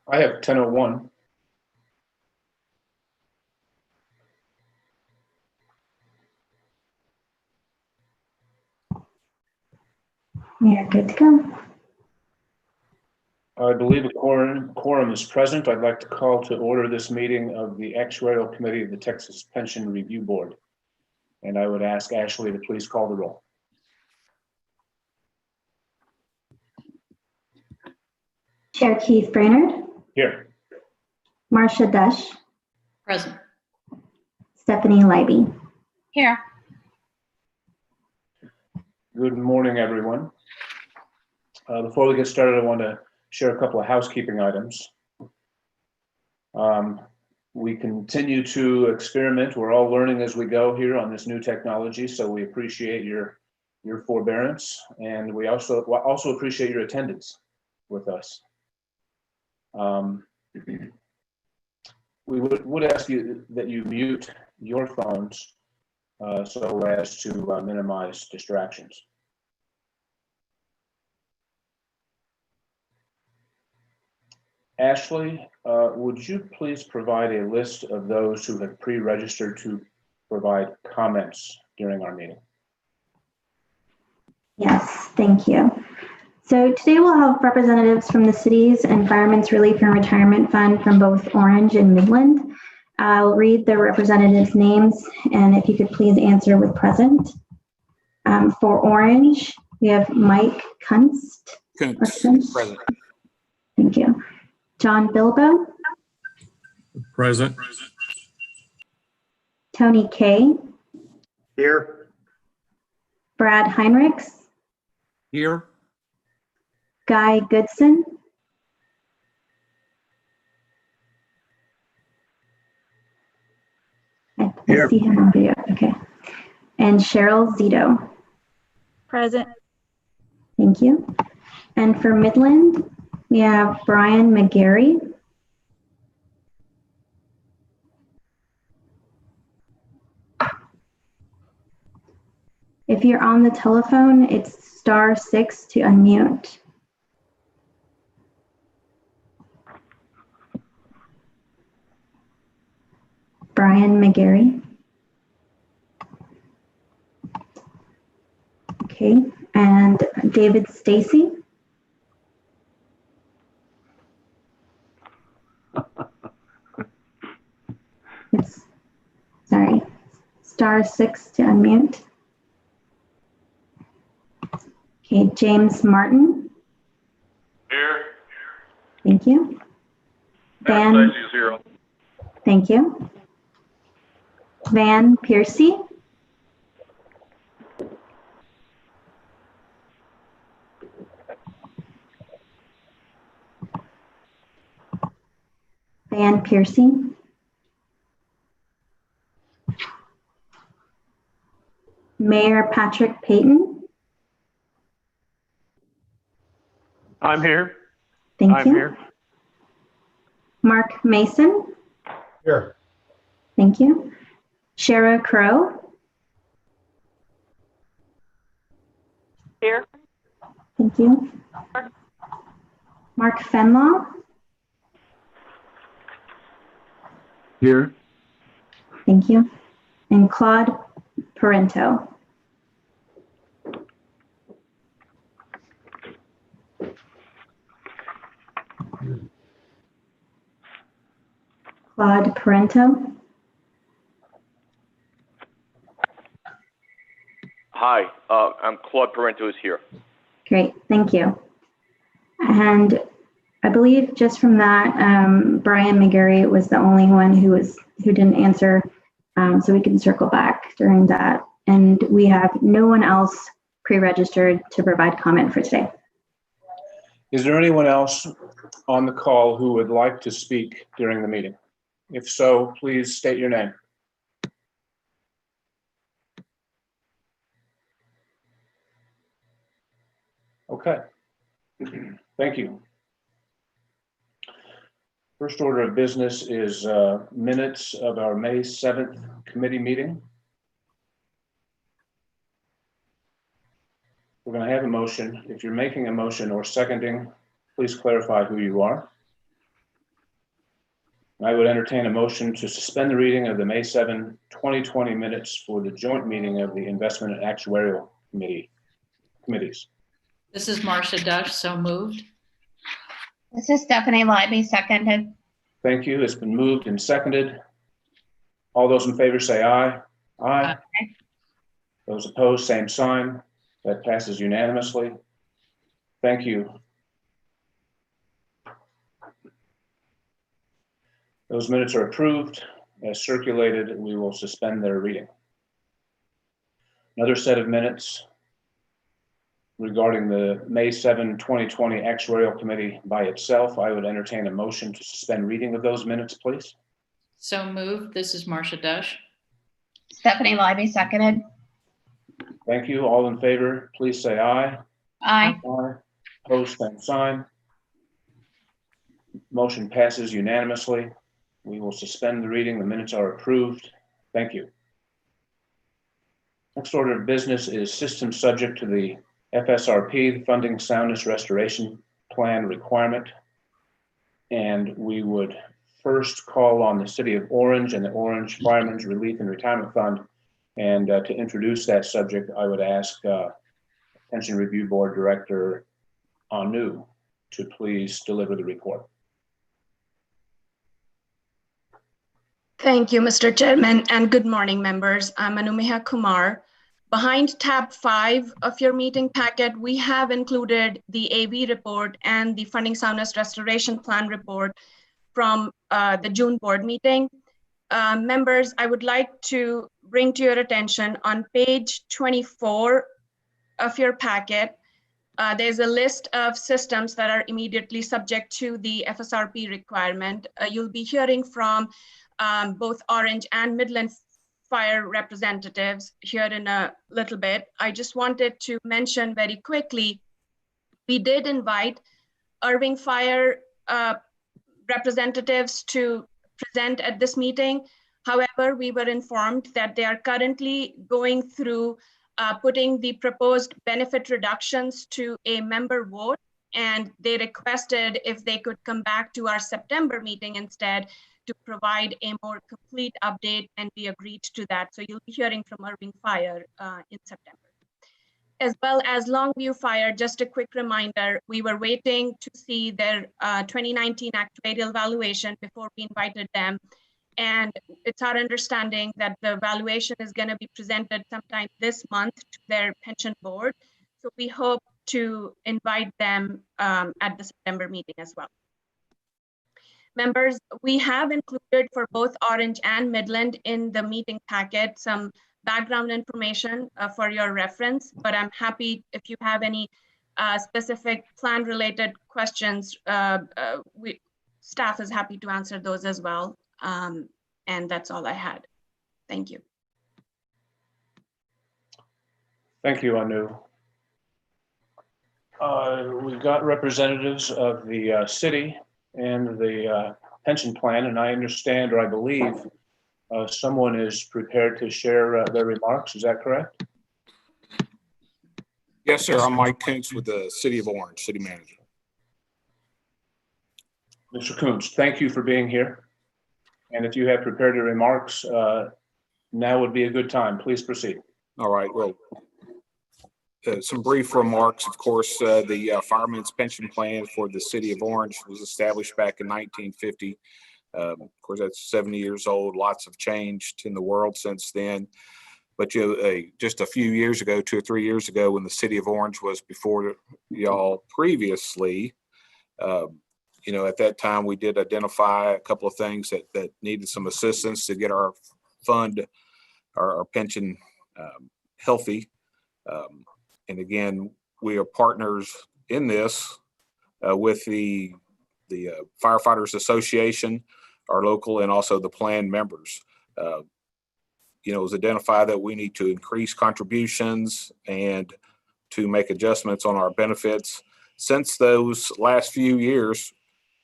I have 10:01. We are good to go. I believe a quorum is present. I'd like to call to order this meeting of the Actuarial Committee of the Texas Pension Review Board. And I would ask Ashley to please call the roll. Chair Keith Brainerd. Here. Marcia Dush. Present. Stephanie Leiby. Here. Good morning, everyone. Before we get started, I want to share a couple of housekeeping items. We continue to experiment. We're all learning as we go here on this new technology, so we appreciate your forbearance, and we also appreciate your attendance with us. We would ask you that you mute your phones so as to minimize distractions. Ashley, would you please provide a list of those who have pre-registered to provide comments during our meeting? Yes, thank you. So today we'll have representatives from the cities and Fireman's Relief and Retirement Fund from both Orange and Midland. I'll read the representatives' names, and if you could please answer with present. For Orange, we have Mike Kunst. Present. Thank you. John Bilbo. Present. Tony Kay. Here. Brad Heinrichs. Here. Guy Goodson. I see him on video. Okay. And Cheryl Zito. Present. Thank you. And for Midland, we have Brian McGarry. If you're on the telephone, it's *6 to unmute. Brian McGarry. Okay, and David Stacy. It's, sorry, *6 to unmute. Okay, James Martin. Here. Thank you. Van. Zero. Thank you. Van Piercy. Van Piercy. Mayor Patrick Payton. I'm here. Thank you. I'm here. Mark Mason. Here. Thank you. Shara Crow. Here. Thank you. Mark Fenlaw. Here. Thank you. And Claude Parento. Claude Parento. Hi, I'm Claude Parento is here. Great, thank you. And I believe just from that, Brian McGarry was the only one who didn't answer, so we can circle back during that. And we have no one else pre-registered to provide comment for today. Is there anyone else on the call who would like to speak during the meeting? If so, please state your name. Okay, thank you. First order of business is minutes of our May 7th committee meeting. We're going to have a motion. If you're making a motion or seconding, please clarify who you are. I would entertain a motion to suspend the reading of the May 7, 2020 minutes for the joint meeting of the Investment and Actuarial Committees. This is Marcia Dush, so moved. This is Stephanie Libby, seconded. Thank you. It's been moved and seconded. All those in favor say aye. Aye. Aye. Those opposed, same sign. That passes unanimously. Thank you. Those minutes are approved. As circulated, we will suspend their reading. Another set of minutes regarding the May 7, 2020 Actuarial Committee by itself. I would entertain a motion to suspend reading of those minutes, please. So moved. This is Marcia Dush. Stephanie Libby, seconded. Thank you. All in favor, please say aye. Aye. Aye. Opposed, same sign. Motion passes unanimously. We will suspend the reading. The minutes are approved. Thank you. Next order of business is system subject to the Fsrp, the Funding Soundness Restoration Plan requirement. And we would first call on the City of Orange and the Orange Fireman's Relief and Retirement Fund. And to introduce that subject, I would ask Pension Review Board Director Anu to please deliver the report. Thank you, Mr. Chairman, and good morning, members. I'm Anumeha Kumar. Behind tab 5 of your meeting packet, we have included the AV report and the Funding Soundness Restoration Plan report from the June board meeting. Members, I would like to bring to your attention on page 24 of your packet, there's a list of systems that are immediately subject to the Fsrp requirement. You'll be hearing from both Orange and Midland Fire representatives here in a little bit. I just wanted to mention very quickly, we did invite Irving Fire representatives to present at this meeting. However, we were informed that they are currently going through putting the proposed benefit reductions to a member vote, and they requested if they could come back to our September meeting instead to provide a more complete update, and we agreed to that. So you'll be hearing from Irving Fire in September. As well as Longview Fire, just a quick reminder, we were waiting to see their 2019 actuarial valuation before we invited them. And it's our understanding that the valuation is going to be presented sometime this month to their pension board. So we hope to invite them at the September meeting as well. Members, we have included for both Orange and Midland in the meeting packet some background information for your reference, but I'm happy if you have any specific plan related questions, staff is happy to answer those as well. And that's all I had. Thank you. Thank you, Anu. We've got representatives of the city and the pension plan, and I understand, or I believe, someone is prepared to share their remarks. Is that correct? Yes, sir. I'm Mike Kuntz with the City of Orange, City Manager. Mr. Kuntz, thank you for being here. And if you have prepared your remarks, now would be a good time. Please proceed. All right. Well, some brief remarks. Of course, the Fireman's Pension Plan for the City of Orange was established back in 1950. Of course, that's 70 years old. Lots have changed in the world since then. But just a few years ago, 2 or 3 years ago, when the City of Orange was before y'all previously, at that time we did identify a couple of things that needed some assistance to get our fund, our pension healthy. And again, we are partners in this with the Firefighters Association, our local, and also the plan members. It was identified that we need to increase contributions and to make adjustments on our benefits. Since those last few years,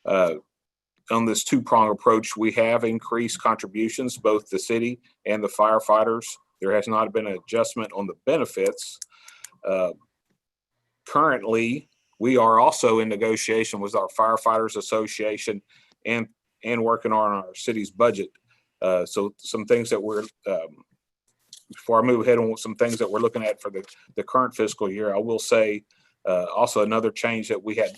on this two-prong approach, we have increased contributions, both the city and the firefighters. There has not been an adjustment on the benefits. Currently, we are also in negotiation with our Firefighters Association and and working on our city's budget. So some things that we're, before I move ahead on some things that we're looking at for the current fiscal year, I will say also another change that we had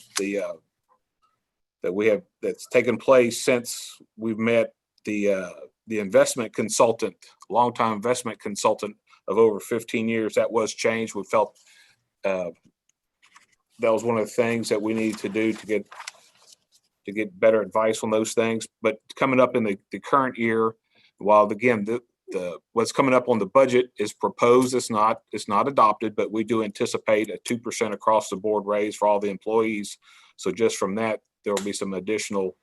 that's taken place since we've met the investment consultant, longtime investment consultant of over 15 years. That was changed. We felt that was one of the things that we needed to do to get better advice on those things. But coming up in the current year, while again what's coming up on the budget is proposed, it's not adopted, but we do anticipate a 2% across the board raise for all the employees. So just from that, there will be some additional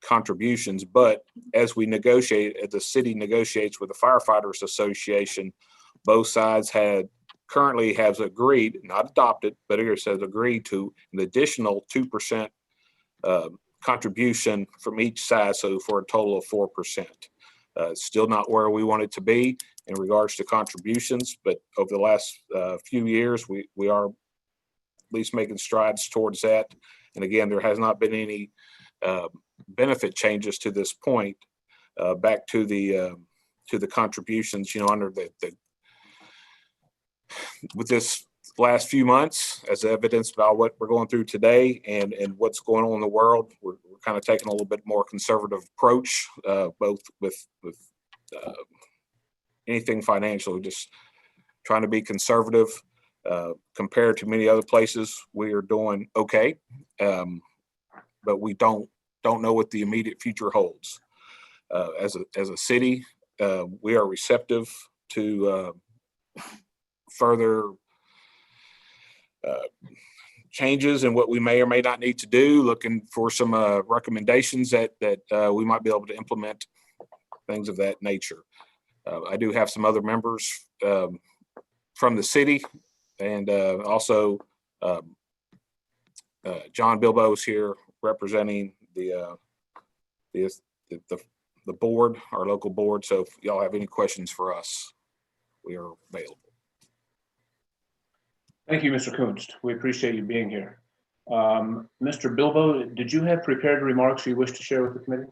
contributions. But as we negotiate, as the city negotiates with the Firefighters Association, both sides currently has agreed, not adopted, but it has agreed to an additional 2% contribution from each side, so for a total of 4%. Still not where we want it to be in regards to contributions, but over the last few years, we are at least making strides towards that. And again, there has not been any benefit changes to this point. Back to the contributions, under with this last few months, as evidenced by what we're going through today and what's going on in the world, we're kind of taking a little bit more conservative approach, both with anything financial, just trying to be conservative. Compared to many other places, we are doing okay, but we don't know what the immediate future holds. As a city, we are receptive to further changes in what we may or may not need to do, looking for some recommendations that we might be able to implement, things of that nature. I do have some other members from the city, and also John Bilbo is here representing the board, our local board. So if y'all have any questions for us, we are available. Thank you, Mr. Kunst. We appreciate you being here. Mr. Bilbo, did you have prepared remarks you wish to share with the committee?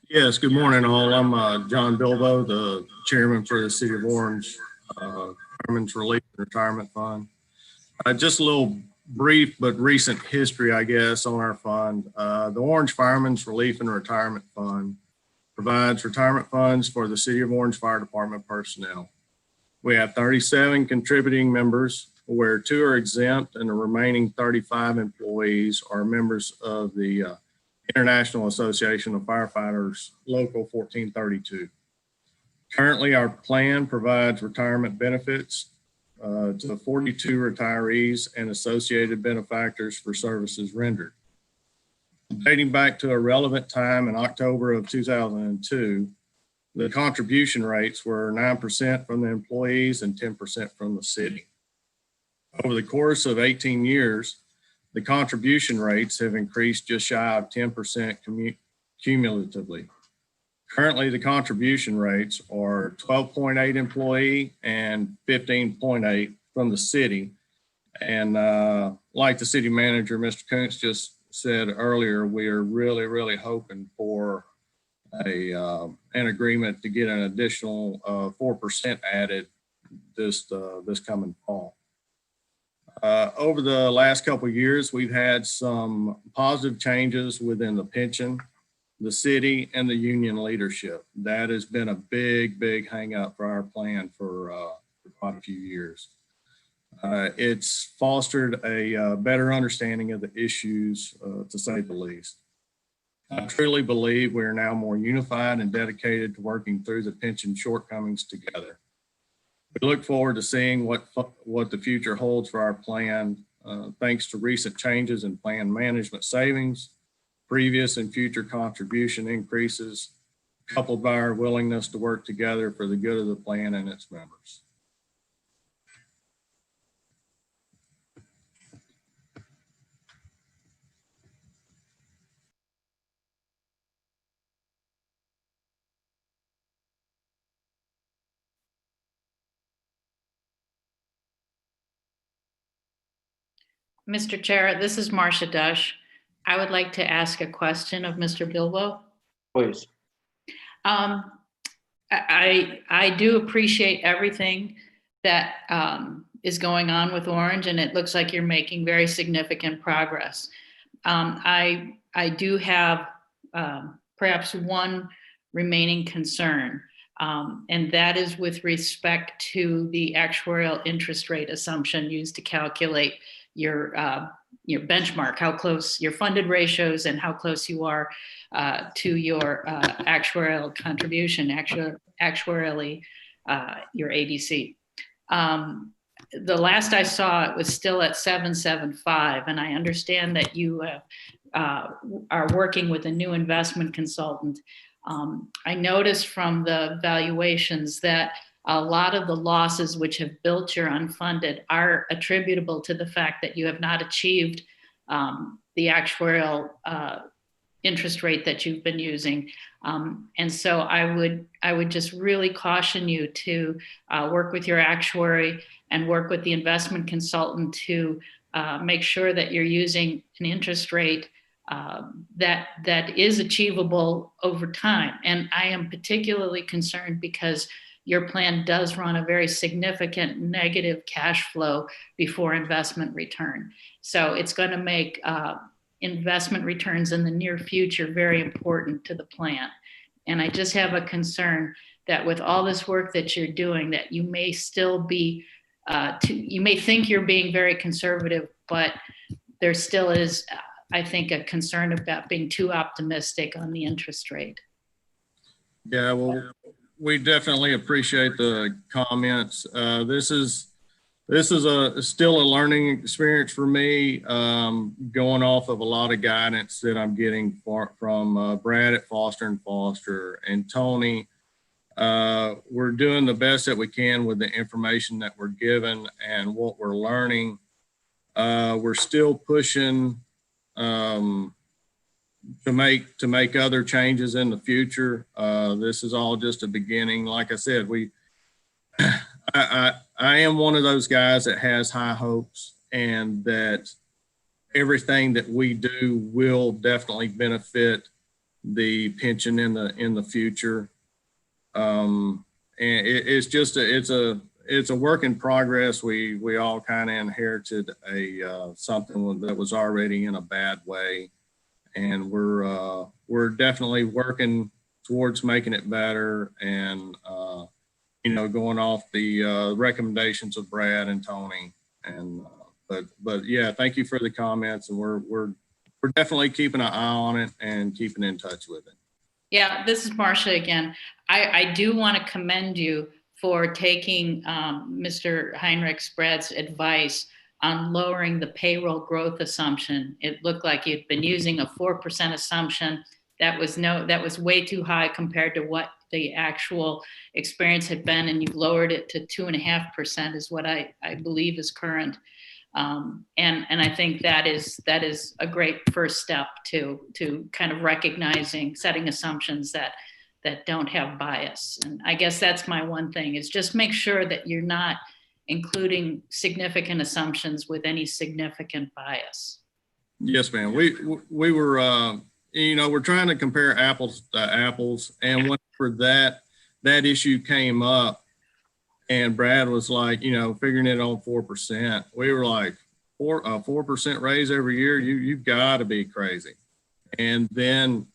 Yes, good morning all. I'm John Bilbo, the chairman for the City of Orange Fireman's Relief and Retirement Fund. Just a little brief but recent history, I guess, on our fund. The Orange Fireman's Relief and Retirement Fund provides retirement funds for the City of Orange Fire Department personnel. We have 37 contributing members, where 2 are exempt and the remaining 35 employees are members of the International Association of Firefighters, Local 1432. Currently, our plan provides retirement benefits to 42 retirees and associated benefactors for services rendered. Dating back to a relevant time in October of 2002, the contribution rates were 9% from the employees and 10% from the city. Over the course of 18 years, the contribution rates have increased just shy of 10% cumulatively. Currently, the contribution rates are 12.8 employee and 15.8 from the city. And like the city manager, Mr. Kunst, just said earlier, we are really hoping for an agreement to get an additional 4% added this coming fall. Over the last couple of years, we've had some positive changes within the pension, the city, and the union leadership. That has been a big hang up for our plan for quite a few years. It's fostered a better understanding of the issues, to say the least. I truly believe we are now more unified and dedicated to working through the pension shortcomings together. We look forward to seeing what the future holds for our plan, thanks to recent changes in plan management savings, previous and future contribution increases, coupled by our willingness to work together for the good of the plan and its members. Mr. Chair, this is Marcia Dush. I would like to ask a question of Mr. Bilbo. Please. I do appreciate everything that is going on with Orange, and it looks like you're making very significant progress. I do have perhaps one remaining concern, and that is with respect to the actuarial interest rate assumption used to calculate your benchmark, how close your funded ratios and how close you are to your actuarial contribution, actuarially your ADC. The last I saw, it was still at 775, and I understand that you are working with a new investment consultant. I noticed from the valuations that a lot of the losses which have built your unfunded are attributable to the fact that you have not achieved the actuarial interest rate that you've been using. And so I would just really caution you to work with your actuary and work with the investment consultant to make sure that you're using an interest rate that is achievable over time. And I am particularly concerned because your plan does run a very significant negative cash flow before investment return. So it's going to make investment returns in the near future very important to the plan. And I just have a concern that with all this work that you're doing, that you may still be, you may think you're being very conservative, but there still is, I think, a concern about being too optimistic on the interest rate. Yeah, well, we definitely appreciate the comments. This is still a learning experience for me, going off of a lot of guidance that I'm getting from Brad at Foster & Foster and Tony. We're doing the best that we can with the information that we're given and what we're learning. We're still pushing to make other changes in the future. This is all just a beginning. Like I said, I am one of those guys that has high hopes, and that everything that we do will definitely benefit the pension in the future. And it's a work in progress. We all kind of inherited something that was already in a bad way, and we're definitely working towards making it better, and going off the recommendations of Brad and Tony. And but yeah, thank you for the comments, and we're definitely keeping an eye on it and keeping in touch with it. Yeah, this is Marcia again. I do want to commend you for taking Mr. Heinrich's, Brad's advice on lowering the payroll growth assumption. It looked like you'd been using a 4% assumption. That was way too high compared to what the actual experience had been, and you've lowered it to 2.5% is what I believe is current. And I think that is a great first step to kind of recognizing, setting assumptions that don't have bias. And I guess that's my one thing, is just make sure that you're not including significant assumptions with any significant bias. Yes, ma'am. We were, we're trying to compare apples to apples. And whenever that issue came up and Brad was like, figuring it on 4%, we were like, a 4% raise every year, you've got to be crazy. And then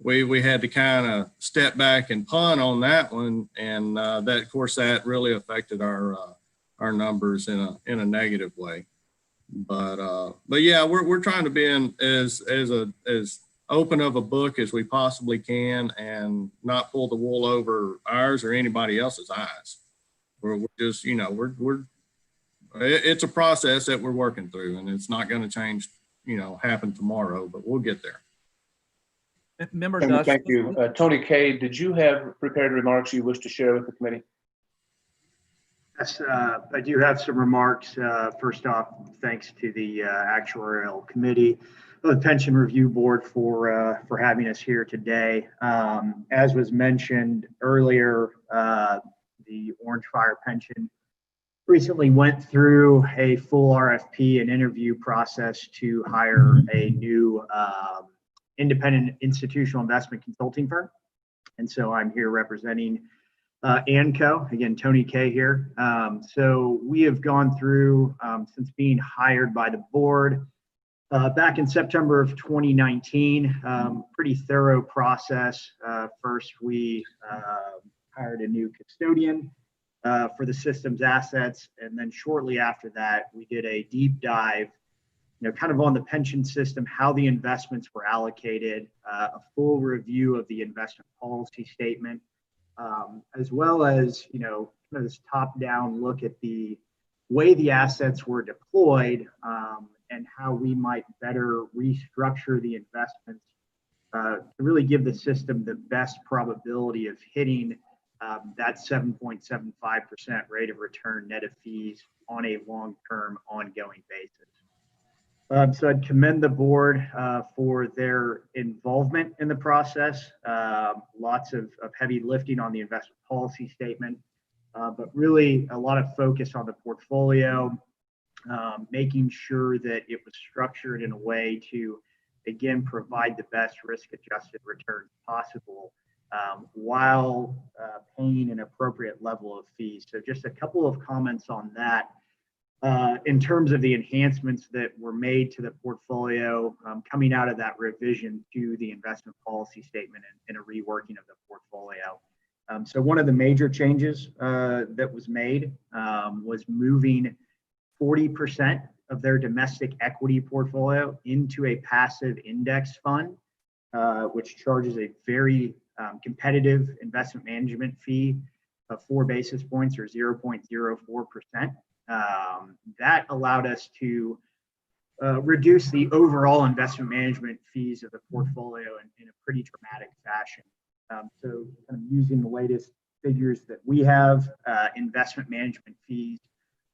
we had to kind of step back and punt on that one. And that, of course, that really affected our numbers in a negative way. But yeah, we're trying to be as open of a book as we possibly can, and not pull the wool over ours or anybody else's eyes. We're just, it's a process that we're working through, and it's not going to change, happen tomorrow, but we'll get there. Member Thank Dush. you. Tony Kay, did you have prepared remarks you wish to share with the committee? Yes, I do have some remarks. First off, thanks to the Actuarial Committee, the Pension Review Board for having us here today. As was mentioned earlier, the Orange Fire pension recently went through a full RFP and interview process to hire a new independent institutional investment consulting firm. And so I'm here representing ANCO, again, Tony K here. So we have gone through, since being hired by the board back in September of 2019, pretty thorough process. First, we hired a new custodian for the system's assets. And then shortly after that, we did a deep dive, kind of on the pension system, how the investments were allocated, a full review of the investment policy statement, as well as, kind of this top-down look at the way the assets were deployed and how we might better restructure the investments to really give the system the best probability of hitting that 7.75% rate of return net of fees on a long-term ongoing basis. So I'd commend the board for their involvement in the process. Lots of heavy lifting on the investment policy statement, but really a lot of focus on the portfolio, making sure that it was structured in a way to, again, provide the best risk-adjusted returns possible while paying an appropriate level of fees. So just a couple of comments on that. In terms of the enhancements that were made to the portfolio coming out of that revision to the investment policy statement and a reworking of the portfolio. So one of the major changes that was made was moving 40% of their domestic equity portfolio into a passive index fund, which charges a very competitive investment management fee of 4 basis points or 0.04%. That allowed us to reduce the overall investment management fees of the portfolio in a pretty dramatic fashion. So kind of using the latest figures that we have, investment management fees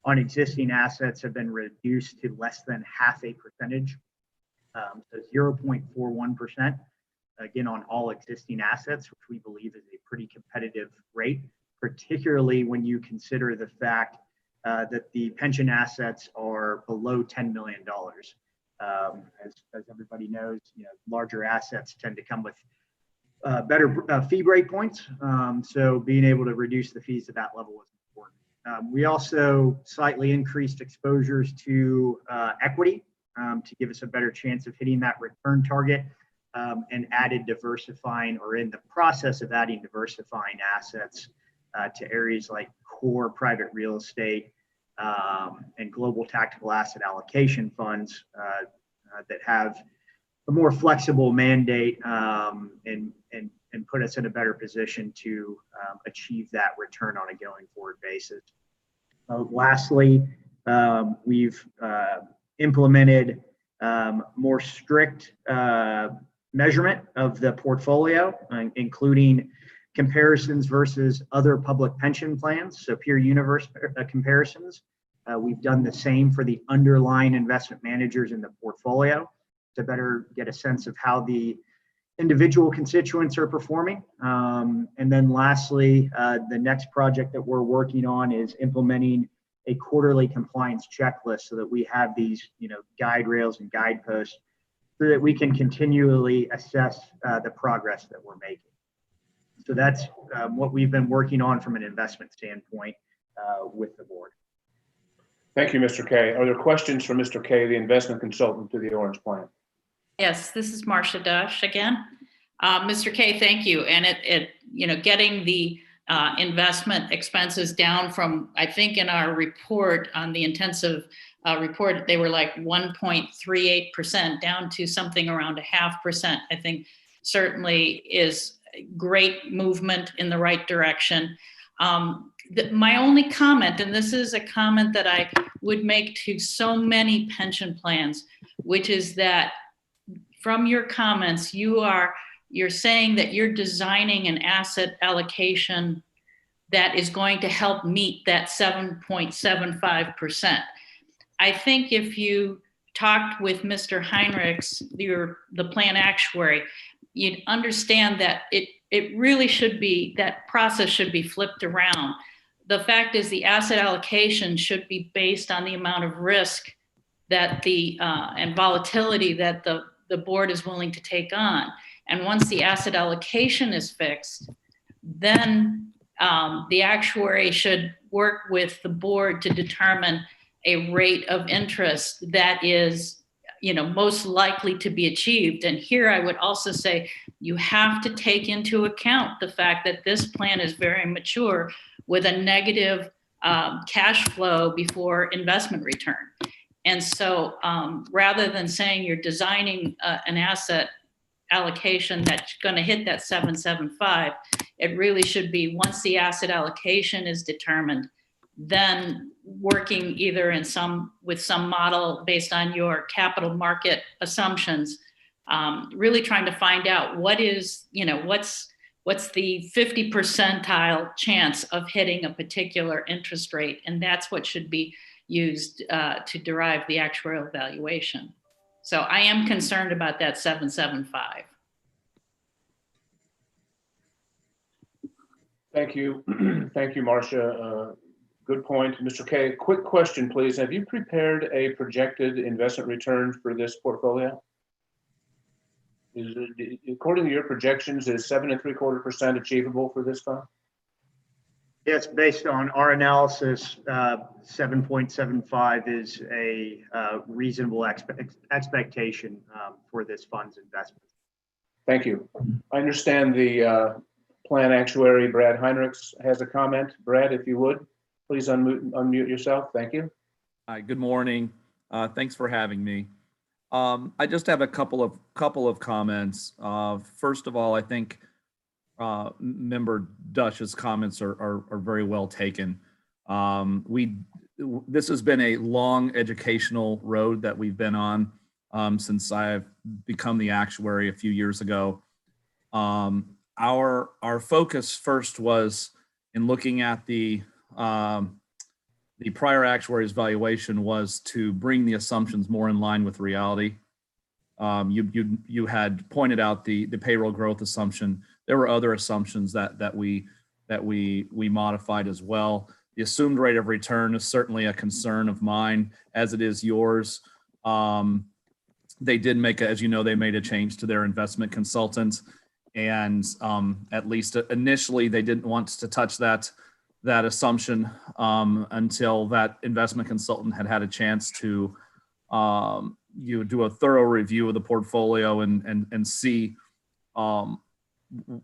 on existing assets have been reduced to less than 0.5%, so 0.41%, again, on all existing assets, which we believe is a pretty competitive rate, particularly when you consider the fact that the pension assets are below $10 million. As everybody knows, larger assets tend to come with better fee break points. So being able to reduce the fees at that level was important. We also slightly increased exposures to equity to give us a better chance of hitting that return target, and added diversifying, or in the process of adding diversifying assets to areas like core private real estate and global tactical asset allocation funds that have a more flexible mandate and put us in a better position to achieve that return on a going forward basis. Lastly, we've implemented more strict measurement of the portfolio, including comparisons versus other public pension plans, so peer universe comparisons. We've done the same for the underlying investment managers in the portfolio to better get a sense of how the individual constituents are performing. And then lastly, the next project that we're working on is implementing a quarterly compliance checklist so that we have these, guide rails and guideposts so that we can continually assess the progress that we're making. So that's what we've been working on from an investment standpoint with the board. Thank you, Mr. K. Are there questions for Mr. K, the investment consultant to the Orange Plan? Yes, this is Marcia Dush again. Mr. K, thank you. And getting the investment expenses down from, I think in our report on the intensive report, they were like 1.38% down to something around 0.5%, I think certainly is great movement in the right direction. My only comment, and this is a comment that I would make to so many pension plans, which is that from your comments, you're saying that you're designing an asset allocation that is going to help meet that 7.75%. I think if you talked with Mr. Heinrichs, the plan actuary, you'd understand that it really should be, that process should be flipped around. the fact is the asset allocation should be based on the amount of risk that and volatility that the board is willing to take on. And once the asset allocation is fixed, then the actuary should work with the board to determine a rate of interest that is, most likely to be achieved. And here I would also say you have to take into account the fact that this plan is very mature with a negative cash flow before investment return. And so rather than saying you're designing an asset allocation that's going to hit that 775, it really should be once the asset allocation is determined, then working either with some model based on your capital market assumptions, really trying to find out what's the 50 percentile chance of hitting a particular interest rate, and that's what should be used to derive the actuarial valuation. So I am concerned about that 775. Thank you. Thank you, Marcia. Good point. Mr. Kay, quick question, please. Have you prepared a projected investment return for this portfolio? According to your projections, is 7.75% achievable for this fund? Yes, based on our analysis, 7.75 is a reasonable expectation for this fund's investment. Thank you. I understand the plan actuary, Brad Heinrichs, has a comment. Brad, if you would, please unmute yourself. Thank you. Hi, good morning. Thanks for having me. I just have a couple of comments. First of all, I think Member Dush's comments are very well taken. This has been a long educational road that we've been on since I've become the actuary a few years ago. Our focus first was in looking at the prior actuary's valuation was to bring the assumptions more in line with reality. You had pointed out the payroll growth assumption. There were other assumptions that we modified as well. The assumed rate of return is certainly a concern of mine, as it is yours. They did as you know, they made a change to their investment consultant, and at least initially they didn't want to touch that assumption until that investment consultant had a chance to do a thorough review of the portfolio and see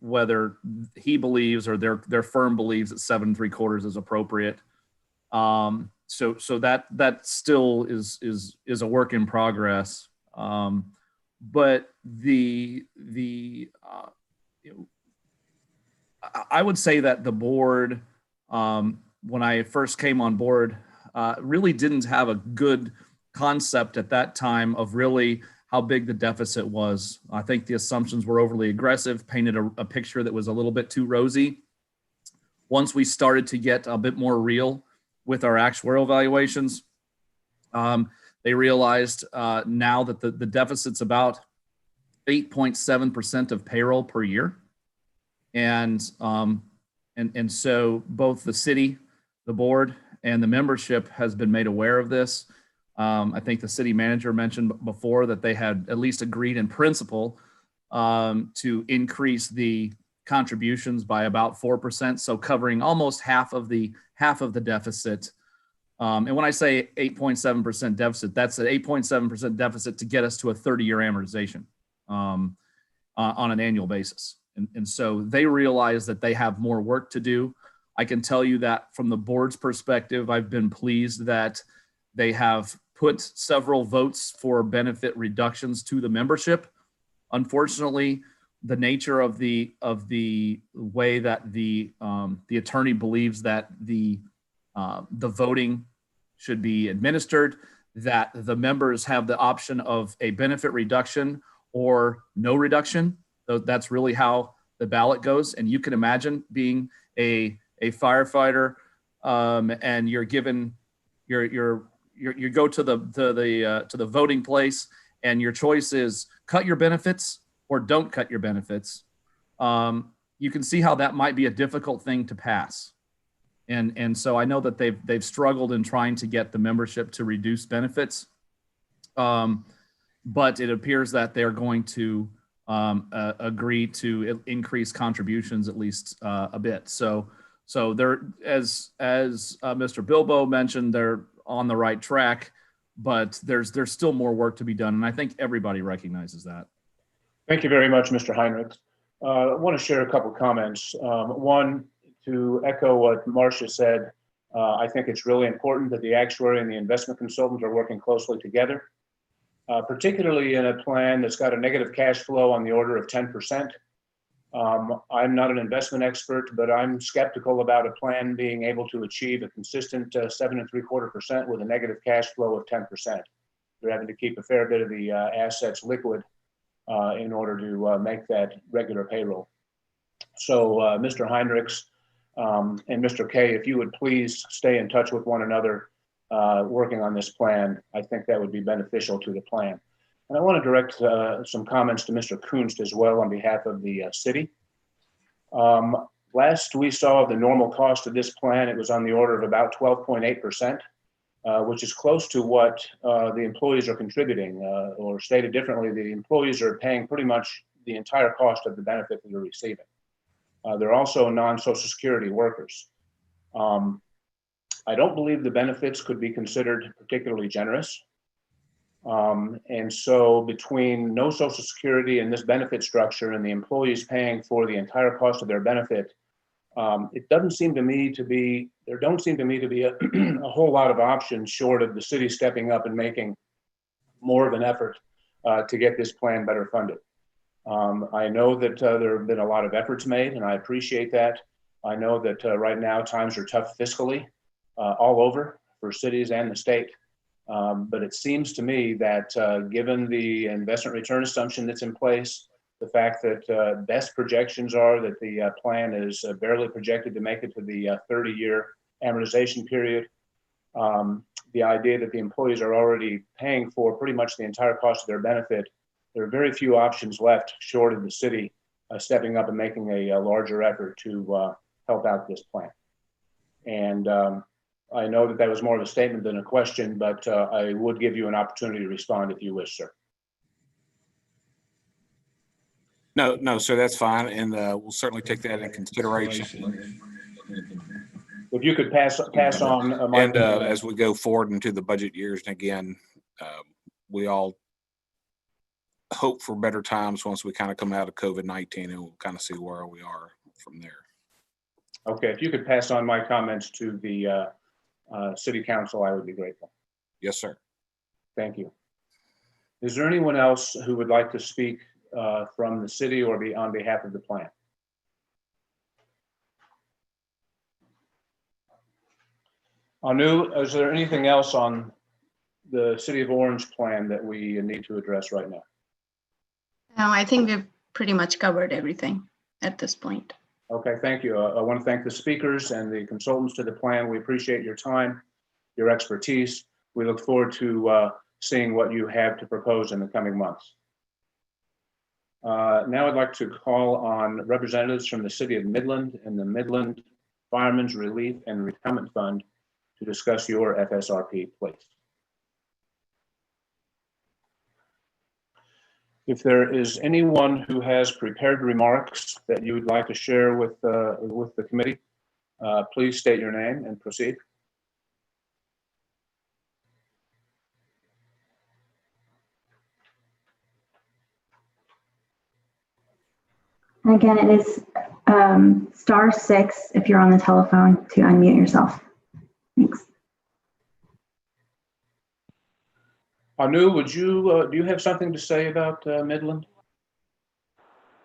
whether he believes or their firm believes that 7.75 is appropriate. So that still is a work in progress. But I would say that the board, when I first came on board, really didn't have a good concept at that time of really how big the deficit was. I think the assumptions were overly aggressive, painted a picture that was a little bit too rosy. Once we started to get a bit more real with our actuarial valuations, they realized now that the deficit's about 8.7% of payroll per year. And so both the city, the board, and the membership has been made aware of this. I think the city manager mentioned before that they had at least agreed in principle to increase the contributions by about 4%, so covering almost half of the deficit. And when I say 8.7% deficit, that's an 8.7% deficit to get us to a 30-year amortization on an annual basis. And so they realize that they have more work to do. I can tell you that from the board's perspective, I've been pleased that they have put several votes for benefit reductions to the membership. Unfortunately, the nature of the way that the attorney believes that the voting should be administered, that the members have the option of a benefit reduction or no reduction. So that's really how the ballot goes. And you can imagine being a firefighter, and you're given you go to the voting place, and your choice is cut your benefits or don't cut your benefits. You can see how that might be a difficult thing to pass. And so I know that they've struggled in trying to get the membership to reduce benefits. But it appears that they're going to agree to increase contributions at least a bit. So they're, as Mr. Bilbo mentioned, they're on the right track, but there's still more work to be done, and I think everybody recognizes that. Thank you very much, Mr. Heinrich. I want to share a couple comments. One, to echo what Marcia said, I think it's really important that the actuary and the investment consultant are working closely together, particularly in a plan that's got a negative cash flow on the order of 10%. I'm not an investment expert, but I'm skeptical about a plan being able to achieve a consistent 7.75% with a negative cash flow of 10%. They're having to keep a fair bit of the assets liquid in order to make that regular payroll. So Mr. Heinrichs and Mr. Kay, if you would please stay in touch with one another working on this plan, I think that would be beneficial to the plan. And I want to direct some comments to Mr. Kunst as well on behalf of the city. Last we saw the normal cost of this plan, it was on the order of about 12.8%, which is close to what the employees are contributing, or stated differently, the employees are paying pretty much the entire cost of the benefit that they're receiving. They're also non-Social Security workers. I don't believe the benefits could be considered particularly generous. And so between no Social Security and this benefit structure and the employees paying for the entire cost of their benefit, it doesn't seem to me to be, there don't seem to me to be a whole lot of options short of the city stepping up and making more of an effort to get this plan better funded. I know that there have been a lot of efforts made, and I appreciate that. I know that right now times are tough fiscally all over for cities and the state. But it seems to me that given the investment return assumption that's in place, the fact that best projections are that the plan is barely projected to make it to the 30-year amortization period, the idea that the employees are already paying for pretty much the entire cost of their benefit, there are very few options left short of the city stepping up and making a larger effort to help out this plan. And I know that that was more of a statement than a question, but I would give you an opportunity to respond if you wish, sir. No, sir, that's fine. And we'll certainly take that into consideration. If you could pass on. And as we go forward into the budget years, and again, we all hope for better times once we kind of come out of COVID-19, and we'll kind of see where we are from there. Okay, if you could pass on my comments to the City Council, I would be grateful. Yes, sir. Thank you. Is there anyone else who would like to speak from the city or be on behalf of the plan? Anu, is there anything else on the City of Orange plan that we need to address right now? No, I think we've pretty much covered everything at this point. Okay, thank you. I want to thank the speakers and the consultants to the plan. We appreciate your time, your expertise. We look forward to seeing what you have to propose in the coming months. Now I'd like to call on representatives from the City of Midland and the Midland Fireman's Relief and Retirement Fund to discuss your FSRP, please. If there is anyone who has prepared remarks that you would like to share with the committee, please state your name and proceed. And again, it is *6 if you're on the telephone to unmute yourself. Thanks. Anu, would you do you have something to say about Midland?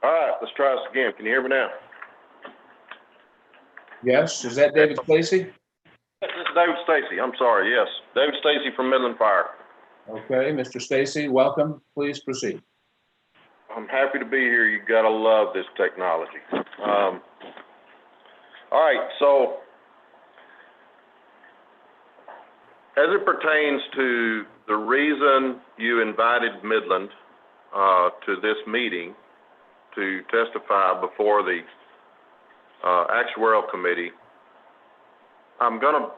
All right, let's try this again. Can you hear me now? Yes. Is that David Stacy? This is David Stacy. I'm sorry. Yes, David Stacy from Midland Fire. Okay, Mr. Stacy, welcome. Please proceed. I'm happy to be here. You gotta love this technology. All right, so as it pertains to the reason you invited Midland to this meeting to testify before the Actuarial Committee, I'm gonna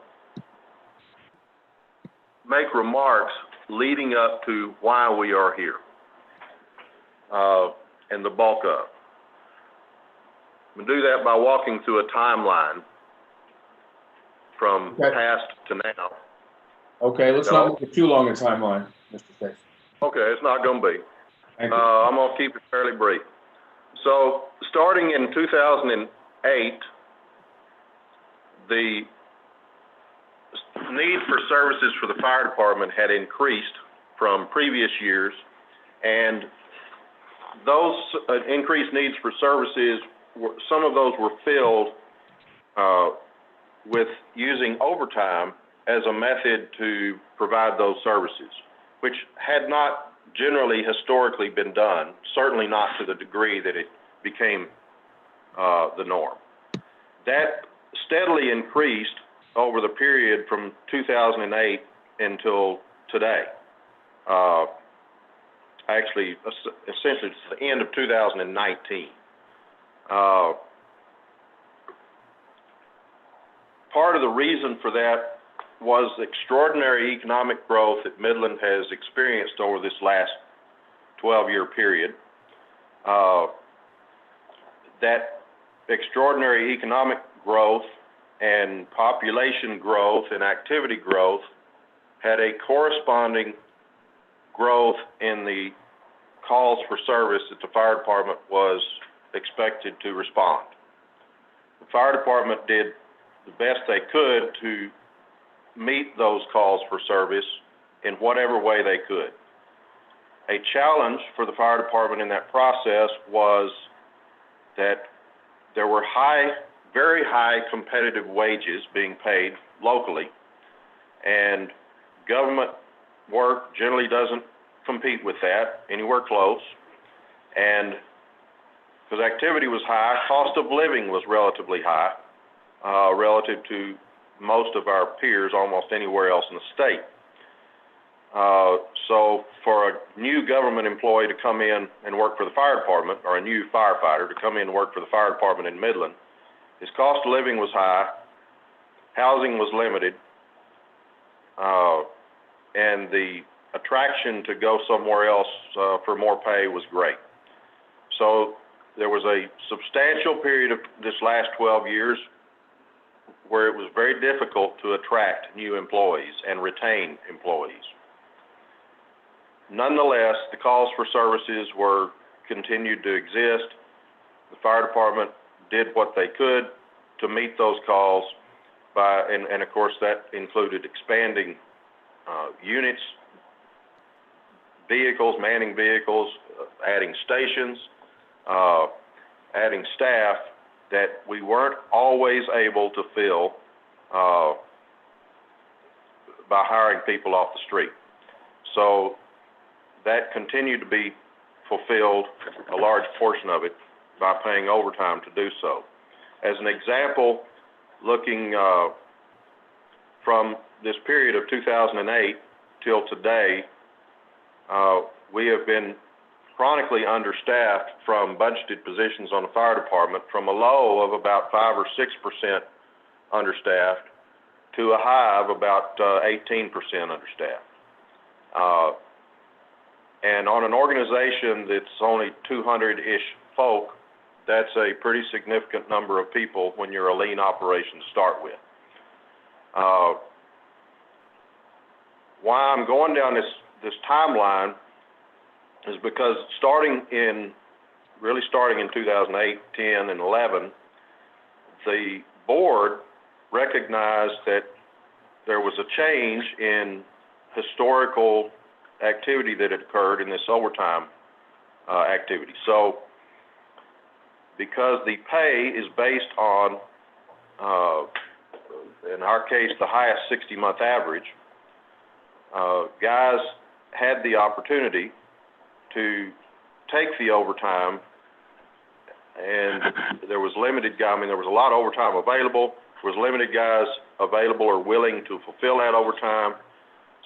make remarks leading up to why we are here, and the bulk of. I'm gonna do that by walking through a timeline from Okay. past to now. Okay, let's not make it too long a timeline, Mr. Stacy. Okay, it's not gonna be. Thank you. I'm gonna keep it fairly brief. So, starting in 2008, the need for services for the fire department had increased from previous years, and those increased needs for services, some of those were filled with using overtime as a method to provide those services, which had not generally historically been done, certainly not to the degree that it became the norm. That steadily increased over the period from 2008 until today. Actually, essentially, it's the end of 2019. Part of the reason for that was extraordinary economic growth that Midland has experienced over this last 12-year period. That extraordinary economic growth and population growth and activity growth had a corresponding growth in the calls for service that the fire department was expected to respond. The fire department did the best they could to meet those calls for service in whatever way they could. A challenge for the fire department in that process was that there were very high competitive wages being paid locally, and government work generally doesn't compete with that anywhere close. And because activity was high, cost of living was relatively high relative to most of our peers almost anywhere else in the state. So for a new government employee to come in and work for the fire department, or a new firefighter to come in and work for the fire department in Midland, his cost of living was high, housing was limited, and the attraction to go somewhere else for more pay was great. So there was a substantial period of this last 12 years where it was very difficult to attract new employees and retain employees. Nonetheless, the calls for services continued to exist. The fire department did what they could to meet those calls and of course that included expanding units, vehicles, manning vehicles, adding stations, adding staff that we weren't always able to fill by hiring people off the street. So that continued to be fulfilled, a large portion of it, by paying overtime to do so. As an example, looking from this period of 2008 till today, we have been chronically understaffed from budgeted positions on the fire department, from a low of about 5 or 6% understaffed to a high of about 18% understaffed. And on an organization that's only 200-ish folk, that's a pretty significant number of people when you're a lean operation to start with. Why I'm going down this timeline is because starting in 2008, 10, and 11, the board recognized that there was a change in historical activity that had occurred in this overtime activity. So because the pay is based on, in our case, the highest 60-month average, guys had the opportunity to take the overtime, and there was limited, there was a lot of overtime available. There was limited guys available or willing to fulfill that overtime.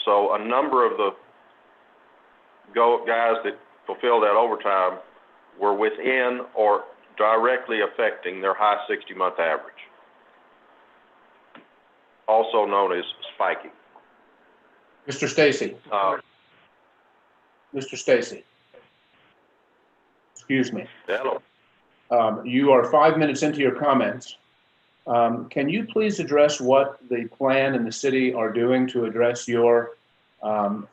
So a number of the guys that fulfilled that overtime were within or directly affecting their high 60-month average. also known as spiking. Mr. Stacy. Mr. Stacy. Excuse me. Hello. You are 5 minutes into your comments. Can you please address what the plan and the city are doing to address your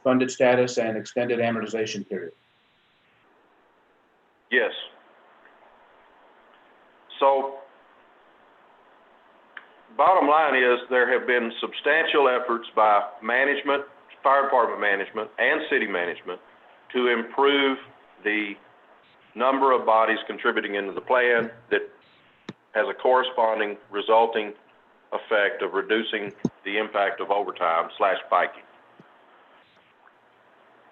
funded status and extended amortization period? Yes. So, bottom line is there have been substantial efforts by management, fire department management, and city management to improve the number of bodies contributing into the plan that has a corresponding resulting effect of reducing the impact of overtime / spiking.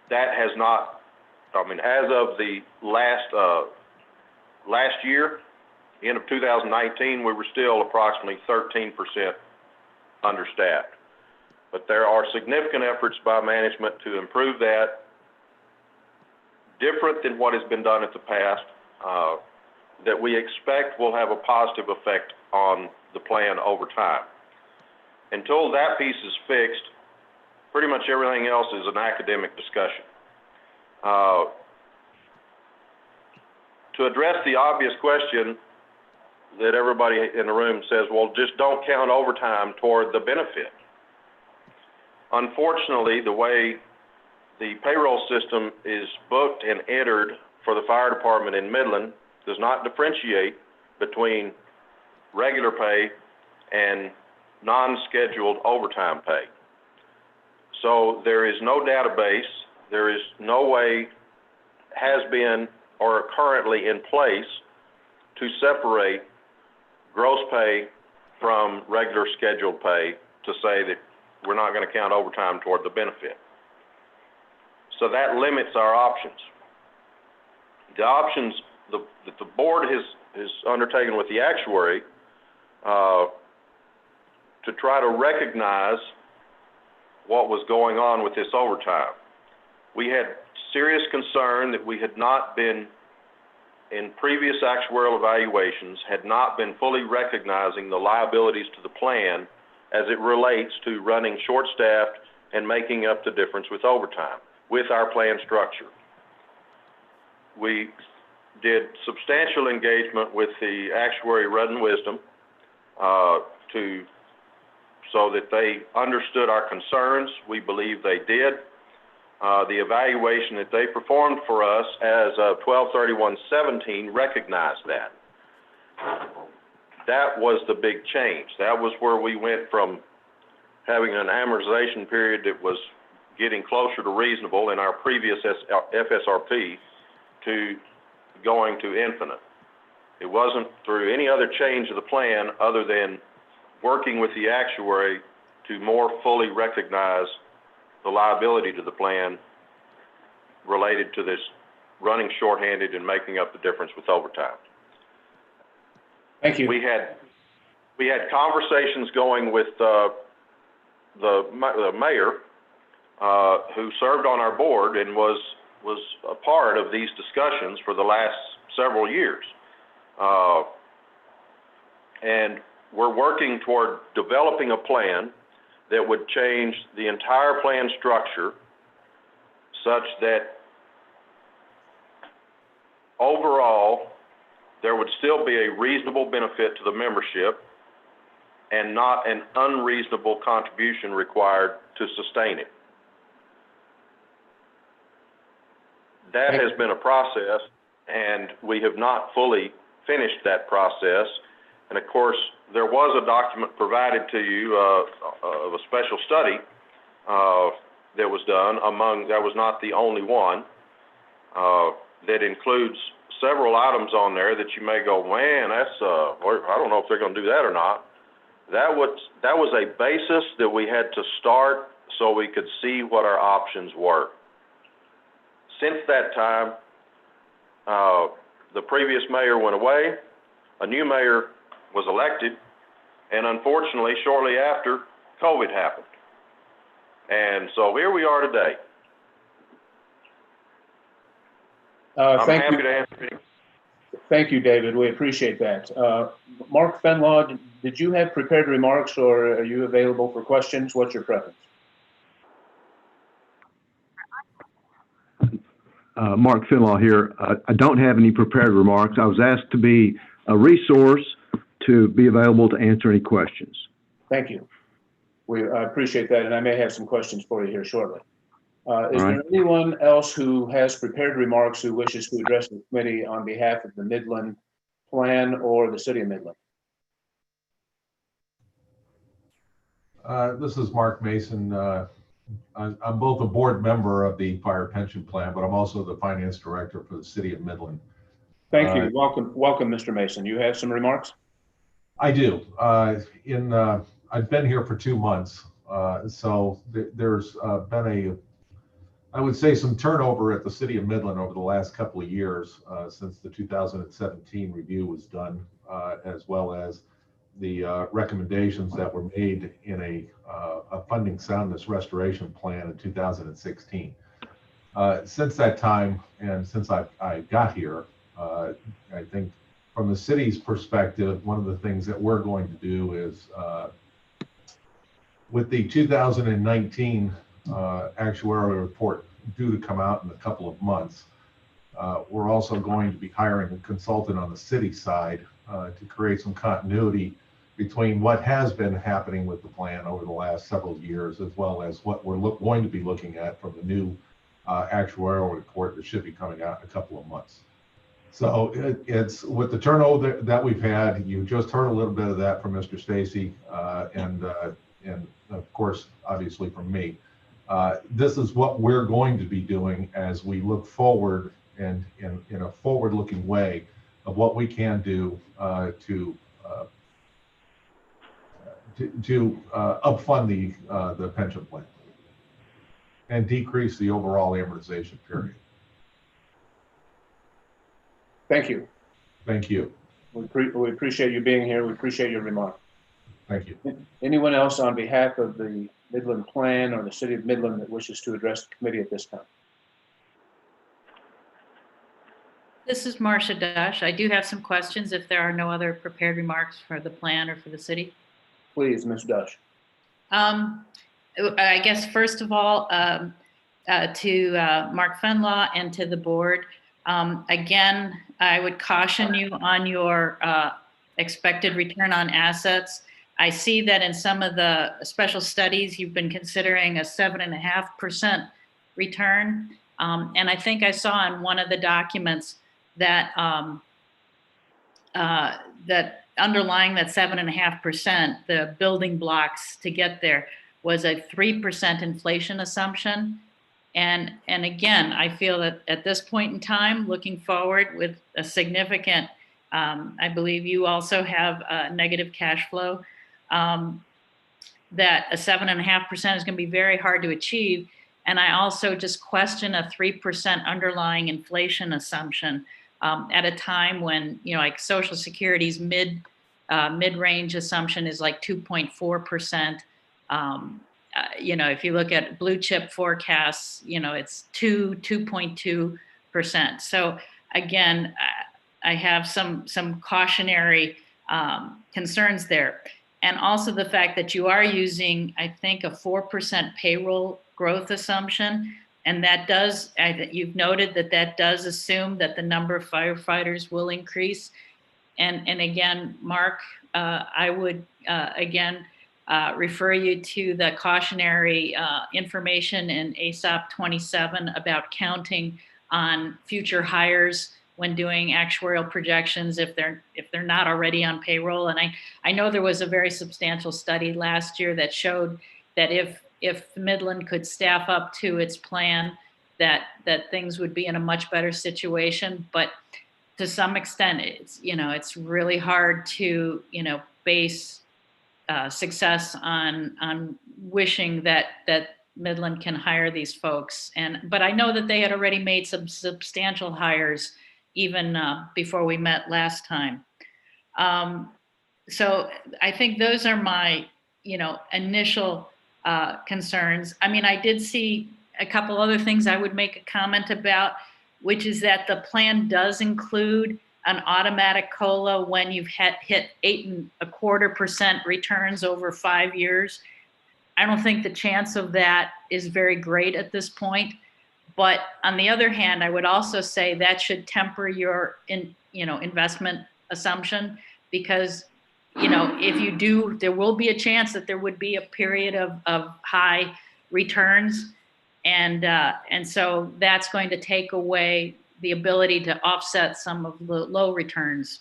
That has not, as of the last year, end of 2019, we were still approximately 13% understaffed. But there are significant efforts by management to improve that, different than what has been done in the past, that we expect will have a positive effect on the plan over time. Until that piece is fixed, pretty much everything else is an academic discussion. To address the obvious question that everybody in the room says, well, just don't count overtime toward the benefit. Unfortunately, the way the payroll system is booked and entered for the fire department in Midland does not differentiate between regular pay and non-scheduled overtime pay. So there is no database, there is no way, has been or currently in place to separate gross pay from regular scheduled pay to say that we're not going to count overtime toward the benefit. So that limits our options. The options that the board has undertaken with the actuary to try to recognize what was going on with this overtime. We had serious concern that we had not been, in previous actuarial evaluations, had not been fully recognizing the liabilities to the plan as it relates to running short-staffed and making up the difference with overtime, with our plan structure. We did substantial engagement with the actuary Rudd and Wisdom so that they understood our concerns. We believe they did. The evaluation that they performed for us as of 12/31/17 recognized that. That was the big change. That was where we went from having an amortization period that was getting closer to reasonable in our previous Fsrp to going to infinite. It wasn't through any other change of the plan other than working with the actuary to more fully recognize the liability to the plan related to this running shorthanded and making up the difference with overtime. Thank you. We had conversations going with the mayor who served on our board and was a part of these discussions for the last several years. And we're working toward developing a plan that would change the entire plan structure such that overall there would still be a reasonable benefit to the membership and not an unreasonable contribution required to sustain it. That has been a process, and we have not fully finished that process. And of course, there was a document provided to you of a special study that was done that was not the only one, that includes several items on there that you may go, man, that's, I don't know if they're going to do that or not. That was a basis that we had to start so we could see what our options were. Since that time, the previous mayor went away, a new mayor was elected, and unfortunately, shortly after, COVID happened. And so here we are today. I'm happy to answer any. Thank you, David. We appreciate that. Mark Fenlaw, did you have prepared remarks, or are you available for questions? What's your preference? Mark Finlaw here. I don't have any prepared remarks. I was asked to be a resource to be available to answer any questions. Thank you. I appreciate that, and I may have some questions for you here shortly. Is there anyone else who has prepared remarks who wishes to address the committee on behalf of the Midland Plan or the City of Midland? This is Mark Mason. I'm both a board member of the Fire Pension Plan, but I'm also the finance director for the City of Midland. Thank you. Welcome, Mr. Mason. You have some remarks? I do. I've been here for 2 months, so there's been I would say some turnover at the City of Midland over the last couple of years since the 2017 review was done, as well as the recommendations that were made in a funding soundness restoration plan in 2016. Since that time, and since I got here, I think from the city's perspective, one of the things that we're going to do is with the 2019 actuarial report due to come out in a couple of months, we're also going to be hiring a consultant on the city side to create some continuity between what has been happening with the plan over the last several years, as well as what we're going to be looking at from the new actuarial report that should be coming out in a couple of months. So it's with the turnover that we've had. You just heard a little bit of that from Mr. Stacy, and of course, obviously from me. This is what we're going to be doing as we look forward and in a forward-looking way of what we can do to upfund the pension plan and decrease the overall amortization period. Thank you. Thank you. We appreciate you being here. We appreciate your remark. Thank you. Anyone else on behalf of the Midland Plan or the City of Midland that wishes to address the committee at this time? This is Marcia Dush. I do have some questions if there are no other prepared remarks for the plan or for the city. Please, Ms. Dush. I guess, first of all, to Mark Fenlaw and to the board, again, I would caution you on your expected return on assets. I see that in some of the special studies, you've been considering a 7.5% return. And I think I saw in one of the documents that that underlying that 7.5%, the building blocks to get there was a 3% inflation assumption. And again, I feel that at this point in time, looking forward with a significant, I believe you also have a negative cash flow, that a 7.5% is going to be very hard to achieve. And I also just question a 3% underlying inflation assumption at a time when, you know, like Social Security's mid-range assumption is like 2.4%. You know, if you look at blue chip forecasts, you know, it's 2.2%. So again, I have some cautionary concerns there. And also the fact that you are using, I think, a 4% payroll growth assumption. And that does, you've noted that that does assume that the number of firefighters will increase. And again, Mark, I would, again, refer you to the cautionary information in ASOP 27 about counting on future hires when doing actuarial projections if they're not already on payroll. And I know there was a very substantial study last year that showed that if Midland could staff up to its plan, that things would be in a much better situation. But to some extent, it's really hard to base success on wishing that Midland can hire these folks. But I know that they had already made some substantial hires even before we met last time. So I think those are my initial concerns. I mean, I did see a couple other things I would make a comment about, which is that the plan does include an automatic COLA when you've hit 8.25% returns over 5 years. I don't think the chance of that is very great at this point. But on the other hand, I would also say that should temper your investment assumption, because if you do, there will be a chance that there would be a period of high returns, and so that's going to take away the ability to offset some of the low returns.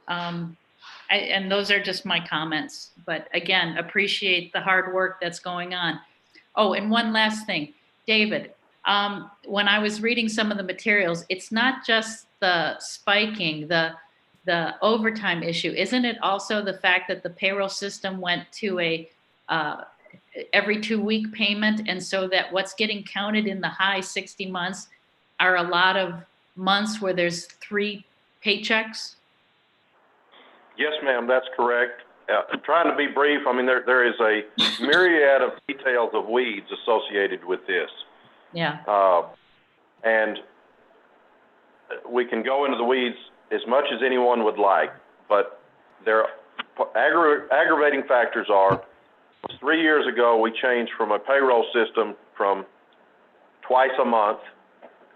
And those are just my comments. But again, appreciate the hard work that's going on. Oh, and one last thing, David. When I was reading some of the materials, it's not just the spiking, the overtime issue. Isn't it also the fact that the payroll system went to a every 2-week payment, and so that what's getting counted in the high 60 months are a lot of months where there's 3 paychecks? Yes, ma'am, that's correct. Trying to be brief, I mean, there is a myriad of details of weeds associated with this. Yeah. And we can go into the weeds as much as anyone would like, but there aggravating factors are, 3 years ago, we changed from a payroll system from twice a month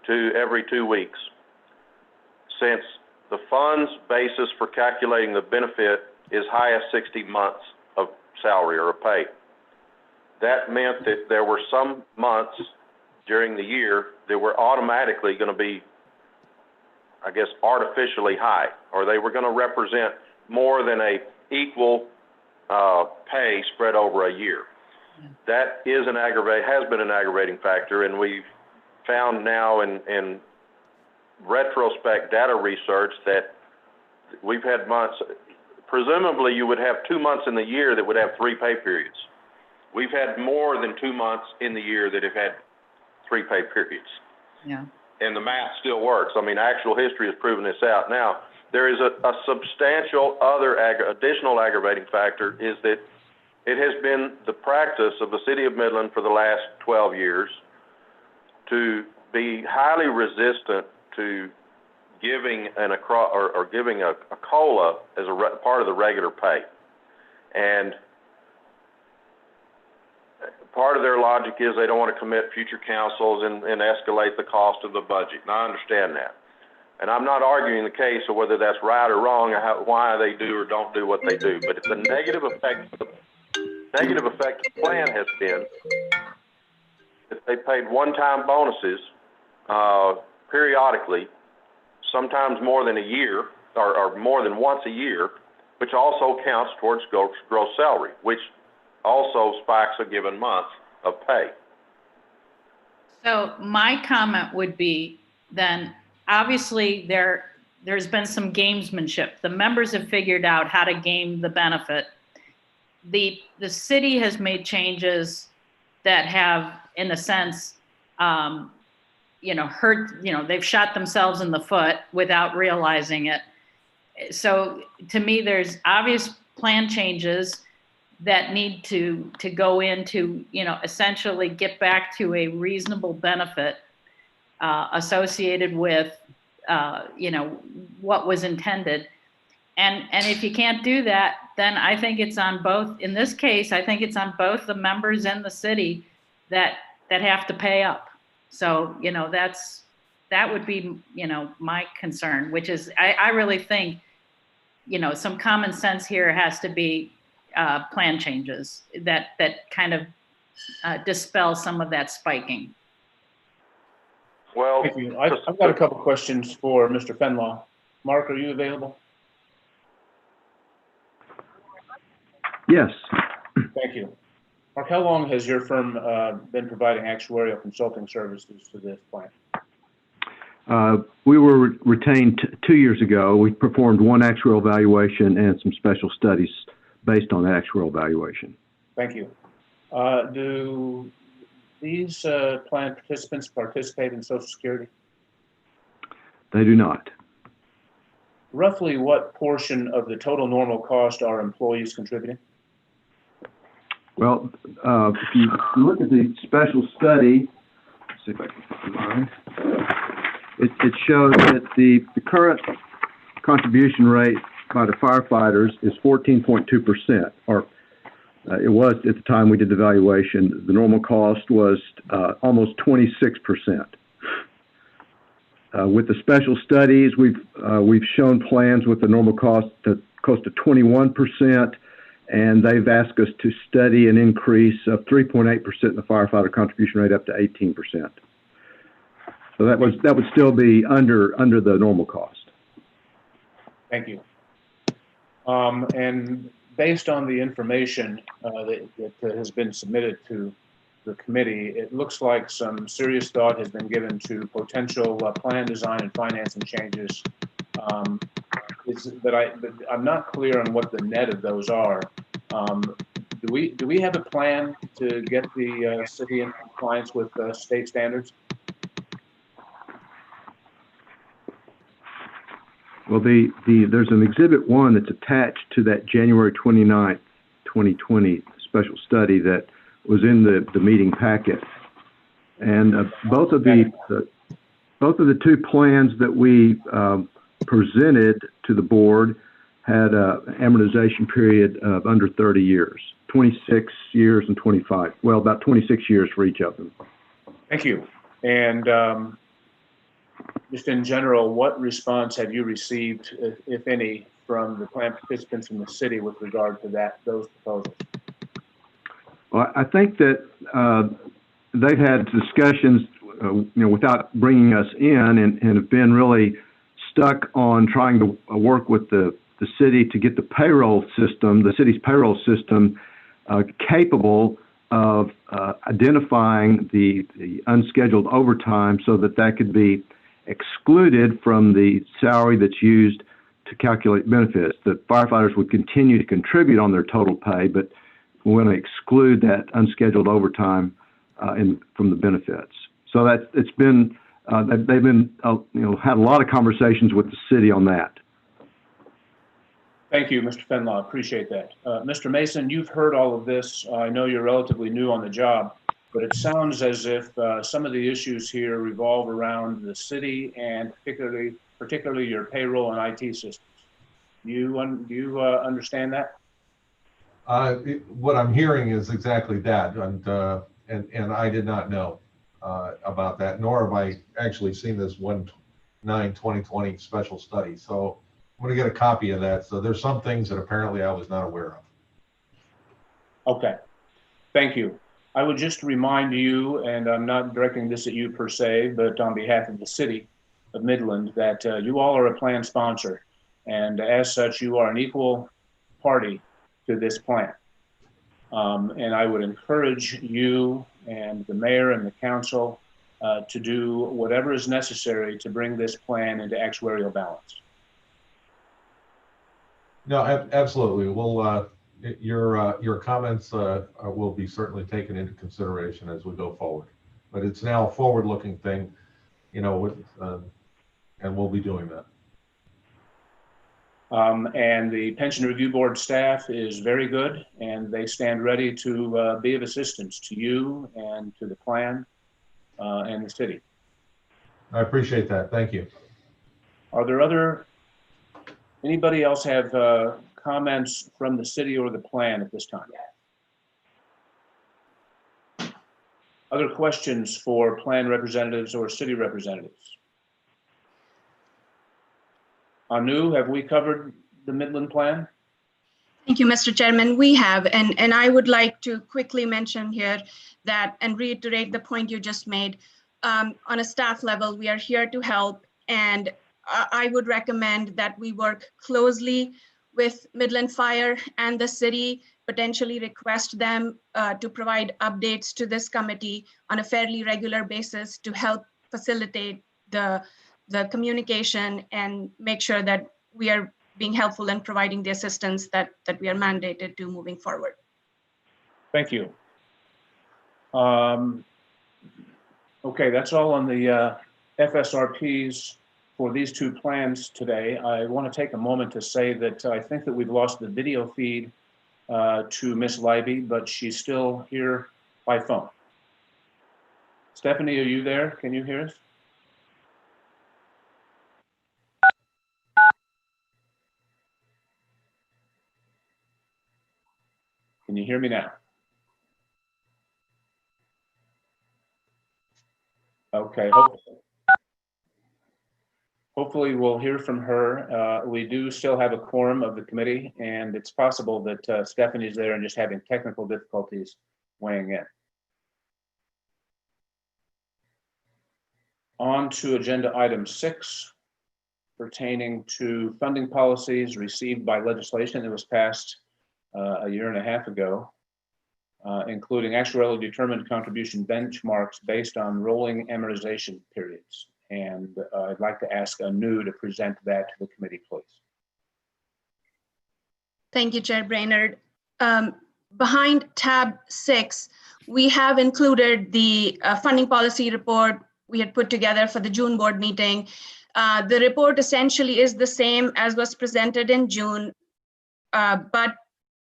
to every 2 weeks. Since the fund's basis for calculating the benefit is high as 60 months of salary or pay, that meant that there were some months during the year that were automatically going to be, I guess, artificially high, or they were going to represent more than a equal pay spread over a year. That is has been an aggravating factor, and we've found now in retrospect data research that we've had months, presumably you would have 2 months in the year that would have 3 pay periods. We've had more than 2 months in the year that have had 3 pay periods. Yeah. And the math still works. I mean, actual history has proven this out. Now, there is a substantial other additional aggravating factor, is that it has been the practice of the city of Midland for the last 12 years to be highly resistant to giving giving a COLA as a part of the regular pay. And part of their logic is they don't want to commit future councils and escalate the cost of the budget. And I understand that. And I'm not arguing the case of whether that's right or wrong, or why they do or don't do what they do. But the negative effect of the plan has been that they paid one-time bonuses periodically, sometimes more than a year or more than once a year, which also counts towards gross salary, which also spikes a given month of pay. So my comment would be then, obviously there's been some gamesmanship. The members have figured out how to game the benefit. The city has made changes that have, in a sense, hurt, they've shot themselves in the foot without realizing it. So to me, there's obvious plan changes that need to go into, essentially get back to a reasonable benefit associated with, what was intended. And if you can't do that, then I think it's on both, in this case, I think it's on both the members and the city that have to pay up. So, that would be, my concern, which is, I really think, some common sense here has to be plan changes that kind of dispel some of that spiking. Well, thank you. I've got a couple questions for Mr. Fenlaw. Mark, are you available? Yes. Thank you. Mark, how long has your firm been providing actuarial consulting services to this plan? We were retained 2 years ago. We performed one actuarial valuation and some special studies based on the actuarial valuation. Thank you. Do these plan participants participate in Social Security? They do not. Roughly what portion of the total normal cost are employees contributing? Well, if you look at the special study, let's see if I can find mine. It shows that the current contribution rate by the firefighters is 14.2%, or it was at the time we did the valuation. The normal cost was almost 26%. With the special studies, we've shown plans with the normal cost to close to 21%, and they've asked us to study an increase of 3.8% in the firefighter contribution rate up to 18%. So that would still be under the normal cost. Thank you. And based on the information that has been submitted to the committee, it looks like some serious thought has been given to potential plan design and financing changes. But I'm not clear on what the net of those are. Do we have a plan to get the city in compliance with state standards? Well, there's an Exhibit 1 that's attached to that January 29th, 2020 special study that was in the meeting packet. And both of the two plans that we presented to the board had an amortization period of under 30 years, 26 years and 25. Well, about 26 years for each of them. Thank you. And just in general, what response have you received, if any, from the plan participants in the city with regard to those proposals? Well, I think that they've had discussions, without bringing us in, and have been really stuck on trying to work with the city to get the payroll system, the city's payroll system, capable of identifying the unscheduled overtime so that could be excluded from the salary that's used to calculate benefits. The firefighters would continue to contribute on their total pay, but we want to exclude that unscheduled overtime from the benefits. So it's been they've been had a lot of conversations with the city on that. Thank you, Mr. Fenlaw. Appreciate that. Mr. Mason, you've heard all of this. I know you're relatively new on the job, but it sounds as if some of the issues here revolve around the city and particularly your payroll and IT systems. Do you understand that? What I'm hearing is exactly that, and I did not know about that, nor have I actually seen this 1/9/2020 special study. So I'm going to get a copy of that. So there's some things that apparently I was not aware of. Okay, thank you. I would just remind you, and I'm not directing this at you per se, but on behalf of the city of Midland, that you all are a plan sponsor, and as such, you are an equal party to this plan. And I would encourage you and the mayor and the council to do whatever is necessary to bring this plan into actuarial balance. No, absolutely. We'll your comments will be certainly taken into consideration as we go forward. But it's now a forward-looking thing, and we'll be doing that. And the Pension Review Board staff is very good, and they stand ready to be of assistance to you and to the plan and the city. I appreciate that. Thank you. Are there anybody else have comments from the city or the plan at this time? Other questions for plan representatives or city representatives? Anu, have we covered the Midland plan? Thank you, Mr. Chairman. We have, and I would like to quickly mention here that and reiterate the point you just made. On a staff level, we are here to help, and I would recommend that we work closely with Midland Fire and the city, potentially request them to provide updates to this committee on a fairly regular basis to help facilitate the communication and make sure that we are being helpful in providing the assistance that we are mandated to moving forward. Thank you. Okay, that's all on the FSRPs for these two plans today. I want to take a moment to say that I think that we've lost the video feed to Miss Libby, but she's still here by phone. Stephanie, are you there? Can you hear us? hear me now? Okay. Hopefully we'll hear from her. We do still have a quorum of the committee, and it's possible that Stephanie's there and just having technical difficulties weighing in. On to agenda item 6, pertaining to funding policies received by legislation that was passed a year and a half ago, including actuarially determined contribution benchmarks based on rolling amortization periods. And I'd like to ask Anu to present that to the committee, please. Thank you, Chair Brainerd. Behind tab 6, we have included the funding policy report we had put together for the June board meeting. The report essentially is the same as was presented in June, but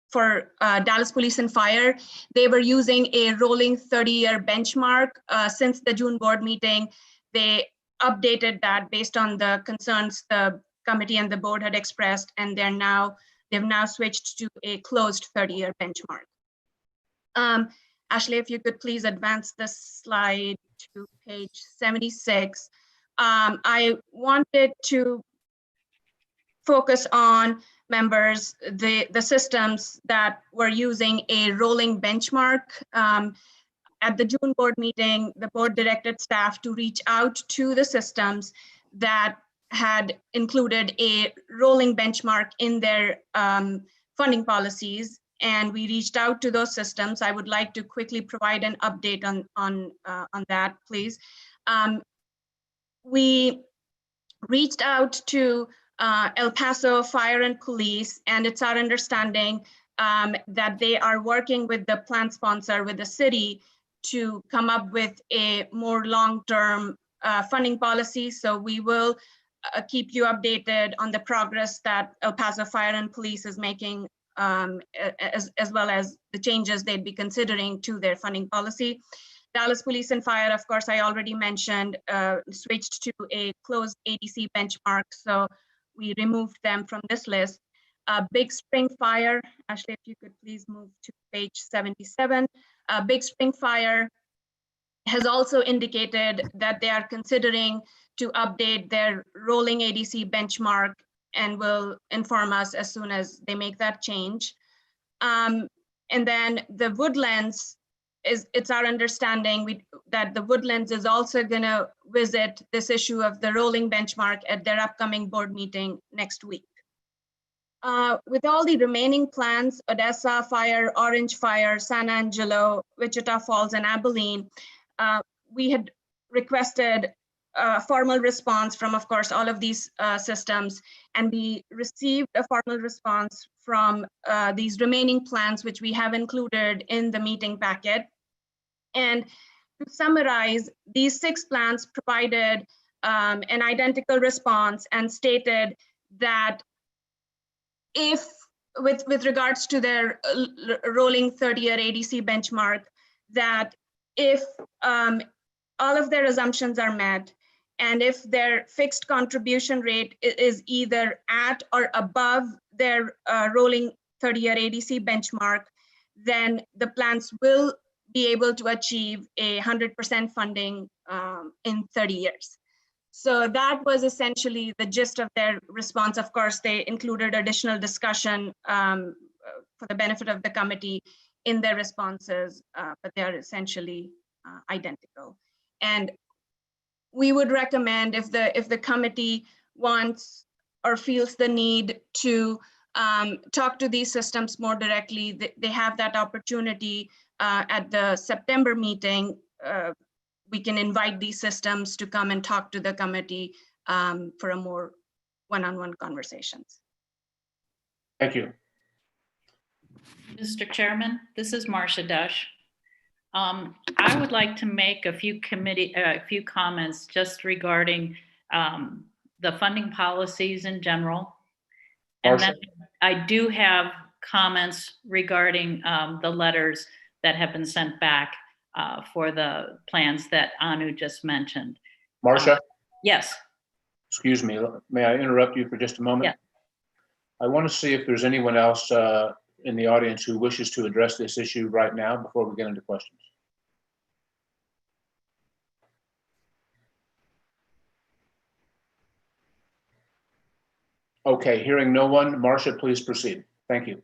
for Dallas Police and Fire, they were using a rolling 30-year benchmark. Since the June board meeting, they updated that based on the concerns the committee and the board had expressed, and they've now switched to a closed 30-year benchmark. Ashley, if you could please advance the slide to page 76. I wanted to focus on members, the systems that were using a rolling benchmark. At the June board meeting, the board directed staff to reach out to the systems that had included a rolling benchmark in their funding policies, and we reached out to those systems. I would like to quickly provide an update on that, please. We reached out to El Paso Fire and Police, and it's our understanding that they are working with the plan sponsor, with the city, to come up with a more long-term funding policy. So we will keep you updated on the progress that El Paso Fire and Police is making, as well as the changes they'd be considering to their funding policy. Dallas Police and Fire, of course, I already mentioned, switched to a closed ADC benchmark, so we removed them from this list. Big Spring Fire, Ashley, if you could please move to page 77. Big Spring Fire has also indicated that they are considering to update their rolling ADC benchmark and will inform us as soon as they make that change. And then the Woodlands, it's our understanding that the Woodlands is also going to visit this issue of the rolling benchmark at their upcoming board meeting next week. With all the remaining plans, Odessa Fire, Orange Fire, San Angelo, Wichita Falls, and Abilene, we had requested a formal response from, of course, all of these systems, and we received a formal response from these remaining plans, which we have included in the meeting packet. And to summarize, these 6 plans provided an identical response and stated that if, with regards to their rolling 30-year ADC benchmark, that if all of their assumptions are met, and if their fixed contribution rate is either at or above their rolling 30-year ADC benchmark, then the plans will be able to achieve 100% funding in 30 years. So that was essentially the gist of their response. Of course, they included additional discussion for the benefit of the committee in their responses, but they are essentially identical. And we would recommend, if the committee wants or feels the need to talk to these systems more directly, they have that opportunity at the September meeting. We can invite these systems to come and talk to the committee for a more one-on-one conversations. Thank you. Mr. Chairman, this is Marcia Dush. I would like to make a few comments just regarding the funding policies in general. And then I do have comments regarding the letters that have been sent back for the plans that Anu just mentioned. Marcia? Yes. Excuse me, may I interrupt you for just a moment? Yeah. I want to see if there's anyone else in the audience who wishes to address this issue right now before we get into questions? Okay, hearing no one, Marcia, please proceed. Thank you.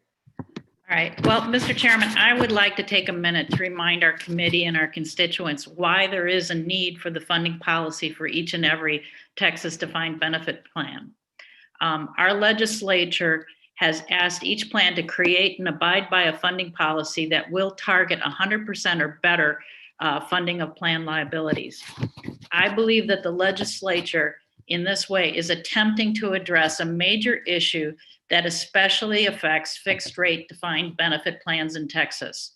All right. Well, Mr. Chairman, I would like to take a minute to remind our committee and our constituents why there is a need for the funding policy for each and every Texas defined benefit plan. Our legislature has asked each plan to create and abide by a funding policy that will target 100% or better funding of plan liabilities. I believe that the legislature in this way is attempting to address a major issue that especially affects fixed rate defined benefit plans in Texas.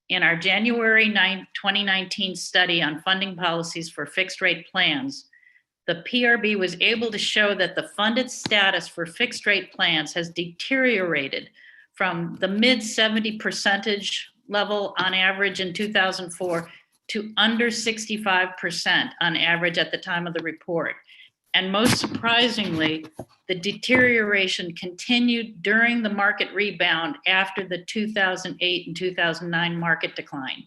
In our January 9, 2019 study on funding policies for fixed rate plans, the PRB was able to show that the funded status for fixed rate plans has deteriorated from the mid 70% level on average in 2004 to under 65% on average at the time of the report. And most surprisingly, the deterioration continued during the market rebound after the 2008 and 2009 market decline.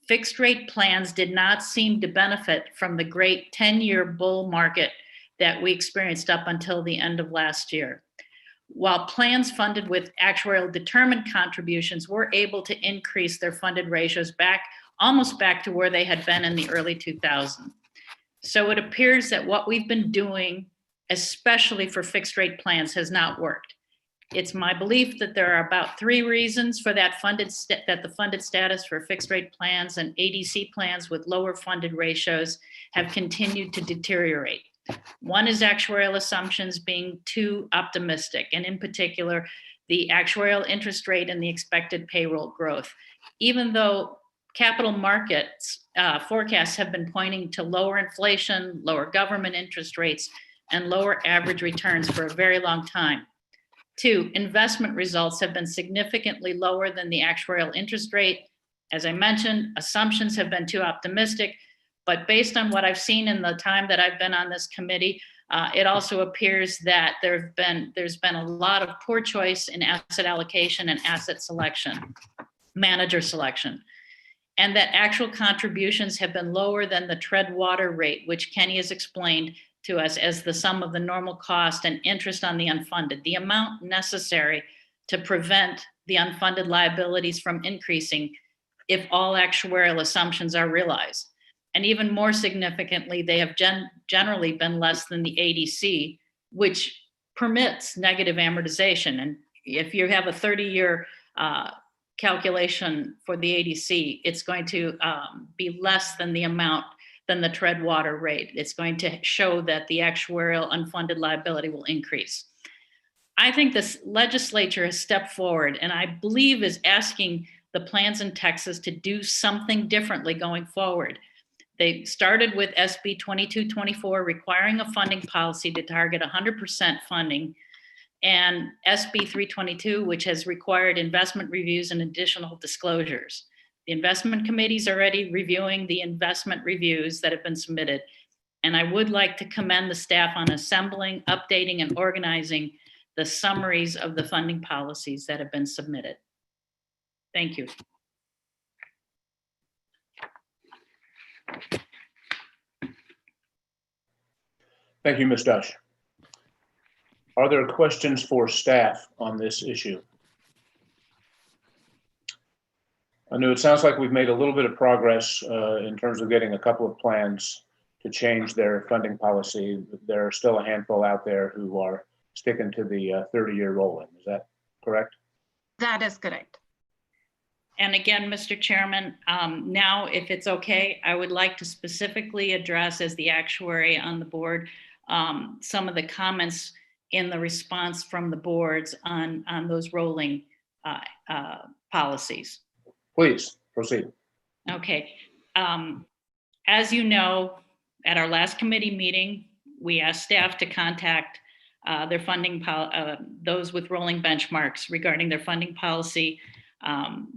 Fixed rate plans did not seem to benefit from the great 10-year bull market that we experienced up until the end of last year. While plans funded with actuarial determined contributions were able to increase their funded ratios almost back to where they had been in the early 2000s. So it appears that what we've been doing, especially for fixed rate plans, has not worked. It's my belief that there are about 3 reasons for that the funded status for fixed rate plans and ADC plans with lower funded ratios have continued to deteriorate. One is actuarial assumptions being too optimistic, and in particular, the actuarial interest rate and the expected payroll growth. Even though capital markets forecasts have been pointing to lower inflation, lower government interest rates, and lower average returns for a very long time. 2, investment results have been significantly lower than the actuarial interest rate. As I mentioned, assumptions have been too optimistic, but based on what I've seen in the time that I've been on this committee, it also appears that there's been a lot of poor choice in asset allocation and asset selection, manager selection, and that actual contributions have been lower than the tread water rate, which Kenny has explained to us as the sum of the normal cost and interest on the unfunded, the amount necessary to prevent the unfunded liabilities from increasing if all actuarial assumptions are realized. And even more significantly, they have generally been less than the ADC, which permits negative amortization. And if you have a 30-year calculation for the ADC, it's going to be less than the amount than the tread water rate. It's going to show that the actuarial unfunded liability will increase. I think this legislature has stepped forward and I believe is asking the plans in Texas to do something differently going forward. They started with SB 2224 requiring a funding policy to target 100% funding, and SB 322, which has required investment reviews and additional disclosures. The investment committee is already reviewing the investment reviews that have been submitted. And I would like to commend the staff on assembling, updating, and organizing the summaries of the funding policies that have been submitted. Thank you. Thank you, Ms. Dush. Are there questions for staff on this issue? I know it sounds like we've made a little bit of progress in terms of getting a couple of plans to change their funding policy. There are still a handful out there who are sticking to the 30-year rolling. Is that correct? That is correct. And again, Mr. Chairman, now, if it's okay, I would like to specifically address, as the actuary on the board, some of the comments in the response from the boards on those rolling policies. Please proceed. Okay. As you know, at our last committee meeting, we asked staff to contact their funding, those with rolling benchmarks regarding their funding policy.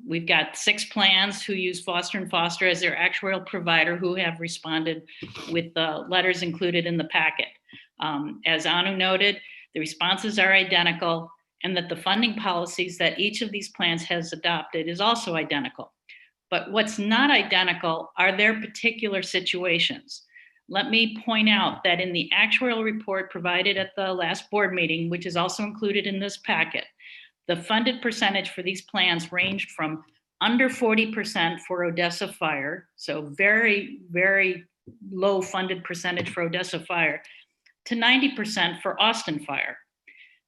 We've got 6 plans who use Foster & Foster as their actuarial provider who have responded with the letters included in the packet. As Anu noted, the responses are identical and that the funding policies that each of these plans has adopted is also identical. But what's not identical are their particular situations. Let me point out that in the actuarial report provided at the last board meeting, which is also included in this packet, the funded percentage for these plans ranged from under 40% for Odessa Fire, so very, very low funded percentage for Odessa Fire, to 90% for Austin Fire.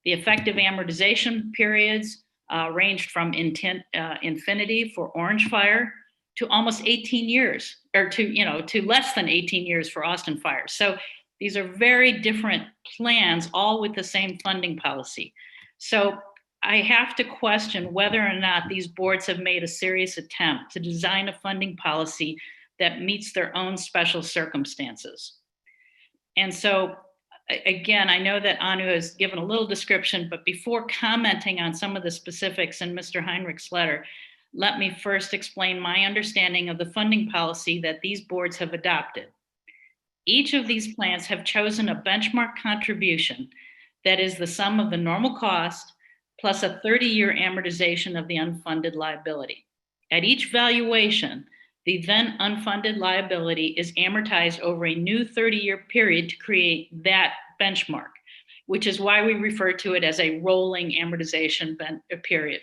The effective amortization periods ranged from infinity for Orange Fire to almost 18 years, or to less than 18 years for Austin Fire. So these are very different plans, all with the same funding policy. So I have to question whether or not these boards have made a serious attempt to design a funding policy that meets their own special circumstances. And so, again, I know that Anu has given a little description, but before commenting on some of the specifics in Mr. Heinrich's letter, let me first explain my understanding of the funding policy that these boards have adopted. Each of these plans have chosen a benchmark contribution that is the sum of the normal cost plus a 30-year amortization of the unfunded liability. At each valuation, the then unfunded liability is amortized over a new 30-year period to create that benchmark, which is why we refer to it as a rolling amortization period.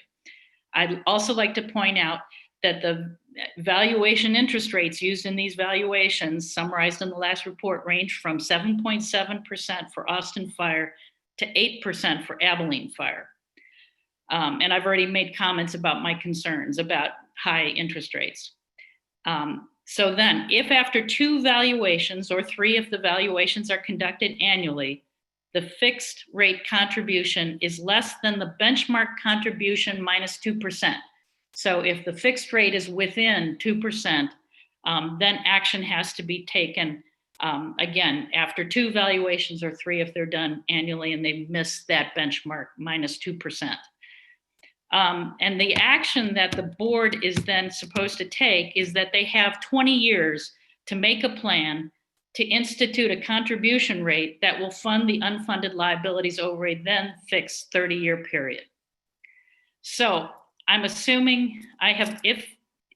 I'd also like to point out that the valuation interest rates used in these valuations, summarized in the last report, range from 7.7% for Austin Fire to 8% for Abilene Fire. And I've already made comments about my concerns about high interest rates. So then, if after 2 valuations or 3 if the valuations are conducted annually, the fixed rate contribution is less than the benchmark contribution minus 2%. So if the fixed rate is within 2%, then action has to be taken again after 2 valuations or 3 if they're done annually and they miss that benchmark minus 2%. And the action that the board is then supposed to take is that they have 20 years to make a plan to institute a contribution rate that will fund the unfunded liabilities over a then fixed 30-year period. So I'm assuming I have, if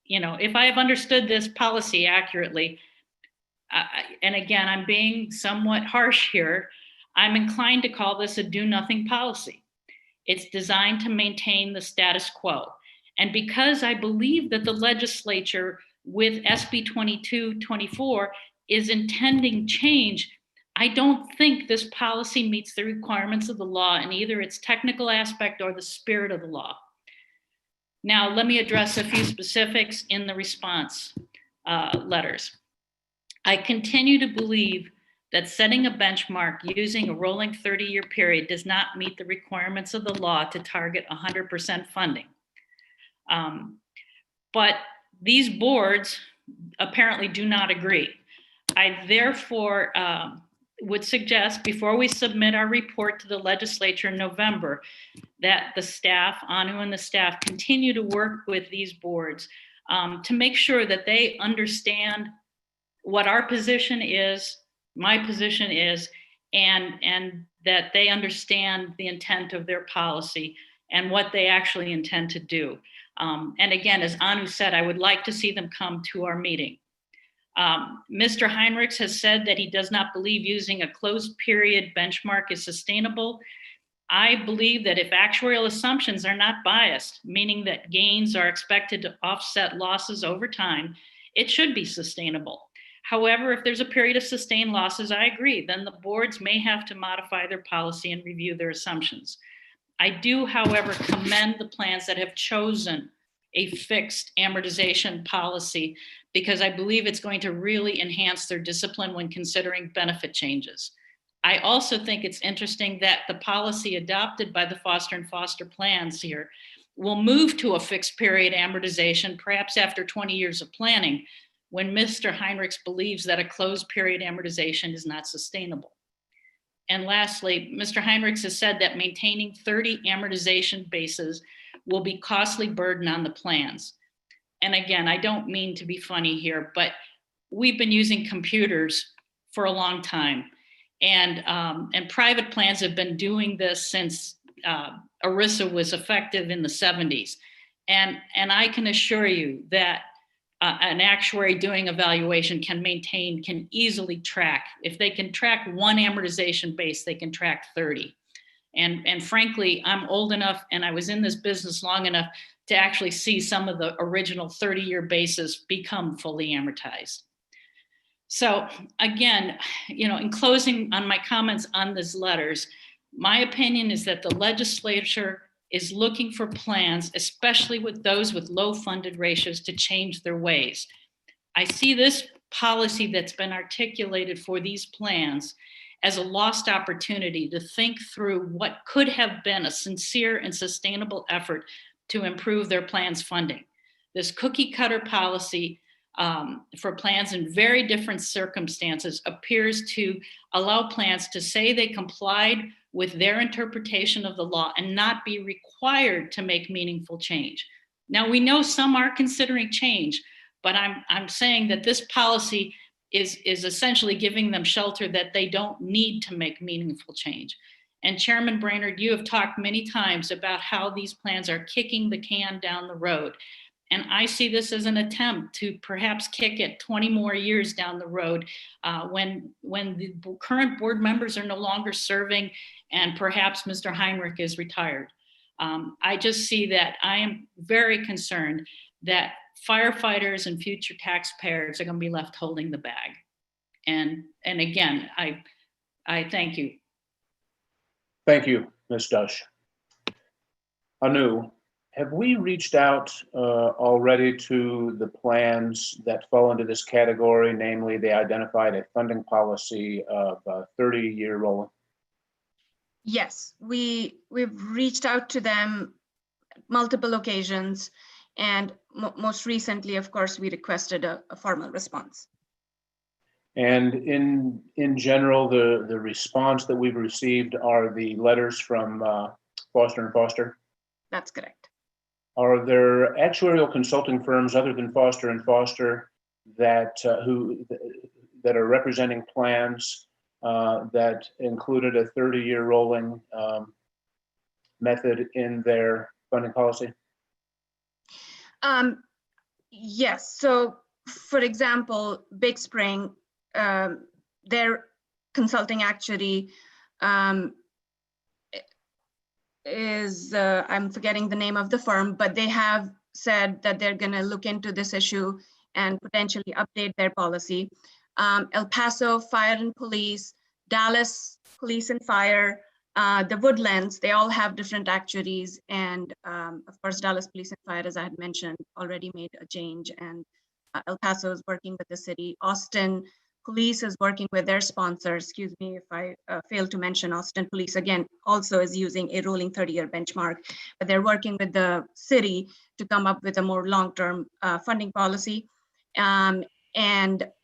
I have understood this policy accurately, and again, I'm being somewhat harsh here, I'm inclined to call this a do-nothing policy. It's designed to maintain the status quo. And because I believe that the legislature with SB 2224 is intending change, I don't think this policy meets the requirements of the law in either its technical aspect or the spirit of the law. Now, let me address a few specifics in the response letters. I continue to believe that setting a benchmark using a rolling 30-year period does not meet the requirements of the law to target 100% funding. But these boards apparently do not agree. I therefore would suggest, before we submit our report to the legislature in November, that the staff, Anu and the staff, continue to work with these boards to make sure that they understand what our position is, my position is, and that they understand the intent of their policy and what they actually intend to do. And again, as Anu said, I would like to see them come to our meeting. Mr. Heinrichs has said that he does not believe using a closed period benchmark is sustainable. I believe that if actuarial assumptions are not biased, meaning that gains are expected to offset losses over time, it should be sustainable. However, if there's a period of sustained losses, I agree, then the boards may have to modify their policy and review their assumptions. I do, however, commend the plans that have chosen a fixed amortization policy because I believe it's going to really enhance their discipline when considering benefit changes. I also think it's interesting that the policy adopted by the Foster and Foster plans here will move to a fixed period amortization, perhaps after 20 years of planning, when Mr. Heinrichs believes that a closed period amortization is not sustainable. And lastly, Mr. Heinrichs has said that maintaining 30 amortization bases will be costly burden on the plans. And again, I don't mean to be funny here, but we've been using computers for a long time. And private plans have been doing this since ERISA was effective in the 70s. And I can assure you that an actuary doing evaluation can easily track. If they can track one amortization base, they can track 30. And frankly, I'm old enough and I was in this business long enough to actually see some of the original 30-year bases become fully amortized. So again, in closing on my comments on these letters, my opinion is that the legislature is looking for plans, especially with those with low funded ratios, to change their ways. I see this policy that's been articulated for these plans as a lost opportunity to think through what could have been a sincere and sustainable effort to improve their plans funding. This cookie cutter policy for plans in very different circumstances appears to allow plans to say they complied with their interpretation of the law and not be required to make meaningful change. Now, we know some are considering change, but I'm saying that this policy is essentially giving them shelter that they don't need to make meaningful change. And Chairman Brainerd, you have talked many times about how these plans are kicking the can down the road. And I see this as an attempt to perhaps kick it 20 more years down the road when the current board members are no longer serving and perhaps Mr. Heinrich is retired. I just see that I am very concerned that firefighters and future taxpayers are going to be left holding the bag. And again, I thank you. Thank you, Ms. Dush. Anu, have we reached out already to the plans that fall into this category? Namely, they identified a funding policy of 30-year rolling. Yes, we've reached out to them multiple occasions, and most recently, of course, we requested a formal response. And in general, the response that we've received are the letters from Foster and Foster? That's correct. Are there actuarial consulting firms other than Foster and Foster that are representing plans that included a 30-year rolling method in their funding policy? Yes. So, for example, Big Spring, their consulting actuary is, I'm forgetting the name of the firm, but they have said that they're going to look into this issue and potentially update their policy. El Paso Fire and Police, Dallas Police and Fire, the Woodlands, they all have different actuaries. And of course, Dallas Police and Fire, as I had mentioned, already made a change. And El Paso is working with the city. Austin Police is working with their sponsors. Excuse me if I failed to mention Austin Police, again, also is using a rolling 30-year benchmark, but they're working with the city to come up with a more long-term funding policy. And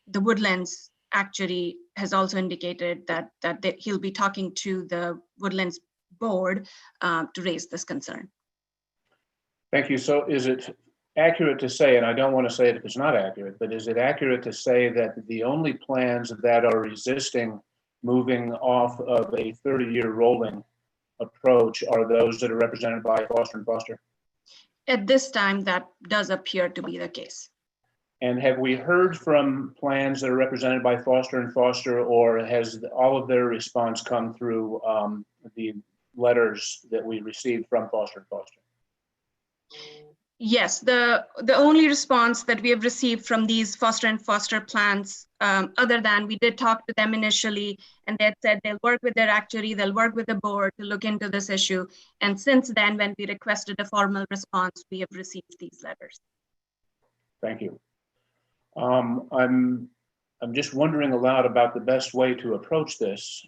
the Woodlands actuary has also indicated that he'll be talking to the Woodlands board to raise this concern. Thank you. So is it accurate to say, and I don't want to say it if it's not accurate, but is it accurate to say that the only plans that are resisting moving off of a 30-year rolling approach are those that are represented by Foster and Foster? At this time, that does appear to be the case. And have we heard from plans that are represented by Foster and Foster, or has all of their response come through the letters that we received from Foster and Foster? Yes, the only response that we have received from these Foster and Foster plans, other than we did talk to them initially, and they had said they'll work with their actuary, they'll work with the board to look into this issue. And since then, when we requested a formal response, we have received these letters. Thank you. I'm just wondering aloud about the best way to approach this.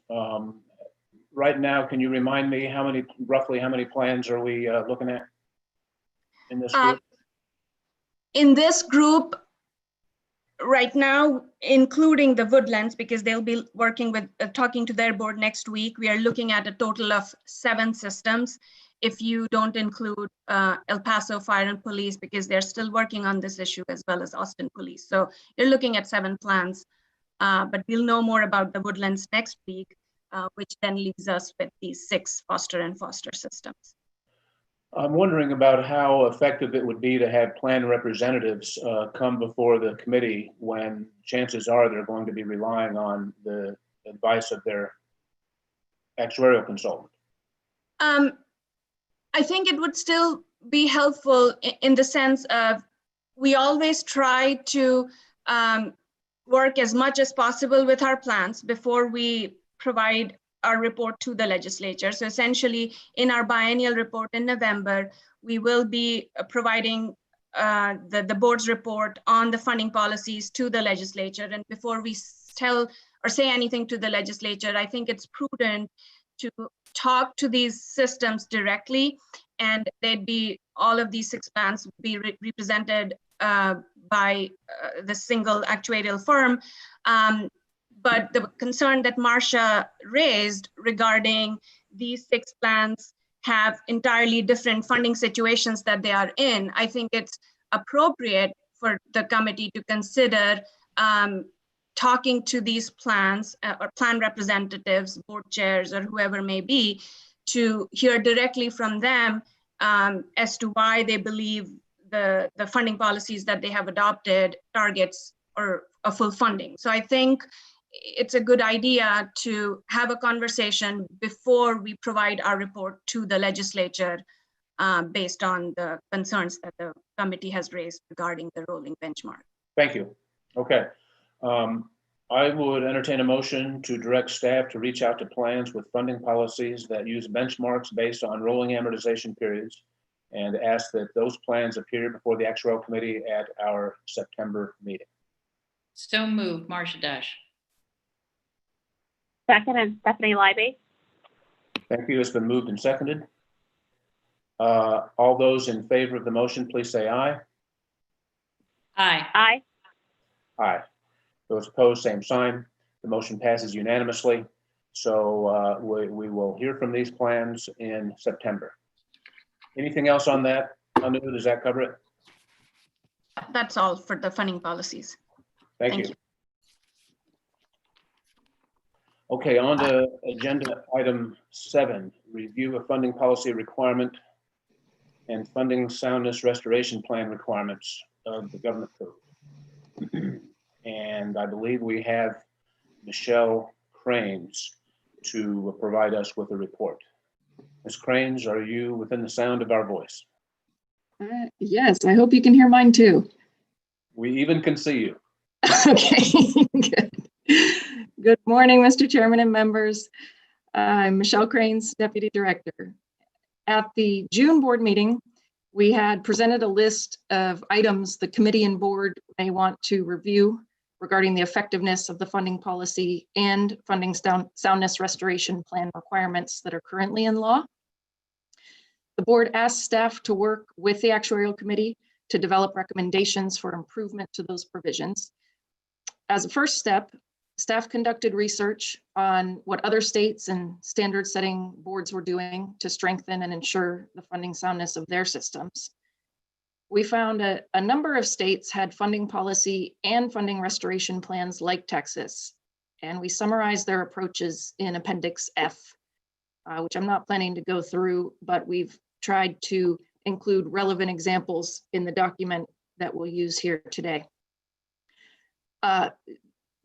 Right now, can you remind me roughly how many plans are we looking at in this group? In this group, right now, including the Woodlands, because they'll be working with, talking to their board next week, we are looking at a total of 7 systems. If you don't include El Paso Fire and Police, because they're still working on this issue, as well as Austin Police. So you're looking at 7 plans, but we'll know more about the Woodlands next week. which then leaves us with these 6 Foster and Foster systems. I'm wondering about how effective it would be to have plan representatives come before the committee when chances are they're going to be relying on the advice of their actuarial consultant. I think it would still be helpful in the sense of we always try to work as much as possible with our plans before we provide our report to the legislature. So essentially, in our biennial report in November, we will be providing the board's report on the funding policies to the legislature. And before we tell or say anything to the legislature, I think it's prudent to talk to these systems directly, and they'd be, all of these 6 plans would be represented by the single actuarial firm. But the concern that Marcia raised regarding these 6 plans have entirely different funding situations that they are in, I think it's appropriate for the committee to consider talking to these plans or plan representatives, board chairs, or whoever may be, to hear directly from them as to why they believe the funding policies that they have adopted targets or a full funding. So I think it's a good idea to have a conversation before we provide our report to the legislature based on the concerns that the committee has raised regarding the rolling benchmark. Thank you. Okay. I would entertain a motion to direct staff to reach out to plans with funding policies that use benchmarks based on rolling amortization periods, and ask that those plans appear before the actuarial committee at our September meeting. So moved, Marcia Dash. Second, and Stephanie Libby. Thank you. It's been moved and seconded. All those in favor of the motion, please say aye. Aye. Aye. Aye. Those opposed, same sign. The motion passes unanimously. So we will hear from these plans in September. Anything else on that? Anu, does that cover it? That's all for the funding policies. Thank you. Okay, on to agenda item 7, review of funding policy requirement and funding soundness restoration plan requirements of the government code. And I believe we have Michelle Cranes to provide us with a report. Ms. Cranes, are you within the sound of our voice? Yes, I hope you can hear mine too. We even can see you. Okay, good. Good morning, Mr. Chairman and members. I'm Michelle Cranes, Deputy Director. At the June board meeting, we had presented a list of items the committee and board may want to review regarding the effectiveness of the funding policy and funding soundness restoration plan requirements that are currently in law. The board asked staff to work with the actuarial committee to develop recommendations for improvement to those provisions. As a first step, staff conducted research on what other states and standard setting boards were doing to strengthen and ensure the funding soundness of their systems. We found a number of states had funding policy and funding restoration plans like Texas, and we summarized their approaches in Appendix F, which I'm not planning to go through, but we've tried to include relevant examples in the document that we'll use here today.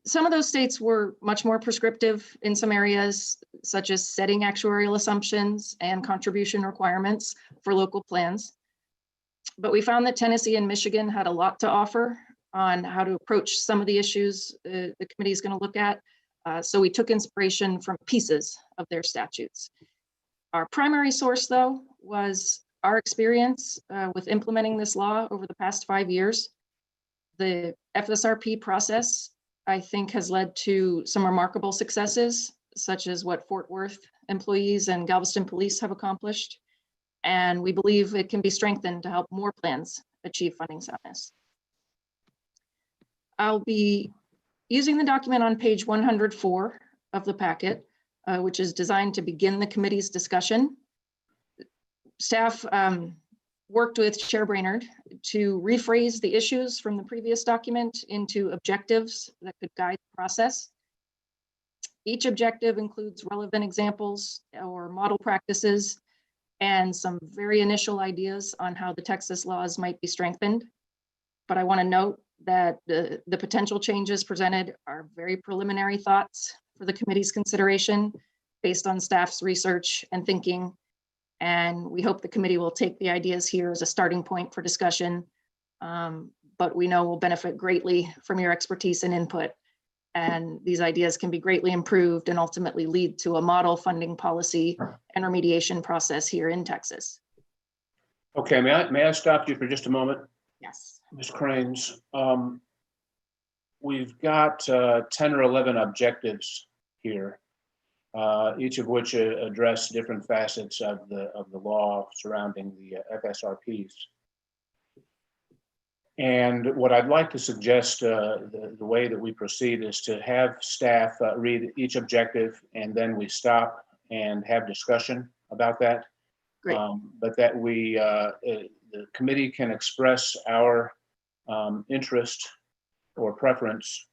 Some of those states were much more prescriptive in some areas, such as setting actuarial assumptions and contribution requirements for local plans. But we found that Tennessee and Michigan had a lot to offer on how to approach some of the issues the committee is going to look at. So we took inspiration from pieces of their statutes. Our primary source, though, was our experience with implementing this law over the past 5 years. The Fsrp process, I think, has led to some remarkable successes, such as what Fort Worth employees and Galveston police have accomplished. And we believe it can be strengthened to help more plans achieve funding soundness. I'll be using the document on page 104 of the packet, which is designed to begin the committee's discussion. Staff worked with Chair Brainerd to rephrase the issues from the previous document into objectives that could guide the process. Each objective includes relevant examples or model practices and some very initial ideas on how the Texas laws might be strengthened. But I want to note that the potential changes presented are very preliminary thoughts for the committee's consideration based on staff's research and thinking. And we hope the committee will take the ideas here as a starting point for discussion. But we know we'll benefit greatly from your expertise and input. And these ideas can be greatly improved and ultimately lead to a model funding policy and remediation process here in Texas. Okay, may I stop you for just a moment? Yes. Ms. Cranes, we've got 10 or 11 objectives here, each of which address different facets of the law surrounding the FSRPs. And what I'd like to suggest, the way that we proceed is to have staff read each objective, and then we stop and have discussion about that. Great. But that we, the committee can express our interest or preference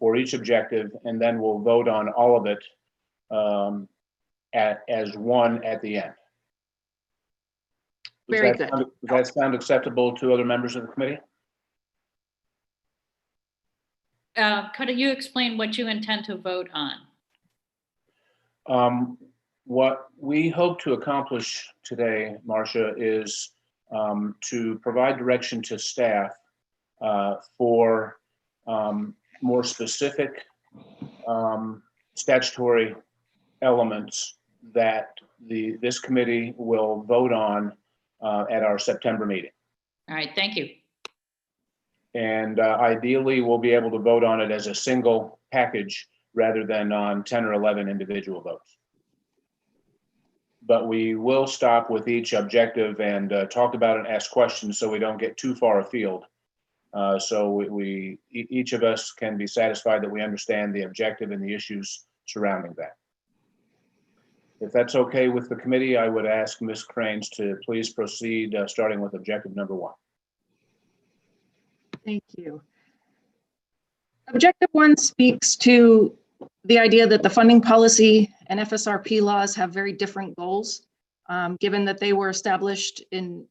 for each objective, and then we'll vote on all of it as one at the end. Very good. Does that sound acceptable to other members of the committee? Could you explain what you intend to vote on? What we hope to accomplish today, Marcia, is to provide direction to staff for more specific statutory elements that this committee will vote on at our September meeting. All right, thank you. And ideally, we'll be able to vote on it as a single package rather than on 10 or 11 individual votes. But we will stop with each objective and talk about it and ask questions so we don't get too far afield. So each of us can be satisfied that we understand the objective and the issues surrounding that. If that's okay with the committee, I would ask Ms. Cranes to please proceed, starting with objective number 1. Thank you. Objective 1 speaks to the idea that the funding policy and FSRP laws have very different goals, given that they were established in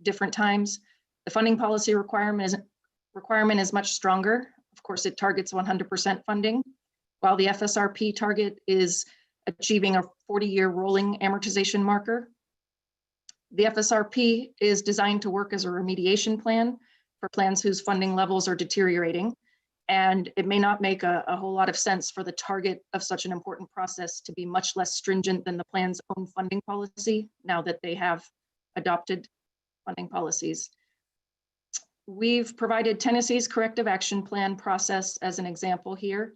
different times. The funding policy requirement is much stronger. Of course, it targets 100% funding, while the FSRP target is achieving a 40-year rolling amortization marker. The FSRP is designed to work as a remediation plan for plans whose funding levels are deteriorating. And it may not make a whole lot of sense for the target of such an important process to be much less stringent than the plan's own funding policy now that they have adopted funding policies. We've provided Tennessee's corrective action plan process as an example here,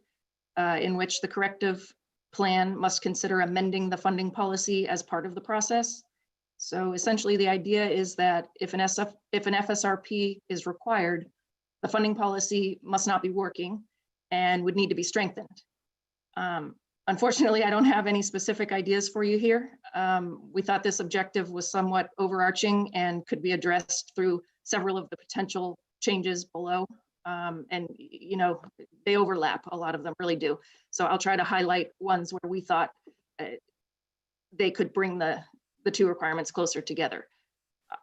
in which the corrective plan must consider amending the funding policy as part of the process. So essentially the idea is that if an FSRP is required, the funding policy must not be working and would need to be strengthened. Unfortunately, I don't have any specific ideas for you here. We thought this objective was somewhat overarching and could be addressed through several of the potential changes below. And you know, they overlap, a lot of them really do. So I'll try to highlight ones where we thought they could bring the two requirements closer together.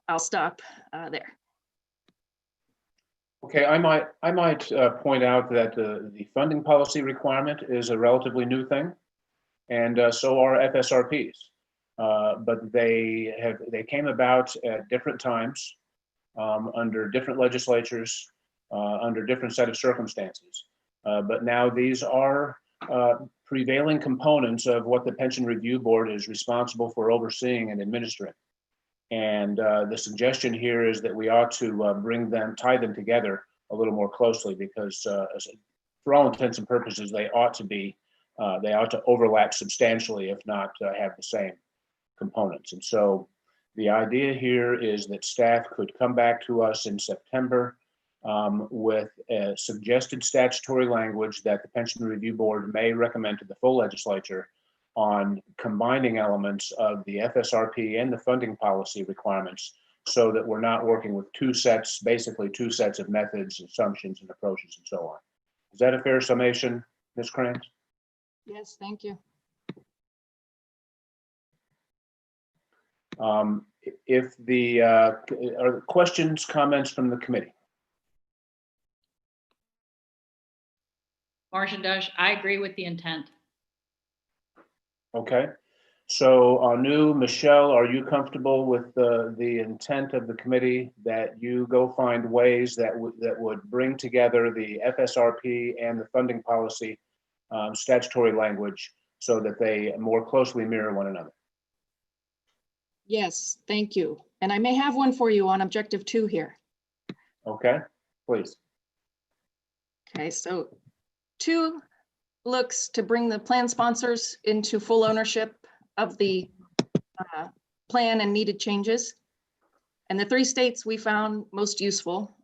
I'll stop there. Okay, I might point out that the funding policy requirement is a relatively new thing, and so are FSRPs. But they came about at different times, under different legislatures, under different set of circumstances. But now these are prevailing components of what the Pension Review Board is responsible for overseeing and administering. And the suggestion here is that we ought to tie them together a little more closely, because for all intents and purposes, they ought to overlap substantially, if not have the same components. And so the idea here is that staff could come back to us in September with a suggested statutory language that the Pension Review Board may recommend to the full legislature on combining elements of the FSRP and the funding policy requirements, so that we're not working with basically two sets of methods, assumptions, and approaches, and so on. Is that a fair summation, Ms. Cranes? Yes, thank you. If the, are there questions, comments from the committee? Marcia Dush, I agree with the intent. Okay. So Anu, Michelle, are you comfortable with the intent of the committee that you go find ways that would bring together the Fsrp and the funding policy statutory language so that they more closely mirror one another? Yes, thank you. And I may have one for you on objective 2 here. Okay, please. Okay, so 2 looks to bring the plan sponsors into full ownership of the plan and needed changes. And the 3 states we found most useful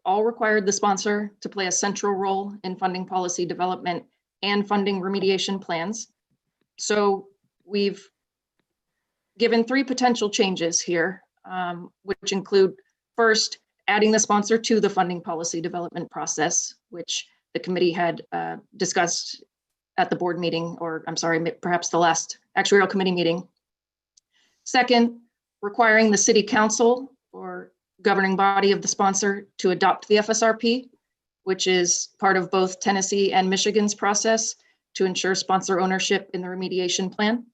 all required the sponsor to play a central role in funding policy development and funding remediation plans. So we've given 3 potential changes here, which include first, adding the sponsor to the funding policy development process, which the committee had discussed at the board meeting, or I'm sorry, perhaps the last actuarial committee meeting. Second, requiring the city council or governing body of the sponsor to adopt the Fsrp, which is part of both Tennessee and Michigan's process to ensure sponsor ownership in the remediation plan.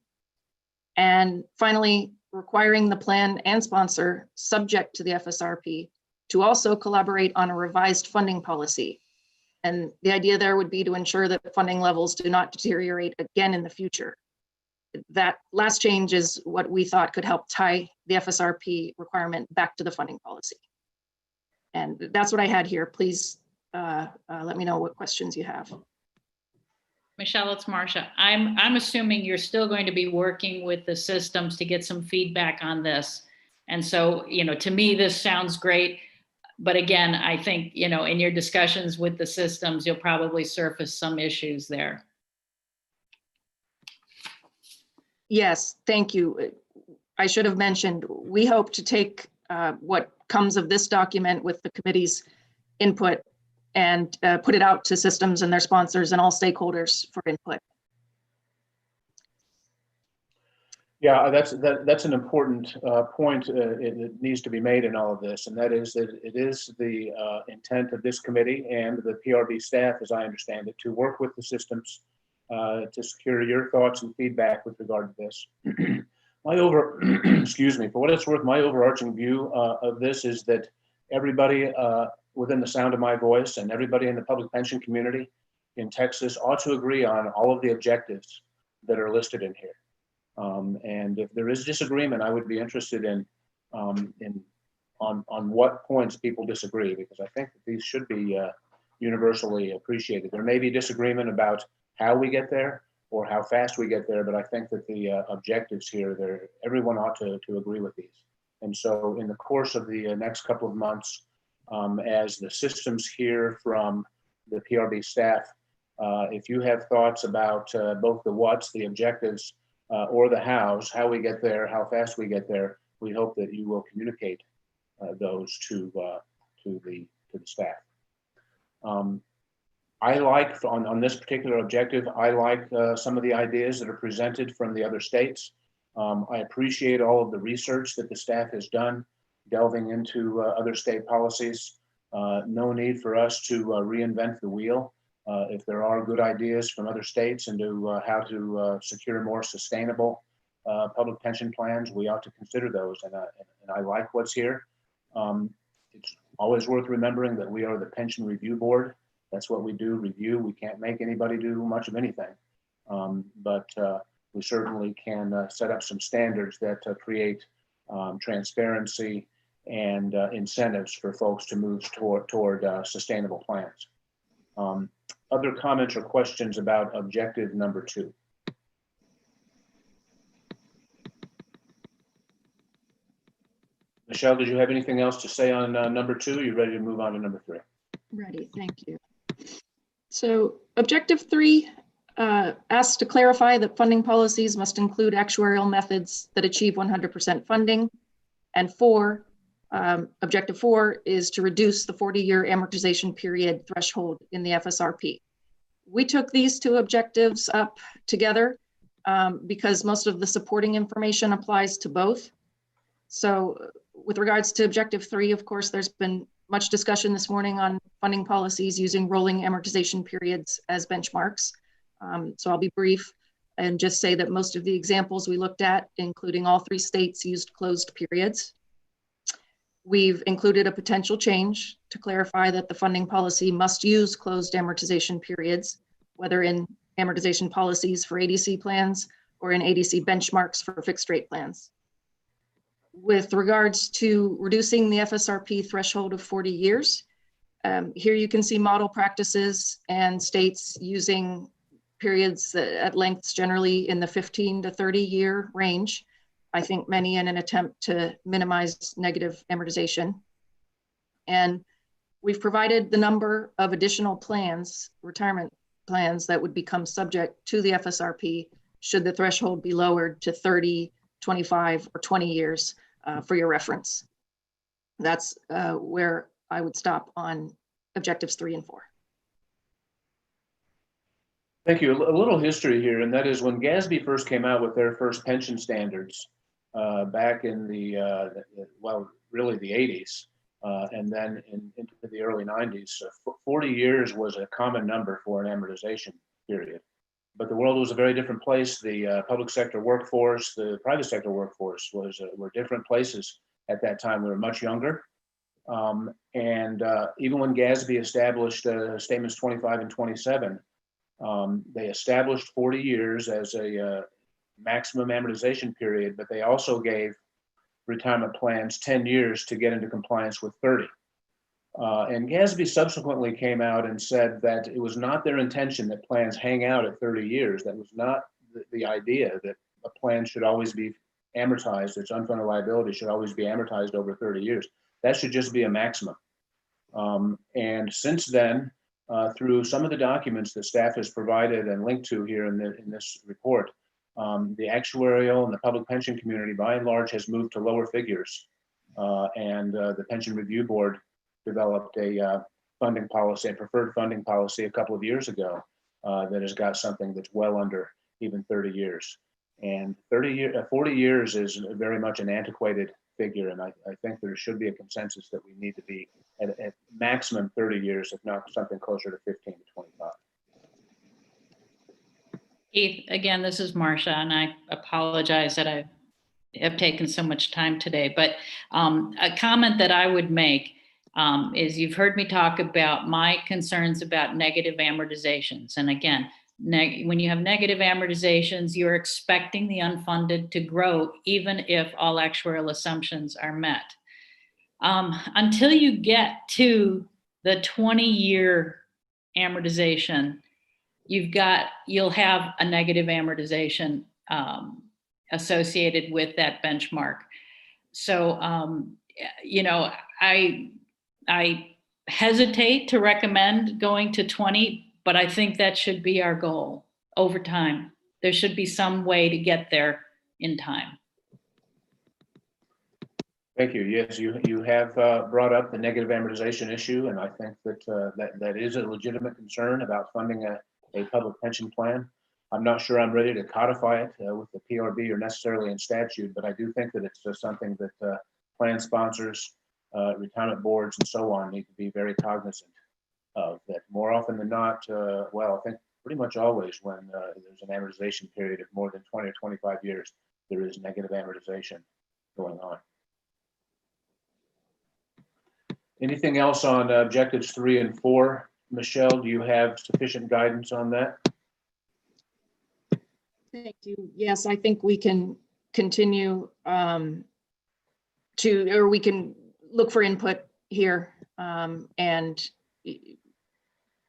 And finally, requiring the plan and sponsor subject to the Fsrp to also collaborate on a revised funding policy. And the idea there would be to ensure that funding levels do not deteriorate again in the future. That last change is what we thought could help tie the Fsrp requirement back to the funding policy. And that's what I had here. Please let me know what questions you have. Michelle, it's Marcia. I'm assuming you're still going to be working with the systems to get some feedback on this. And so, to me, this sounds great. But again, I think, in your discussions with the systems, you'll probably surface some issues there. Yes, thank you. I should have mentioned, we hope to take what comes of this document with the committee's input and put it out to systems and their sponsors and all stakeholders for input. Yeah, that's an important point that needs to be made in all of this, and that is that it is the intent of this committee and the PRB staff, as I understand it, to work with the systems to secure your thoughts and feedback with regard to this. Excuse me, for what it's worth, my overarching view of this is that everybody within the sound of my voice and everybody in the public pension community in Texas ought to agree on all of the objectives that are listed in here. And if there is disagreement, I would be interested in on what points people disagree, because I think that these should be universally appreciated. There may be disagreement about how we get there or how fast we get there, but I think that the objectives here, everyone ought to agree with these. And so in the course of the next couple of months, as the systems hear from the PRB staff, if you have thoughts about both the what's, the objectives, or the hows, how we get there, how fast we get there, we hope that you will communicate those to the staff. I like, on this particular objective, I like some of the ideas that are presented from the other states. I appreciate all of the research that the staff has done, delving into other state policies. No need for us to reinvent the wheel. If there are good ideas from other states into how to secure more sustainable public pension plans, we ought to consider those. And I like what's here. It's always worth remembering that we are the Pension Review Board. That's what we do, review. We can't make anybody do much of anything. But we certainly can set up some standards that create transparency and incentives for folks to move toward sustainable plans. Other comments or questions about objective number 2? Michelle, did you have anything else to say on number 2? Are you ready to move on to number 3? Ready, thank you. So objective 3 asks to clarify that funding policies must include actuarial methods that achieve 100% funding. And objective 4 is to reduce the 40-year amortization period threshold in the Fsrp. We took these two objectives up together because most of the supporting information applies to both. So with regards to objective 3, of course, there's been much discussion this morning on funding policies using rolling amortization periods as benchmarks. So I'll be brief and just say that most of the examples we looked at, including all 3 states, used closed periods. We've included a potential change to clarify that the funding policy must use closed amortization periods, whether in amortization policies for ADC plans or in ADC benchmarks for fixed rate plans. With regards to reducing the Fsrp threshold of 40 years, here you can see model practices and states using periods at lengths generally in the 15 to 30 year range. I think many in an attempt to minimize negative amortization. And we've provided the number of additional plans, retirement plans, that would become subject to the Fsrp should the threshold be lowered to 30, 25, or 20 years for your reference. That's where I would stop on objectives 3 and 4. Thank you. A little history here, and that is when GASB first came out with their first pension standards back in the, well, really the 80s, and then into the early 90s. 40 years was a common number for an amortization period. But the world was a very different place. The public sector workforce, the private sector workforce were different places at that time. We were much younger. And even when GASB established statements 25 and 27, they established 40 years as a maximum amortization period, but they also gave retirement plans 10 years to get into compliance with 30. And GASB subsequently came out and said that it was not their intention that plans hang out at 30 years. That was not the idea, that a plan should always be amortized, its unfunded liability should always be amortized over 30 years. That should just be a maximum. And since then, through some of the documents that staff has provided and linked to here in this report, the actuarial and the public pension community, by and large, has moved to lower figures. And the Pension Review Board developed a funding policy, a preferred funding policy a couple of years ago that has got something that's well under even 30 years. And 40 years is very much an antiquated figure, and I think there should be a consensus that we need to be at maximum 30 years, if not something closer to 15 to 25. Keith, again, this is Marcia, and I apologize that I have taken so much time today, but a comment that I would make is you've heard me talk about my concerns about negative amortizations. And again, when you have negative amortizations, you're expecting the unfunded to grow, even if all actuarial assumptions are met. Until you get to the 20-year amortization, you'll have a negative amortization associated with that benchmark. So, you know, I hesitate to recommend going to 20, but I think that should be our goal over time. There should be some way to get there in time. Thank you. Yes, you have brought up the negative amortization issue, and I think that that is a legitimate concern about funding a public pension plan. I'm not sure I'm ready to codify it with the PRB or necessarily in statute, but I do think that it's just something that plan sponsors, retirement boards, and so on need to be very cognizant of. That more often than not, well, I think pretty much always when there's an amortization period of more than 20 or 25 years, there is negative amortization going on. Anything else on objectives 3 and 4? Michelle, do you have sufficient guidance on that? Thank you. Yes, I think we can continue or we can look for input here. And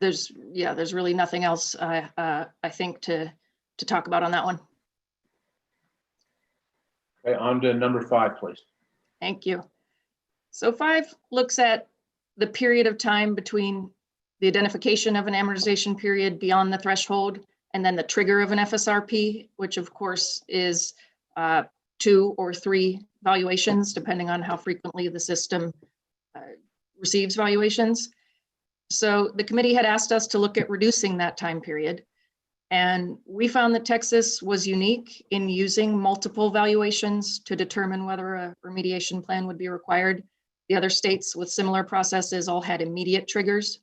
there's really nothing else I think to talk about on that one. Okay, on to number 5, please. Thank you. So 5 looks at the period of time between the identification of an amortization period beyond the threshold and then the trigger of an Fsrp, which of course is 2 or 3 valuations, depending on how frequently the system receives valuations. So the committee had asked us to look at reducing that time period. And we found that Texas was unique in using multiple valuations to determine whether a remediation plan would be required. The other states with similar processes all had immediate triggers.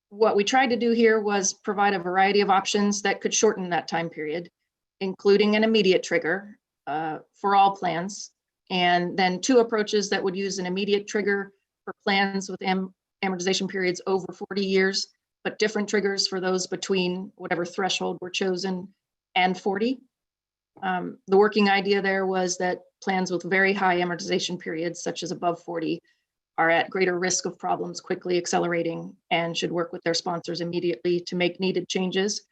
What we tried to do here was provide a variety of options that could shorten that time period, including an immediate trigger for all plans, and then 2 approaches that would use an immediate trigger for plans with amortization periods over 40 years, but different triggers for those between whatever threshold were chosen and 40. The working idea there was that plans with very high amortization periods, such as above 40, are at greater risk of problems quickly accelerating and should work with their sponsors immediately to make needed changes,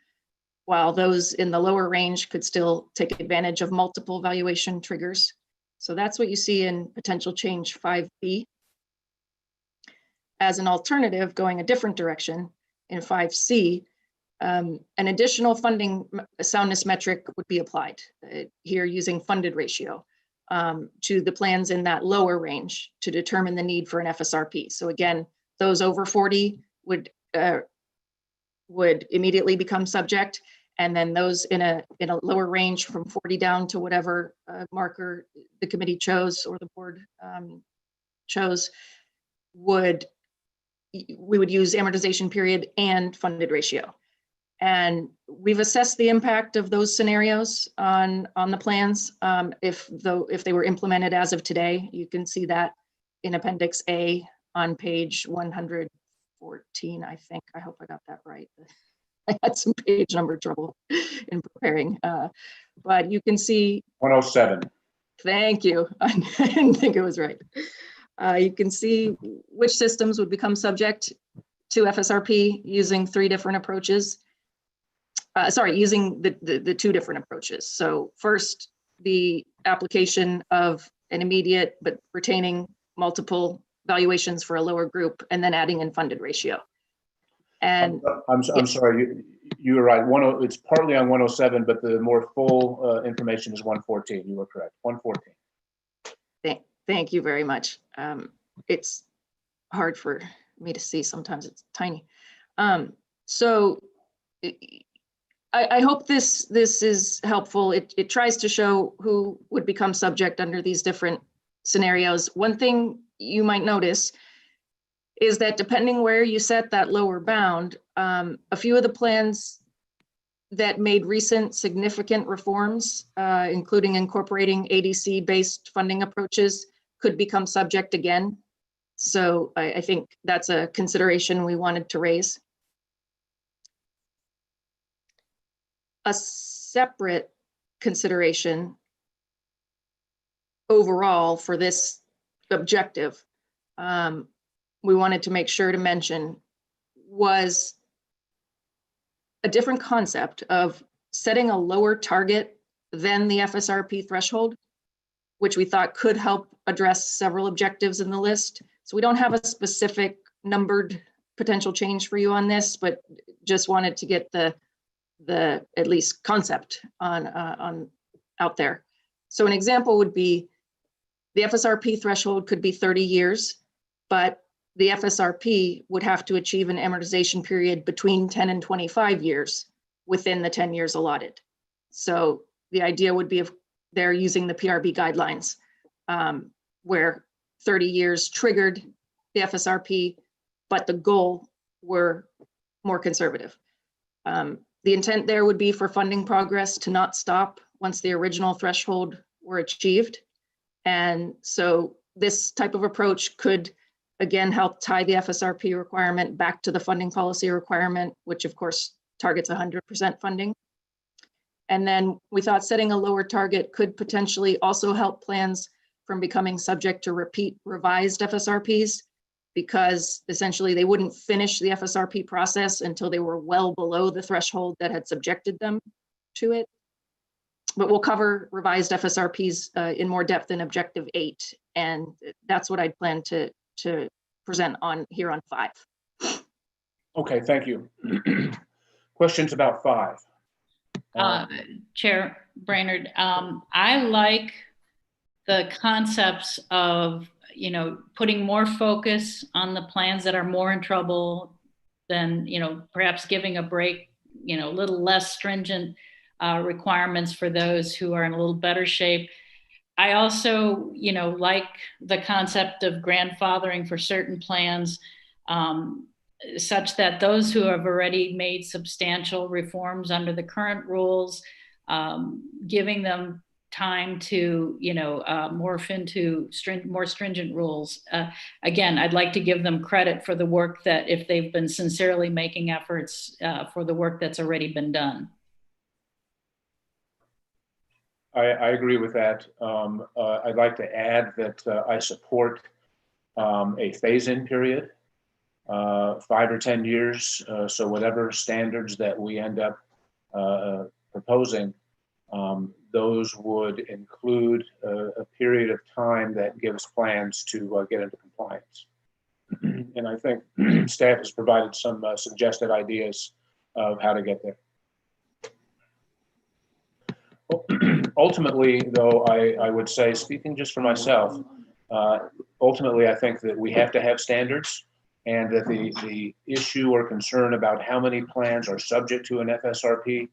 while those in the lower range could still take advantage of multiple valuation triggers. So that's what you see in potential change 5B. As an alternative, going a different direction in 5C, an additional funding soundness metric would be applied here using funded ratio to the plans in that lower range to determine the need for an Fsrp. So again, those over 40 would immediately become subject, and then those in a lower range from 40 down to whatever marker the committee chose or the board chose we would use amortization period and funded ratio. And we've assessed the impact of those scenarios on the plans. If they were implemented as of today, you can see that in Appendix A on page 114, I think. I hope I got that right. I had some page number trouble in preparing, but you can see 107. Thank you. I didn't think it was right. You can see which systems would become subject to Fsrp using 3 different approaches. Using the 2 different approaches. So first, the application of an immediate but retaining multiple valuations for a lower group, and then adding in funded ratio. And I'm sorry, you were right. It's partly on 107, but the more full information is 114. You were correct. 114. Thank you very much. It's hard for me to see. Sometimes it's tiny. So I hope this is helpful. It tries to show who would become subject under these different scenarios. One thing you might notice is that depending where you set that lower bound, a few of the plans that made recent significant reforms, including incorporating ADC-based funding approaches, could become subject again. So I think that's a consideration we wanted to raise. A separate consideration overall for this objective we wanted to make sure to mention was a different concept of setting a lower target than the Fsrp threshold, which we thought could help address several objectives in the list. So we don't have a specific numbered potential change for you on this, but just wanted to get the at least concept on out there. So an example would be the Fsrp threshold could be 30 years, but the Fsrp would have to achieve an amortization period between 10 and 25 years within the 10 years allotted. So the idea would be if they're using the PRB guidelines where 30 years triggered the Fsrp, but the goal were more conservative. The intent there would be for funding progress to not stop once the original threshold were achieved. And so this type of approach could, again, help tie the Fsrp requirement back to the funding policy requirement, which of course targets 100% funding. And then we thought setting a lower target could potentially also help plans from becoming subject to repeat revised Fsrps, because essentially they wouldn't finish the Fsrp process until they were well below the threshold that had subjected them to it. But we'll cover revised Fsrps in more depth in Objective 8, and that's what I'd plan to present on here on 5. Okay, thank you. Questions about 5? Chair Brainerd, I like the concepts of you know, putting more focus on the plans that are more in trouble than, you know, perhaps giving a break, you know, a little less stringent requirements for those who are in a little better shape. I also, you know, like the concept of grandfathering for certain plans, such that those who have already made substantial reforms under the current rules, giving them time to, you know, morph into more stringent rules. Again, I'd like to give them credit for the work that, if they've been sincerely making efforts for the work that's already been done. I agree with that. I'd like to add that I support a phase-in period, 5 or 10 years. So whatever standards that we end up proposing, those would include a period of time that gives plans to get into compliance. And I think staff has provided some suggested ideas of how to get there. Ultimately, though, I would say, speaking just for myself, ultimately, I think that we have to have standards, and that the issue or concern about how many plans are subject to an FSRP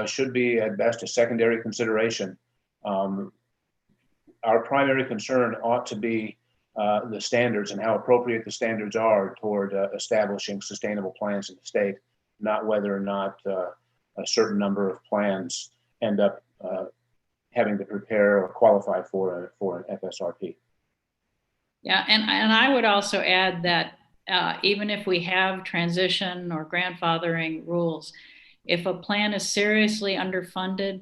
should be at best a secondary consideration. Our primary concern ought to be the standards and how appropriate the standards are toward establishing sustainable plans in the state, not whether or not a certain number of plans end up having to prepare or qualify for an FSRP. Yeah, and I would also add that even if we have transition or grandfathering rules, if a plan is seriously underfunded,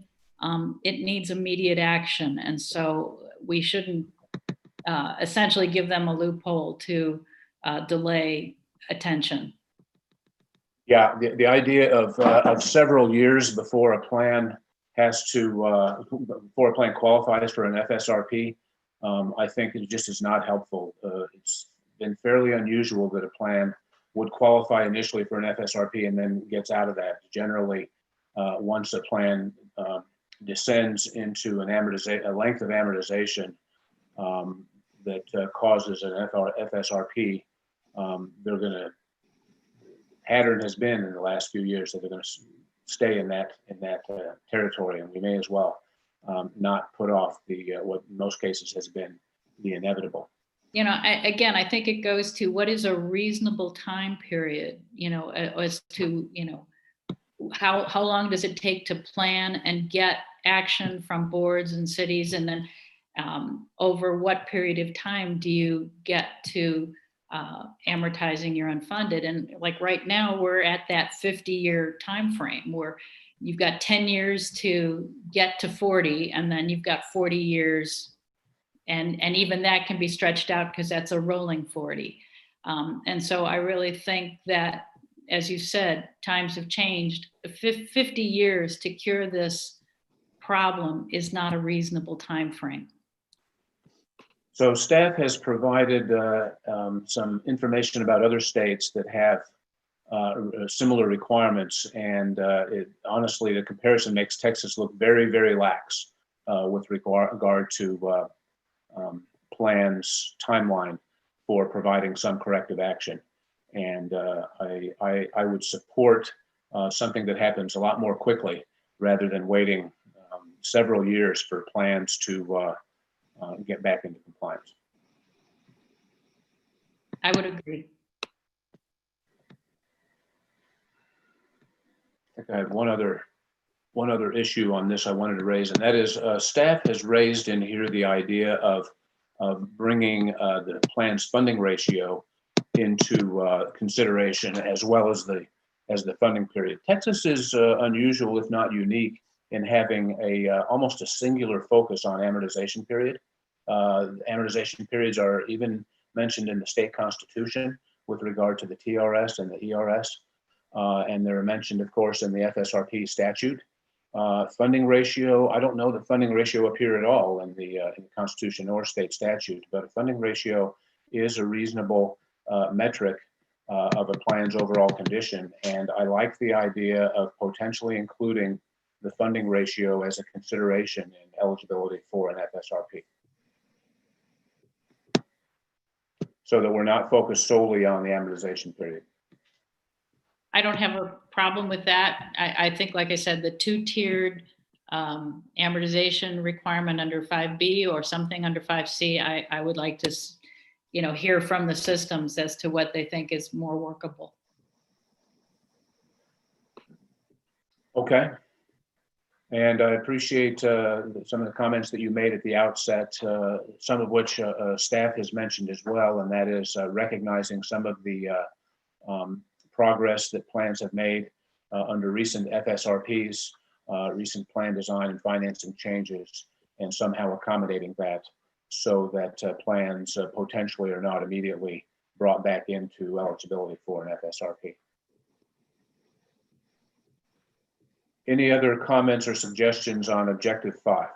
it needs immediate action. And so we shouldn't essentially give them a loophole to delay attention. Yeah, the idea of several years before a plan has to, before a plan qualifies for an FSRP, I think it just is not helpful. It's been fairly unusual that a plan would qualify initially for an FSRP and then gets out of that. Generally, once a plan descends into an a length of amortization that causes an FSRP, they're going to, pattern has been in the last few years that they're going to stay in that territory, and we may as well not put off the what in most cases has been the inevitable. You know, I think it goes to what is a reasonable time period, you know, as to, you know, how long does it take to plan and get action from boards and cities, and then over what period of time do you get to amortizing your unfunded? And like right now, we're at that 50-year time frame where you've got 10 years to get to 40, and then you've got 40 years. And even that can be stretched out because that's a rolling 40. And so I really think that, as you said, times have changed. 50 years to cure this problem is not a reasonable time frame. So staff has provided some information about other states that have similar requirements, and honestly, the comparison makes Texas look very, very lax with regard to plans timeline for providing some corrective action. And I would support something that happens a lot more quickly rather than waiting several years for plans to get back into compliance. I would agree. I think I have one other issue on this I wanted to raise, and that is staff has raised in here the idea of bringing the plan's funding ratio into consideration, as well as the funding period. Texas is unusual, if not unique, in having almost a singular focus on amortization period. Amortization periods are even mentioned in the state constitution with regard to the TRS and the ERS. And they're mentioned, of course, in the FSRP statute. Funding ratio, I don't know the funding ratio up here at all in the Constitution or state statute, but a funding ratio is a reasonable metric of a plan's overall condition. And I like the idea of potentially including the funding ratio as a consideration in eligibility for an FSRP. so that we're not focused solely on the amortization period. I don't have a problem with that. I think, like I said, the two-tiered amortization requirement under 5B or something under 5C, I would like to, hear from the systems as to what they think is more workable. Okay. And I appreciate some of the comments that you made at the outset, some of which staff has mentioned as well, and that is recognizing some of the progress that plans have made under recent FSRPs, recent plan design and financing changes, and somehow accommodating that so that plans potentially are not immediately brought back into eligibility for an FSRP. Any other comments or suggestions on Objective 5?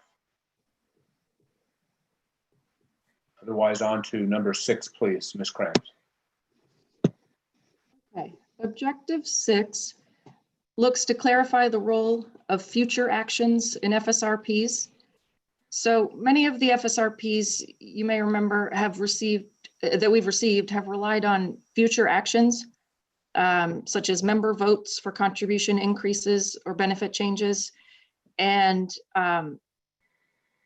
Otherwise, on to number 6, please, Ms. Krantz. Okay, Objective 6 looks to clarify the role of future actions in FSRPs. So many of the FSRPs you may remember have we've received have relied on future actions, such as member votes for contribution increases or benefit changes. And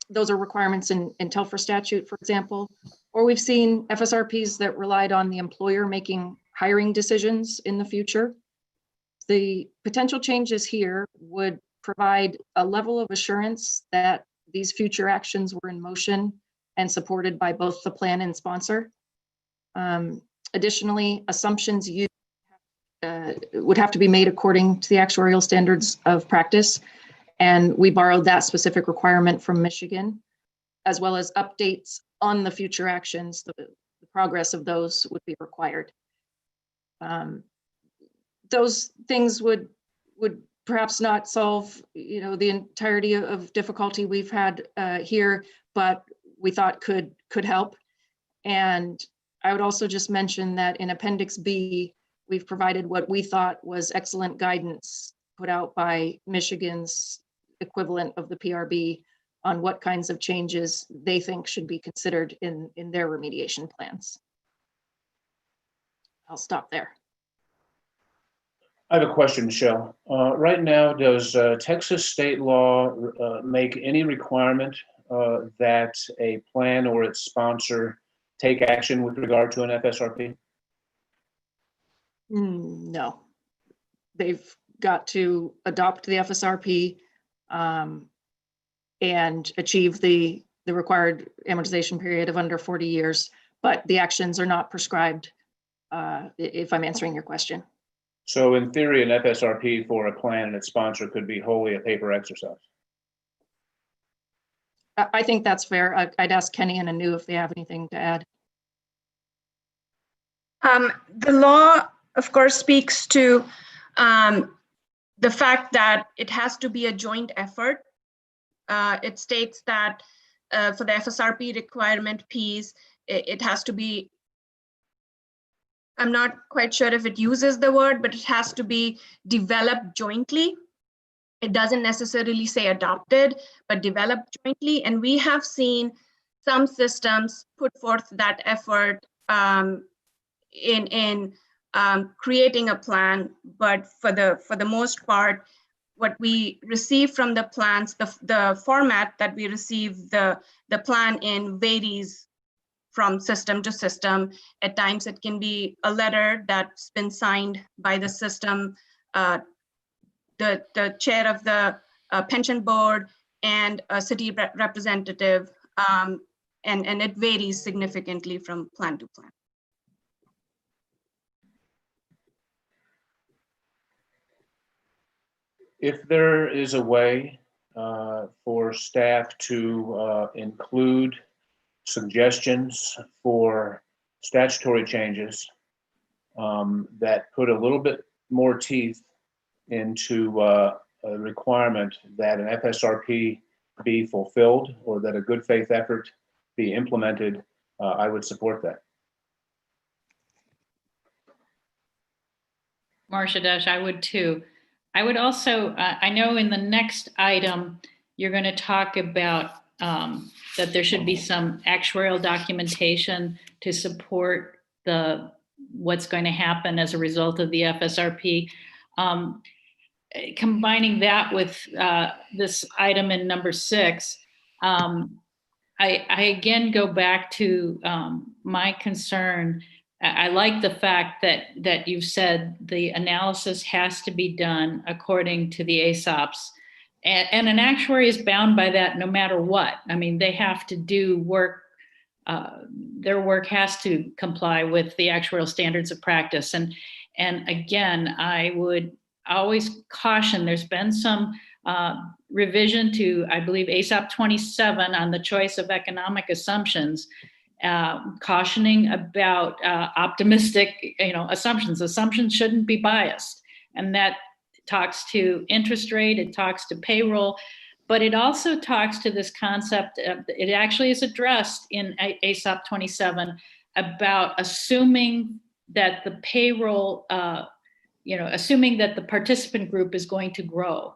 those are requirements in Telfer statute, for example. Or we've seen FSRPs that relied on the employer making hiring decisions in the future. The potential changes here would provide a level of assurance that these future actions were in motion and supported by both the plan and sponsor. Additionally, assumptions used would have to be made according to the actuarial standards of practice. And we borrowed that specific requirement from Michigan, as well as updates on the future actions. The progress of those would be required. Those things would perhaps not solve, the entirety of difficulty we've had here, but we thought could help. And I would also just mention that in Appendix B, we've provided what we thought was excellent guidance put out by Michigan's equivalent of the PRB on what kinds of changes they think should be considered in their remediation plans. I'll stop there. I have a question, Michelle. Right now, does Texas state law make any requirement that a plan or its sponsor take action with regard to an FSRP? No, they've got to adopt the FSRP and achieve the required amortization period of under 40 years, but the actions are not prescribed, if I'm answering your question. So in theory, an FSRP for a plan and its sponsor could be wholly a paper exercise. I think that's fair. I'd ask Kenny and Anu if they have anything to add. The law, of course, speaks to the fact that it has to be a joint effort. It states that for the FSRP requirement piece, it has to be, I'm not quite sure if it uses the word, but it has to be developed jointly. It doesn't necessarily say adopted, but developed jointly. And we have seen some systems put forth that effort in creating a plan, but for the most part, what we receive from the plans, the format that we receive the plan in varies from system to system. At times it can be a letter that's been signed by the system, the chair of the pension board, and a city representative, and it varies significantly from plan to plan. If there is a way for staff to include suggestions for statutory changes that put a little bit more teeth into a requirement that an FSRP be fulfilled or that a good faith effort be implemented, I would support that. Marcia Dash, I would too. I would also, I know in the next item, you're going to talk about that there should be some actuarial documentation to support what's going to happen as a result of the FSRP. Combining that with this item in number 6, I again go back to my concern. I like the fact that you've said the analysis has to be done according to the ASOPs. And an actuary is bound by that no matter what. I mean, they have to do work. Their work has to comply with the actuarial standards of practice. And again, I would always caution, there's been some revision to, I believe, ASOP 27 on the choice of economic assumptions, cautioning about optimistic, assumptions. Assumptions shouldn't be biased. And that talks to interest rate, it talks to payroll, but it also talks to this concept, it actually is addressed in ASOP 27 about assuming that the payroll, assuming that the participant group is going to grow.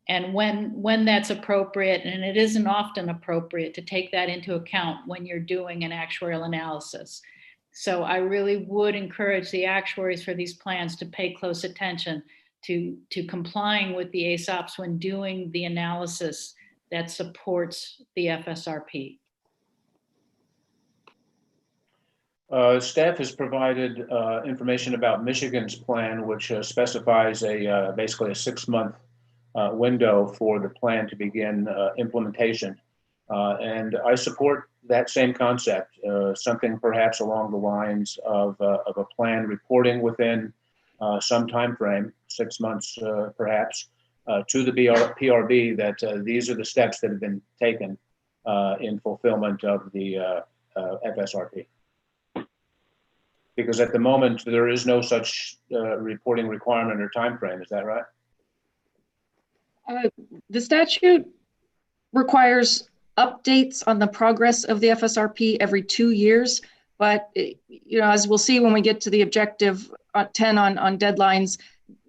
And when that's appropriate, and it isn't often appropriate to take that into account when you're doing an actuarial analysis. So I really would encourage the actuaries for these plans to pay close attention to complying with the ASOPs when doing the analysis that supports the FSRP. Staff has provided information about Michigan's plan, which specifies basically a 6-month window for the plan to begin implementation. And I support that same concept, something perhaps along the lines of a plan reporting within some time frame, 6 months perhaps, to the PRB that these are the steps that have been taken in fulfillment of the FSRP. Because at the moment, there is no such reporting requirement or time frame. Is that right? The statute requires updates on the progress of the FSRP every 2 years. But as we'll see when we get to the objective 10 on deadlines,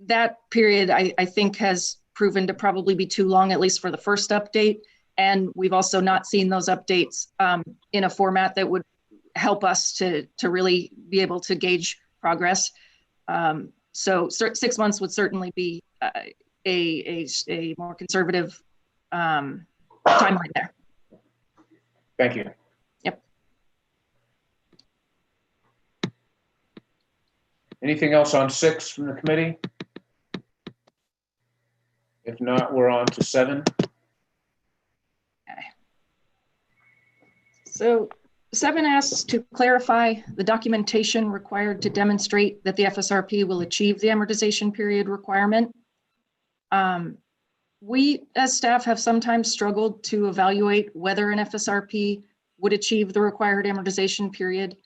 that period I think has proven to probably be too long, at least for the first update. And we've also not seen those updates in a format that would help us to really be able to gauge progress. So 6 months would certainly be a more conservative timeline there. Thank you. Yep. Anything else on 6 from the committee? If not, we're on to 7. Okay. So 7 asks to clarify the documentation required to demonstrate that the FSRP will achieve the amortization period requirement. We, as staff, have sometimes struggled to evaluate whether an FSRP would achieve the required amortization period,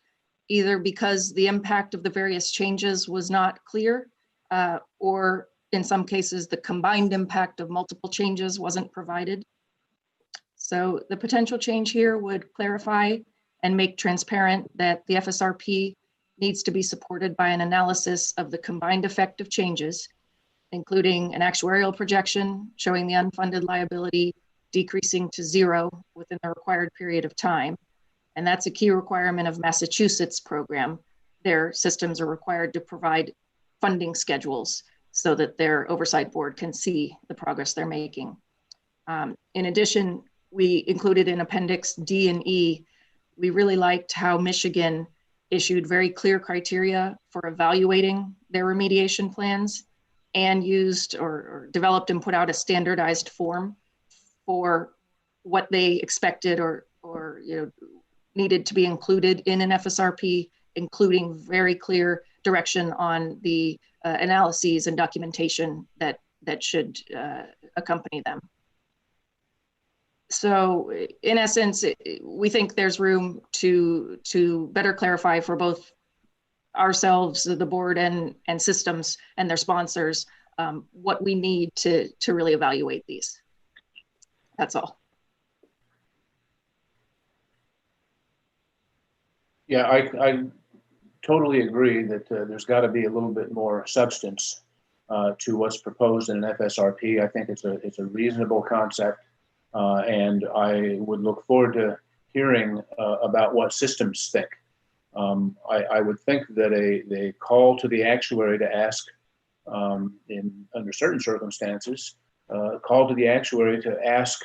either because the impact of the various changes was not clear, or in some cases, the combined impact of multiple changes wasn't provided. So the potential change here would clarify and make transparent that the FSRP needs to be supported by an analysis of the combined effect of changes, including an actuarial projection showing the unfunded liability decreasing to 0 within the required period of time. And that's a key requirement of Massachusetts program. Their systems are required to provide funding schedules so that their oversight board can see the progress they're making. In addition, we included in Appendix D and E, we really liked how Michigan issued very clear criteria for evaluating their remediation plans and used or developed and put out a standardized form for what they expected or needed to be included in an FSRP, including very clear direction on the analyses and documentation that should accompany them. So in essence, we think there's room to better clarify for both ourselves, the board and systems and their sponsors, what we need to really evaluate these. That's all. Yeah, I totally agree that there's got to be a little bit more substance to what's proposed in an FSRP. I think it's a reasonable concept. And I would look forward to hearing about what systems think. I would think that a call to the actuary to ask, under certain circumstances, call to the actuary to ask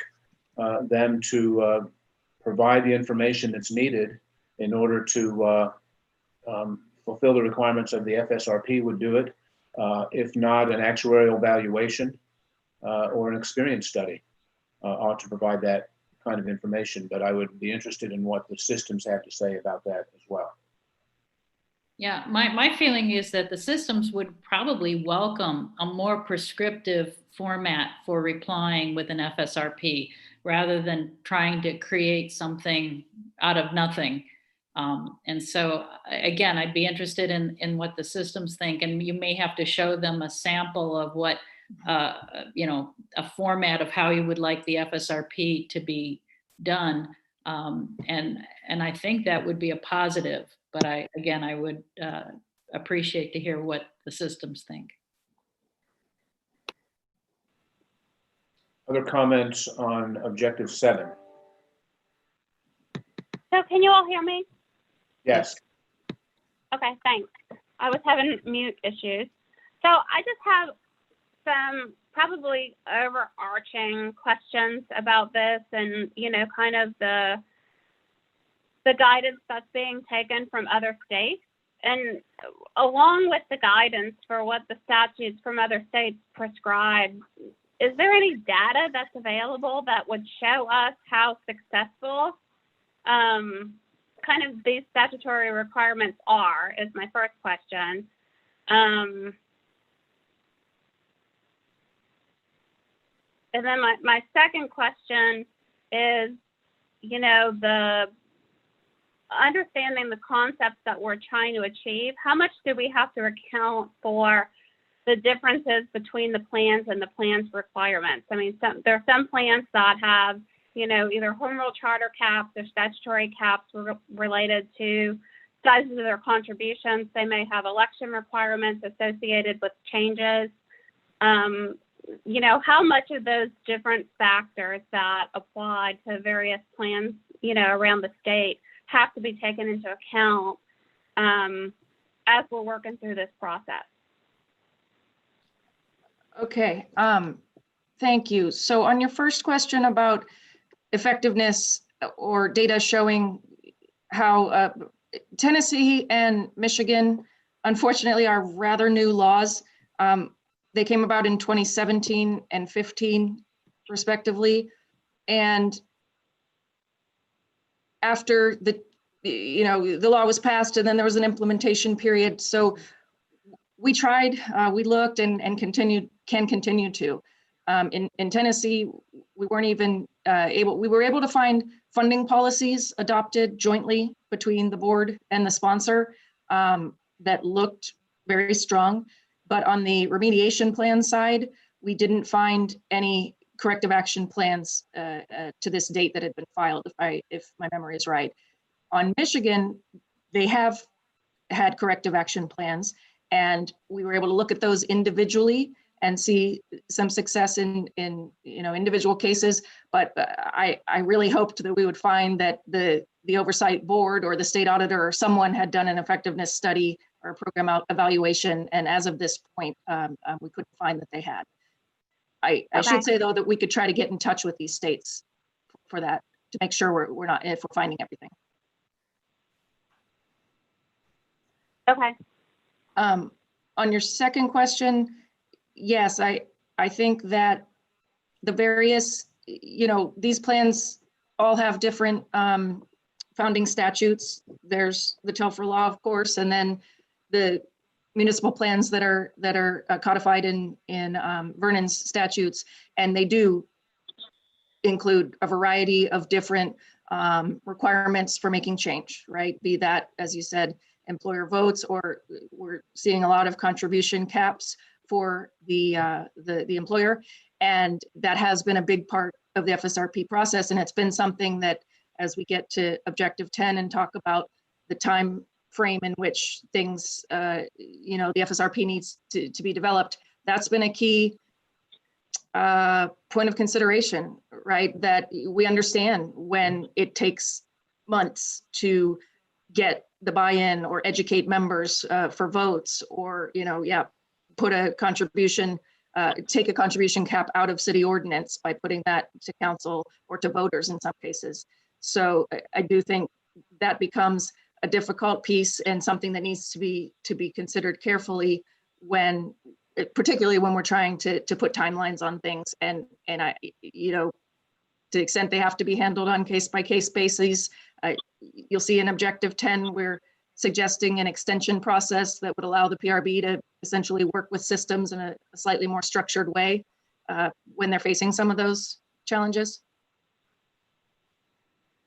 them to provide the information that's needed in order to fulfill the requirements of the Fsrp would do it. If not, an actuarial valuation or an experience study ought to provide that kind of information. But I would be interested in what the systems have to say about that as well. Yeah, my feeling is that the systems would probably welcome a more prescriptive format for replying with an Fsrp rather than trying to create something out of nothing. And so again, I'd be interested in what the systems think, and you may have to show them a sample of what, a format of how you would like the Fsrp to be done. And I think that would be a positive, but I would appreciate to hear what the systems think. Other comments on objective 7? So can you all hear me? Yes. Okay, thanks. I was having mute issues. So I just have some probably overarching questions about this, and kind of the guidance that's being taken from other states, and along with the guidance for what the statutes from other states prescribe. Is there any data that's available that would show us how successful kind of these statutory requirements are, is my first question. And then my second question is, the understanding the concepts that we're trying to achieve, how much do we have to account for the differences between the plans and the plans requirements? I mean, there are some plans that have, either home rule charter caps or statutory caps related to sizes of their contributions. They may have election requirements associated with changes. How much of those different factors that apply to various plans, around the state have to be taken into account as we're working through this process? Okay, thank you. So on your first question about effectiveness or data showing how Tennessee and Michigan, unfortunately, are rather new laws. They came about in 2017 and 15, respectively. And after the law was passed, and then there was an implementation period. So we tried, we looked, and can continue to. In Tennessee, we weren't even we were able to find funding policies adopted jointly between the board and the sponsor that looked very strong. But on the remediation plan side, we didn't find any corrective action plans to this date that had been filed, if my memory is right. On Michigan, they have had corrective action plans, and we were able to look at those individually and see some success in individual cases. But I really hoped that we would find that the oversight board or the state auditor or someone had done an effectiveness study or program evaluation. And as of this point, we couldn't find that they had. I should say, though, that we could try to get in touch with these states for that, to make sure we're finding everything. Okay. On your second question, yes, I think that the various, these plans all have different founding statutes. There's the Telfer law, of course, and then the municipal plans that are codified in Vernon's statutes, and they do include a variety of different requirements for making change, right? Be that, as you said, employer votes, or we're seeing a lot of contribution caps for the employer, and that has been a big part of the Fsrp process. And it's been something that, as we get to objective 10 and talk about the time frame in which things, the Fsrp needs to be developed, that's been a key point of consideration, right? That we understand when it takes months to get the buy-in or educate members for votes, or, put a contribution, take a contribution cap out of city ordinance by putting that to council or to voters in some cases. So I do think that becomes a difficult piece and something that needs to be considered carefully particularly when we're trying to put timelines on things. And I, to the extent they have to be handled on case-by-case basis, you'll see in Objective 10, we're suggesting an extension process that would allow the PRB to essentially work with systems in a slightly more structured way when they're facing some of those challenges.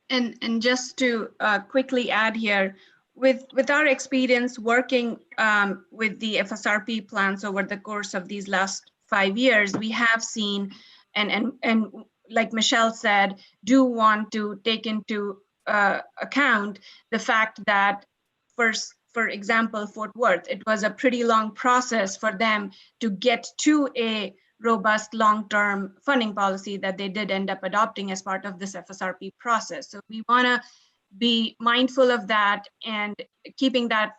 And just to quickly add here, with our experience working with the FSRP plans over the course of these last 5 years, we have seen, and like Michelle said, do want to take into account the fact that, for example, Fort Worth, it was a pretty long process for them to get to a robust long-term funding policy that they did end up adopting as part of this FSRP process. So we want to be mindful of that and keeping that,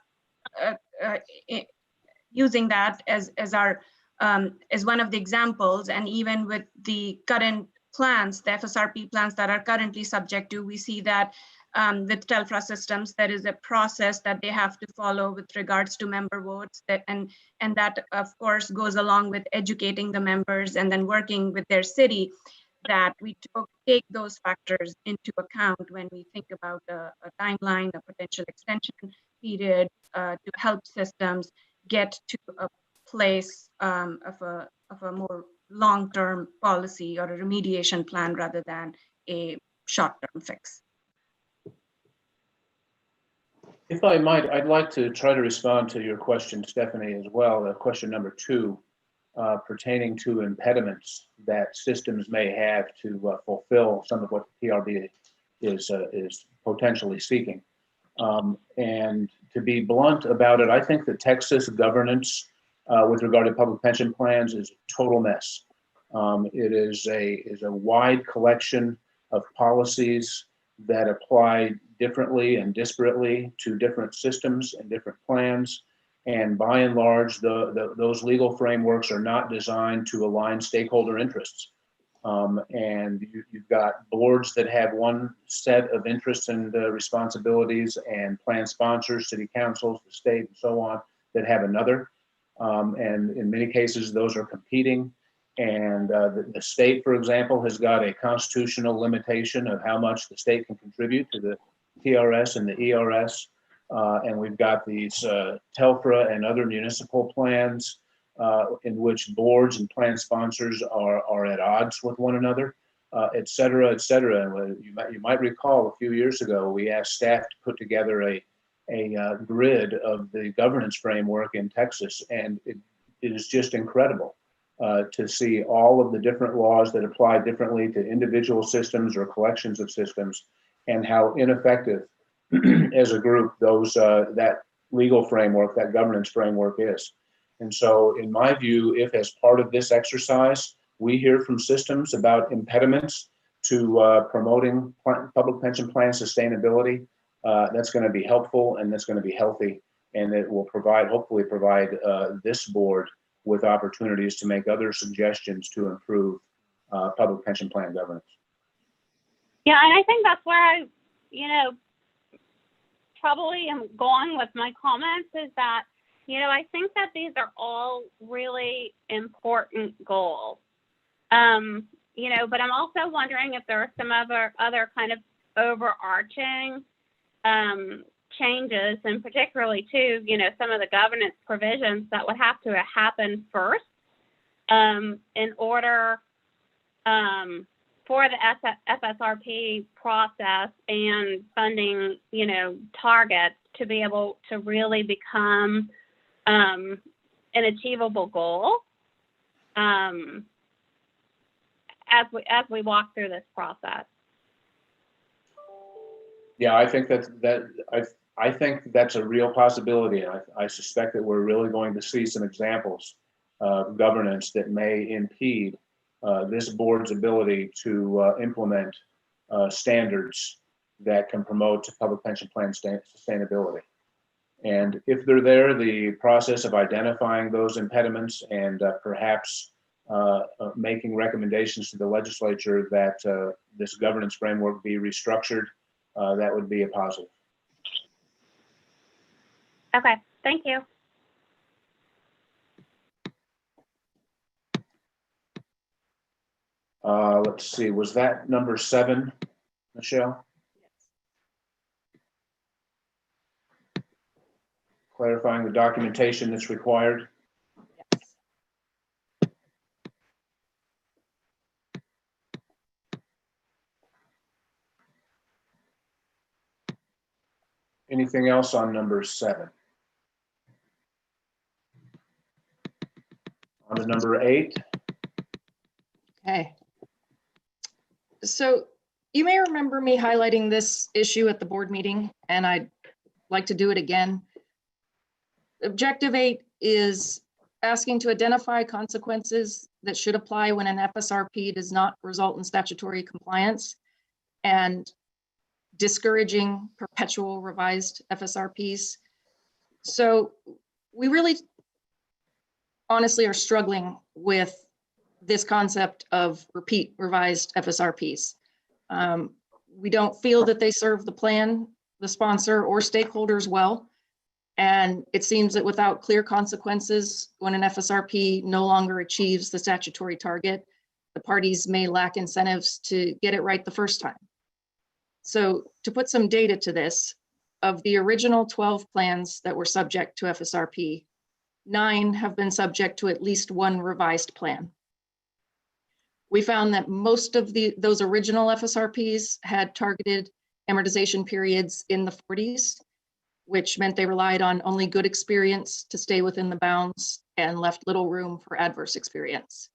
using that as our as one of the examples. And even with the current plans, the FSRP plans that are currently subject to, we see that with TELFRA systems, there is a process that they have to follow with regards to member votes, and that of course goes along with educating the members and then working with their city, that we take those factors into account when we think about a timeline, a potential extension period to help systems get to a place of a more long-term policy or a remediation plan rather than a short-term fix. If I might, I'd like to try to respond to your question, Stephanie, as well. Question number 2, pertaining to impediments that systems may have to fulfill some of what the PRB is potentially seeking. And to be blunt about it, I think that Texas governance with regard to public pension plans is a total mess. It is a wide collection of policies that apply differently and disparately to different systems and different plans. And by and large, those legal frameworks are not designed to align stakeholder interests. And you've got boards that have one set of interests and responsibilities, and plan sponsors, city councils, the state, and so on, that have another. And in many cases, those are competing. And the state, for example, has got a constitutional limitation of how much the state can contribute to the TRS and the ERS. And we've got these TELFRA and other municipal plans in which boards and plan sponsors are at odds with one another, et cetera, et cetera. And you might recall a few years ago, we asked staff to put together a grid of the governance framework in Texas, and it is just incredible to see all of the different laws that apply differently to individual systems or collections of systems, and how ineffective as a group that legal framework, that governance framework is. And so in my view, if as part of this exercise, we hear from systems about impediments to promoting public pension plan sustainability, that's going to be helpful, and that's going to be healthy, and it will hopefully provide this board with opportunities to make other suggestions to improve public pension plan governance. Yeah, and I think that's where I, probably am going with my comments, is that, I think that these are all really important goals. But I'm also wondering if there are some other kind of overarching changes, and particularly too, some of the governance provisions that would have to happen first in order for the FSRP process and funding, targets to be able to really become an achievable goal as we walk through this process. Yeah, I think I think that's a real possibility. I suspect that we're really going to see some examples of governance that may impede this board's ability to implement standards that can promote public pension plan sustainability. And if they're there, the process of identifying those impediments and perhaps making recommendations to the legislature that this governance framework be restructured, that would be a positive. Okay, thank you. Let's see, was that number 7, Michelle? Clarifying the documentation that's required. Anything else on number 7? On to number 8. Okay. So you may remember me highlighting this issue at the board meeting, and I'd like to do it again. Objective 8 is asking to identify consequences that should apply when an FSRP does not result in statutory compliance, and discouraging perpetual revised FSRPs. So we really honestly are struggling with this concept of repeat revised FSRPs. We don't feel that they serve the plan, the sponsor, or stakeholders well. And it seems that without clear consequences, when an FSRP no longer achieves the statutory target, the parties may lack incentives to get it right the first time. So to put some data to this, of the original 12 plans that were subject to FSRP, 9 have been subject to at least one revised plan. We found that most of those original FSRPs had targeted amortization periods in the 40s, which meant they relied on only good experience to stay within the bounds and left little room for adverse experience.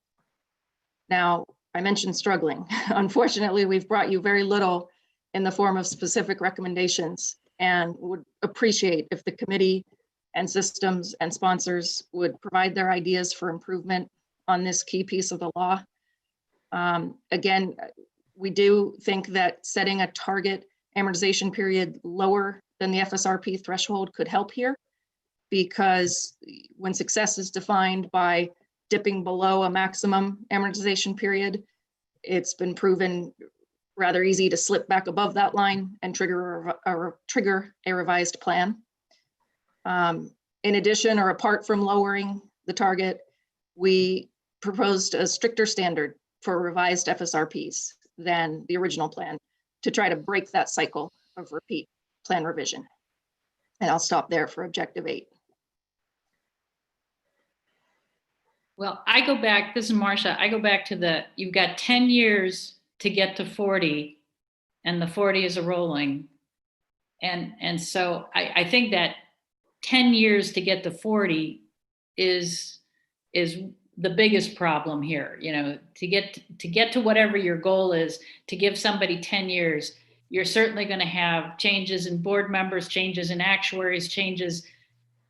Now, I mentioned struggling. Unfortunately, we've brought you very little in the form of specific recommendations, and would appreciate if the committee and systems and sponsors would provide their ideas for improvement on this key piece of the law. Again, we do think that setting a target amortization period lower than the FSRP threshold could help here, because when success is defined by dipping below a maximum amortization period, it's been proven rather easy to slip back above that line and trigger a revised plan. In addition, or apart from lowering the target, we proposed a stricter standard for revised FSRPs than the original plan to try to break that cycle of repeat plan revision. And I'll stop there for objective 8. Well, I go back, this is Marcia, I go back to you've got 10 years to get to 40, and the 40 is a rolling. And so I think that 10 years to get to 40 is the biggest problem here. You know, to get to whatever your goal is, to give somebody 10 years, you're certainly going to have changes in board members, changes in actuaries, changes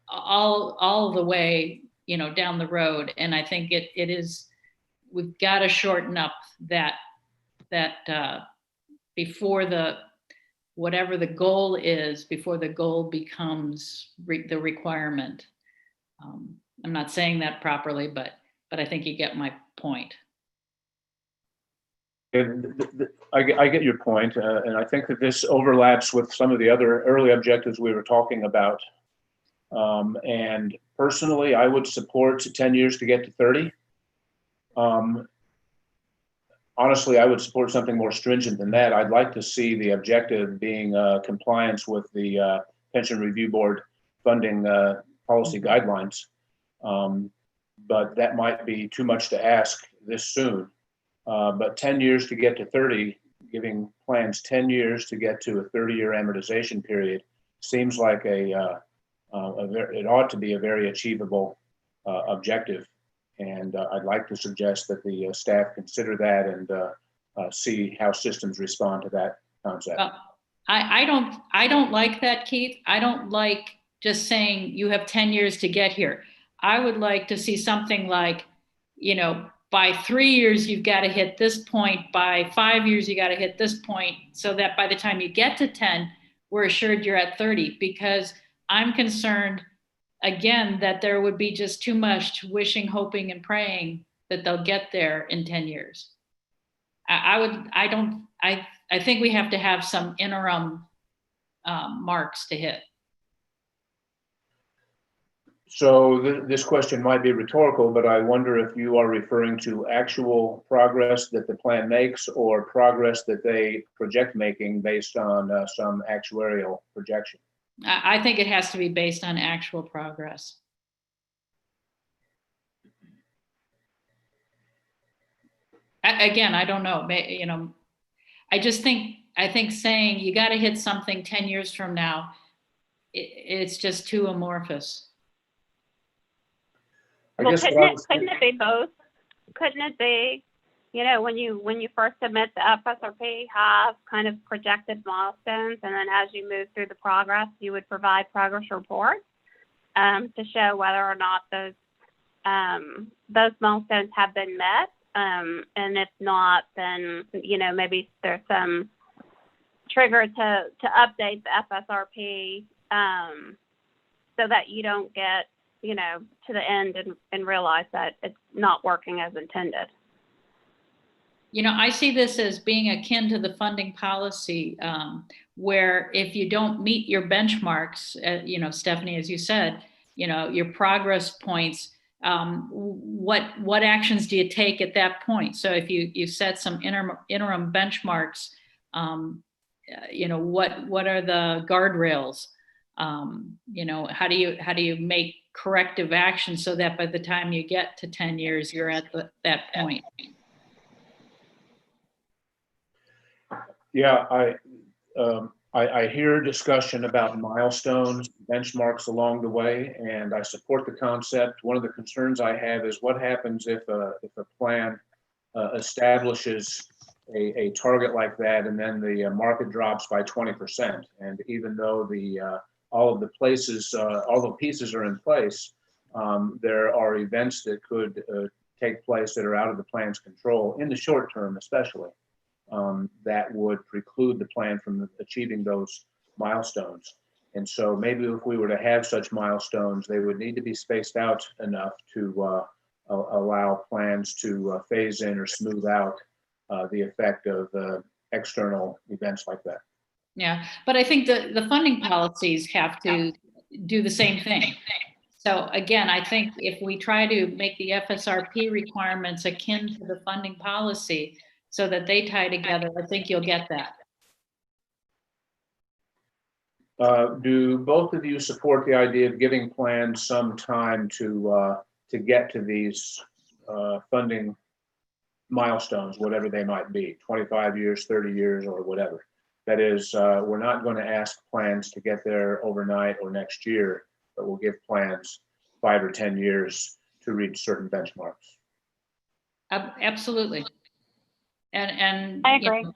all the way, you know, down the road. And I think we've got to shorten up that before whatever the goal is, before the goal becomes the requirement. I'm not saying that properly, but I think you get my point. I get your point, and I think that this overlaps with some of the other early objectives we were talking about. And personally, I would support 10 years to get to 30. Honestly, I would support something more stringent than that. I'd like to see the objective being compliance with the Pension Review Board funding policy guidelines. But that might be too much to ask this soon. But 10 years to get to 30, giving plans 10 years to get to a 30-year amortization period seems like it ought to be a very achievable objective. And I'd like to suggest that the staff consider that and see how systems respond to that concept. I don't like that, Keith. I don't like just saying you have 10 years to get here. I would like to see something like, you know, by 3 years, you've got to hit this point. By 5 years, you got to hit this point, so that by the time you get to 10, we're assured you're at 30. Because I'm concerned, again, that there would be just too much wishing, hoping, and praying that they'll get there in 10 years. I think we have to have some interim marks to hit. So this question might be rhetorical, but I wonder if you are referring to actual progress that the plan makes or progress that they project making based on some actuarial projection. I think it has to be based on actual progress. Again, I don't know. You know, I think saying you got to hit something 10 years from now, it's just too amorphous. Well, couldn't it be both? Couldn't it be, you know, when you first submit the Fsrp, have kind of projected milestones, and then as you move through the progress, you would provide progress reports to show whether or not those milestones have been met, and if not, then, you know, maybe there's some trigger to update the Fsrp so that you don't get, you know, to the end and realize that it's not working as intended. You know, I see this as being akin to the funding policy, where if you don't meet your benchmarks, you know, Stephanie, as you said, you know, your progress points, what actions do you take at that point? So if you set some interim benchmarks, you know, what are the guardrails? You know, how do you make corrective action so that by the time you get to 10 years, you're at that point? Yeah, I hear discussion about milestones, benchmarks along the way, and I support the concept. One of the concerns I have is what happens if a plan establishes a target like that, and then the market drops by 20%. And even though all of the pieces are in place, there are events that could take place that are out of the plan's control in the short term, especially. That would preclude the plan from achieving those milestones. And so maybe if we were to have such milestones, they would need to be spaced out enough to allow plans to phase in or smooth out the effect of external events like that. Yeah, but I think the funding policies have to do the same thing. So again, I think if we try to make the Fsrp requirements akin to the funding policy so that they tie together, I think you'll get that. Do both of you support the idea of giving plans some time to get to these funding milestones, whatever they might be, 25 years, 30 years, or whatever? That is, we're not going to ask plans to get there overnight or next year, but we'll give plans 5 or 10 years to reach certain benchmarks. Absolutely. And I agree. You know,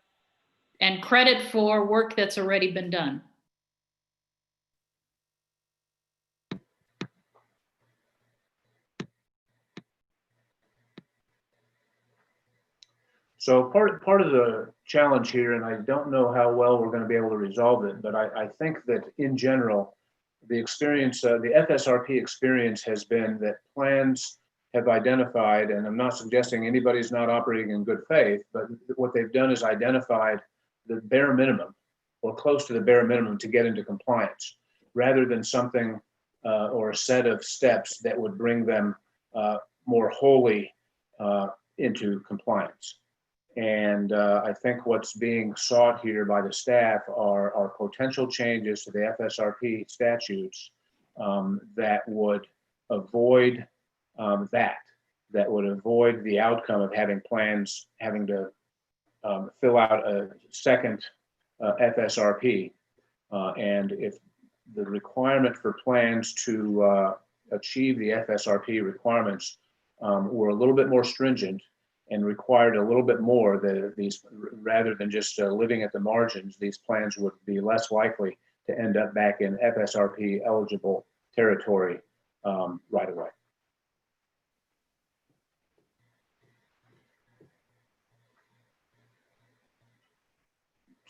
and credit for work that's already been done. So part of the challenge here, and I don't know how well we're going to be able to resolve it, but I think that in general, the experience, the Fsrp experience has been that plans have identified, and I'm not suggesting anybody's not operating in good faith, but what they've done is identified the bare minimum or close to the bare minimum to get into compliance, rather than something or a set of steps that would bring them more wholly into compliance. And I think what's being sought here by the staff are potential changes to the Fsrp statutes that would avoid that would avoid the outcome of having plans having to fill out a second Fsrp. And if the requirement for plans to achieve the Fsrp requirements were a little bit more stringent and required a little bit more, these, rather than just living at the margins, these plans would be less likely to end up back in Fsrp eligible territory right away.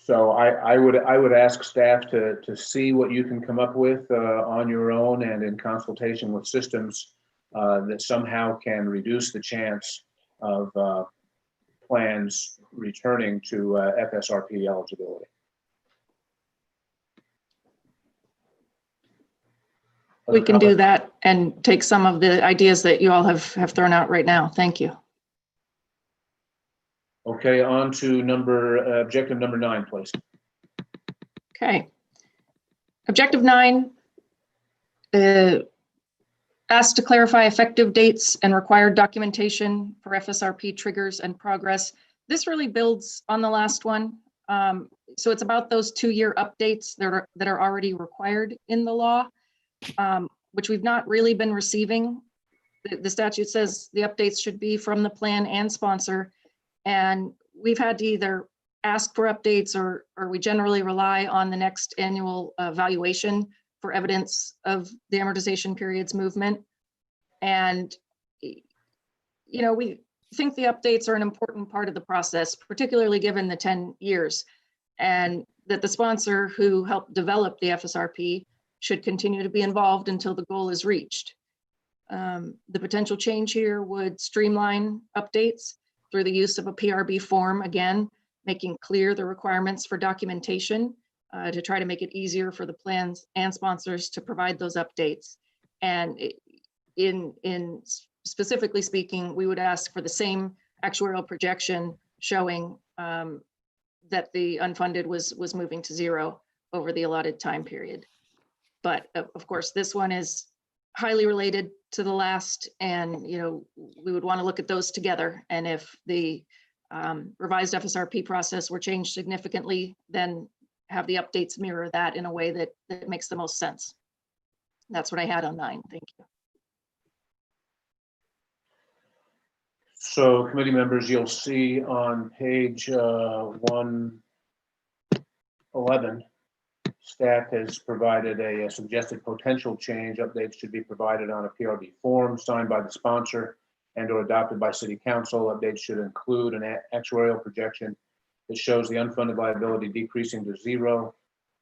So I would ask staff to see what you can come up with on your own and in consultation with systems that somehow can reduce the chance of plans returning to FSRP eligibility. We can do that and take some of the ideas that you all have thrown out right now. Thank you. Okay, on to objective number 9, please. Okay. Objective 9 asks to clarify effective dates and required documentation for FSRP triggers and progress. This really builds on the last one. So it's about those 2-year updates that are already required in the law, which we've not really been receiving. The statute says the updates should be from the plan and sponsor, and we've had to either ask for updates or we generally rely on the next annual valuation for evidence of the amortization period's movement. And, you know, we think the updates are an important part of the process, particularly given the 10 years, and that the sponsor who helped develop the FSRP should continue to be involved until the goal is reached. The potential change here would streamline updates through the use of a PRB form, again, making clear the requirements for documentation to try to make it easier for the plans and sponsors to provide those updates. And in specifically speaking, we would ask for the same actuarial projection showing that the unfunded was moving to 0 over the allotted time period. But of course, this one is highly related to the last, and you know, we would want to look at those together. And if the revised FSRP process were changed significantly, then have the updates mirror that in a way that makes the most sense. That's what I had on 9. Thank you. So committee members, you'll see on page 111, staff has provided a suggested potential change. Updates should be provided on a PRB form signed by the sponsor and or adopted by city council. Updates should include an actuarial projection that shows the unfunded liability decreasing to 0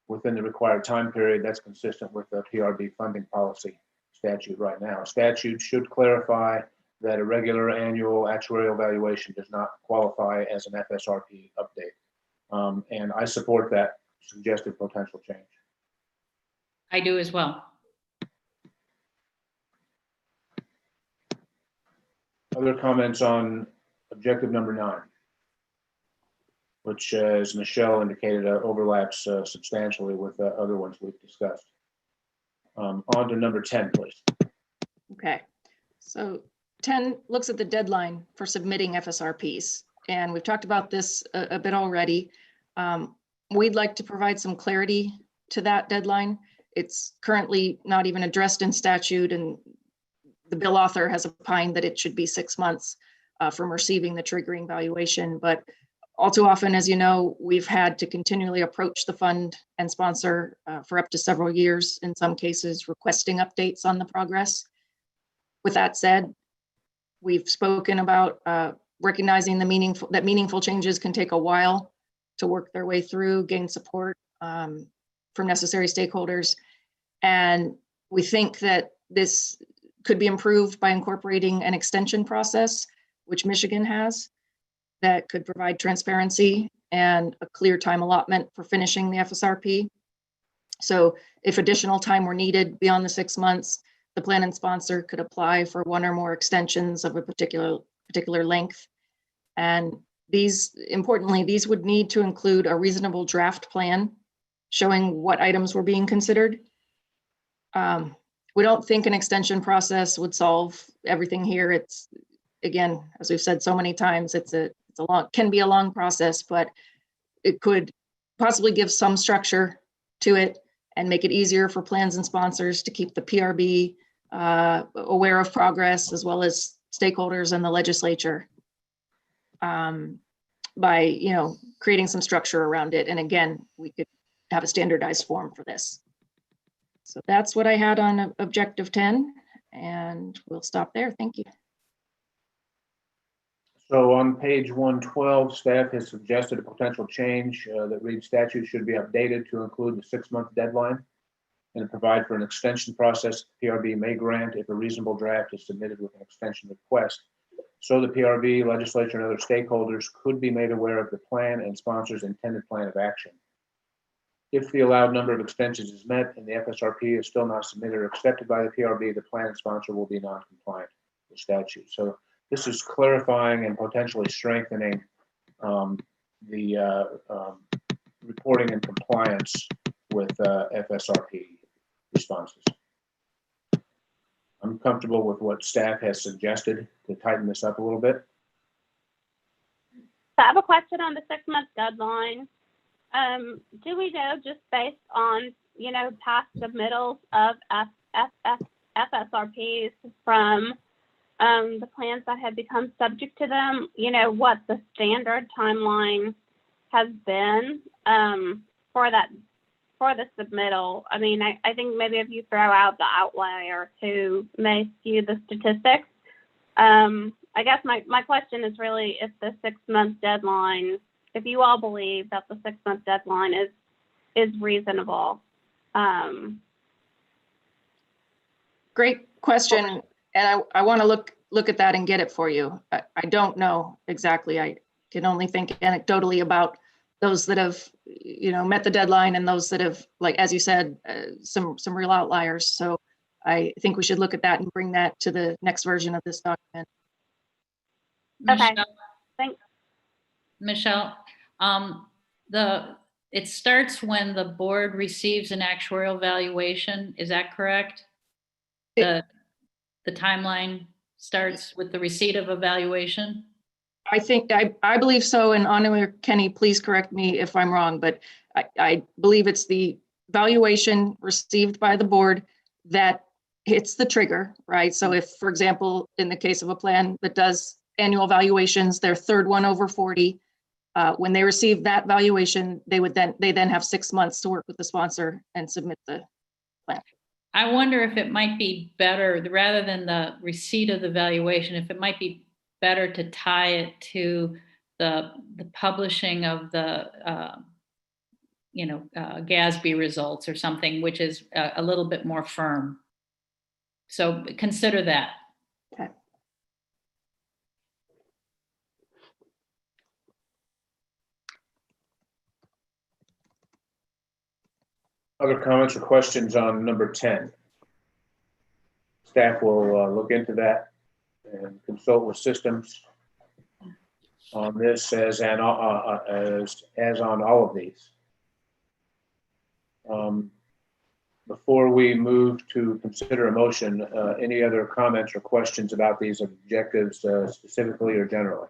within the required time period. That's consistent with the PRB funding policy statute right now. Statute should clarify that a regular annual actuarial valuation does not qualify as an FSRP update. And I support that suggested potential change. I do as well. Other comments on objective number 9, which, as Michelle indicated, overlaps substantially with the other ones we've discussed. On to number 10, please. Okay, so 10 looks at the deadline for submitting FSRPs, and we've talked about this a bit already. We'd like to provide some clarity to that deadline. It's currently not even addressed in statute, and the bill author has opined that it should be 6 months from receiving the triggering valuation. But all too often, as you know, we've had to continually approach the fund and sponsor for up to several years, in some cases requesting updates on the progress. With that said, we've spoken about recognizing that meaningful changes can take a while to work their way through, gain support from necessary stakeholders. And we think that this could be improved by incorporating an extension process, which Michigan has, that could provide transparency and a clear time allotment for finishing the FSRP. So if additional time were needed beyond the 6 months, the plan and sponsor could apply for 1 or more extensions of a particular length. And importantly, these would need to include a reasonable draft plan showing what items were being considered. We don't think an extension process would solve everything here. It's, again, as we've said so many times, can be a long process, but it could possibly give some structure to it and make it easier for plans and sponsors to keep the PRB aware of progress, as well as stakeholders and the legislature, by creating some structure around it. And again, we could have a standardized form for this. So that's what I had on objective 10, and we'll stop there. Thank you. So on page 112, staff has suggested a potential change that reads statute should be updated to include the 6-month deadline and provide for an extension process PRB may grant if a reasonable draft is submitted with an extension request. So the PRB, legislature, and other stakeholders could be made aware of the plan and sponsor's intended plan of action. If the allowed number of extensions is met and the FSRP is still not submitted or accepted by the PRB, the plan sponsor will be non-compliant with statute. So this is clarifying and potentially strengthening the reporting and compliance with FSRP responses. I'm comfortable with what staff has suggested to tighten this up a little bit. So I have a question on the 6-month deadline. Do we know, just based on, past submittals of FSRPs from the plans that have become subject to them, what the standard timeline has been for the submittal? I mean, I think maybe if you throw out the outlier who may skew the statistics. I guess my question is really if the 6-month deadline, if you all believe that the 6-month deadline is reasonable. Great question. And I want to look at that and get it for you. I don't know exactly. I can only think anecdotally about those that have, met the deadline and those that have, like, as you said, some real outliers. So I think we should look at that and bring that to the next version of this document. Okay, thanks. Michelle, it starts when the board receives an actuarial valuation. Is that correct? The timeline starts with the receipt of a valuation? I think, I believe so. And Anu or Kenny, please correct me if I'm wrong, but I believe it's the valuation received by the board that hits the trigger, right? So if, for example, in the case of a plan that does annual valuations, their third one over 40, when they receive that valuation, they then have 6 months to work with the sponsor and submit the plan. I wonder if it might be better, rather than the receipt of the valuation, if it might be better to tie it to the publishing of the GASB results or something, which is a little bit more firm. So consider that. Okay. Other comments or questions on number 10? Staff will look into that and consult with systems on this as on all of these. Before we move to consider a motion, any other comments or questions about these objectives specifically or generally?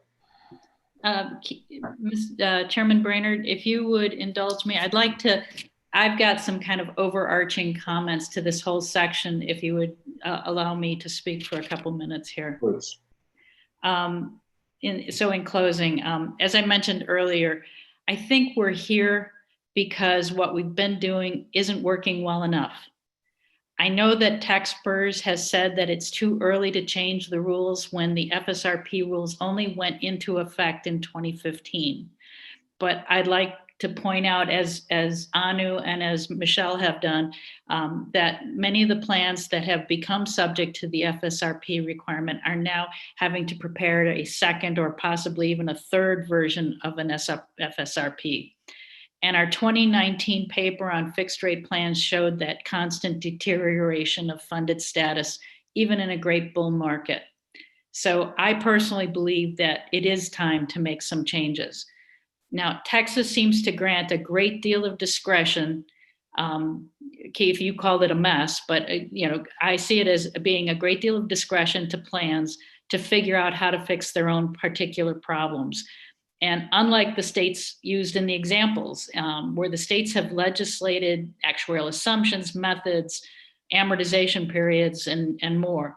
Chairman Brainerd, if you would indulge me, I've got some kind of overarching comments to this whole section, if you would allow me to speak for a couple minutes here. Please. In closing, as I mentioned earlier, I think we're here because what we've been doing isn't working well enough. I know that TechSpurs has said that it's too early to change the rules when the FSRP rules only went into effect in 2015. But I'd like to point out, as Anu and as Michelle have done, that many of the plans that have become subject to the FSRP requirement are now having to prepare a second or possibly even a third version of an FSRP. And our 2019 paper on fixed rate plans showed that constant deterioration of funded status, even in a great bull market. So I personally believe that it is time to make some changes. Now, Texas seems to grant a great deal of discretion. Keith, you called it a mess, but I see it as being a great deal of discretion to plans to figure out how to fix their own particular problems. And unlike the states used in the examples, where the states have legislated actuarial assumptions, methods, amortization periods, and more,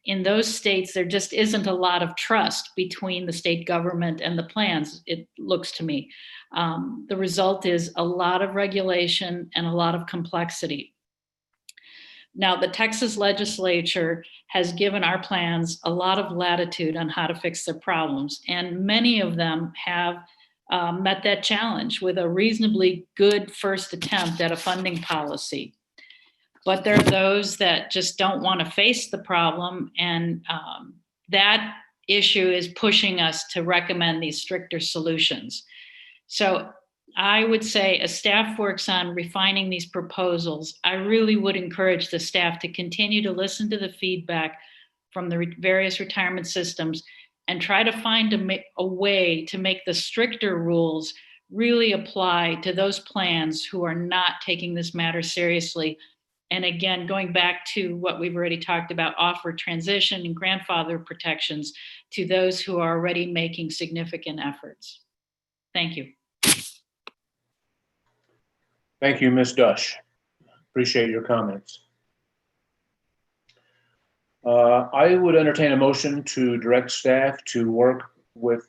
in those states, there just isn't a lot of trust between the state government and the plans, it looks to me. The result is a lot of regulation and a lot of complexity. Now, the Texas legislature has given our plans a lot of latitude on how to fix their problems, and many of them have met that challenge with a reasonably good first attempt at a funding policy. But there are those that just don't want to face the problem, and that issue is pushing us to recommend these stricter solutions. So I would say as staff works on refining these proposals, I really would encourage the staff to continue to listen to the feedback from the various retirement systems and try to find a way to make the stricter rules really apply to those plans who are not taking this matter seriously. And again, going back to what we've already talked about, offer transition and grandfather protections to those who are already making significant efforts. Thank you. Thank you, Ms. Dush. Appreciate your comments. I would entertain a motion to direct staff to work with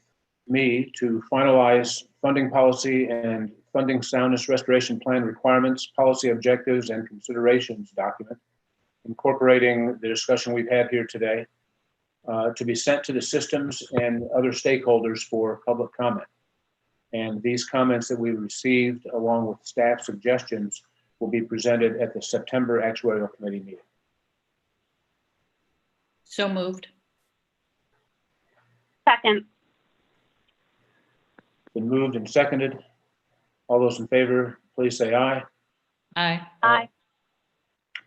me to finalize funding policy and funding soundness restoration plan requirements, policy objectives, and considerations document, incorporating the discussion we've had here today, to be sent to the systems and other stakeholders for public comment. And these comments that we received, along with staff suggestions, will be presented at the September Actuarial Committee meeting. So moved. Second. Been moved and seconded. All those in favor, please say aye. Aye. Aye.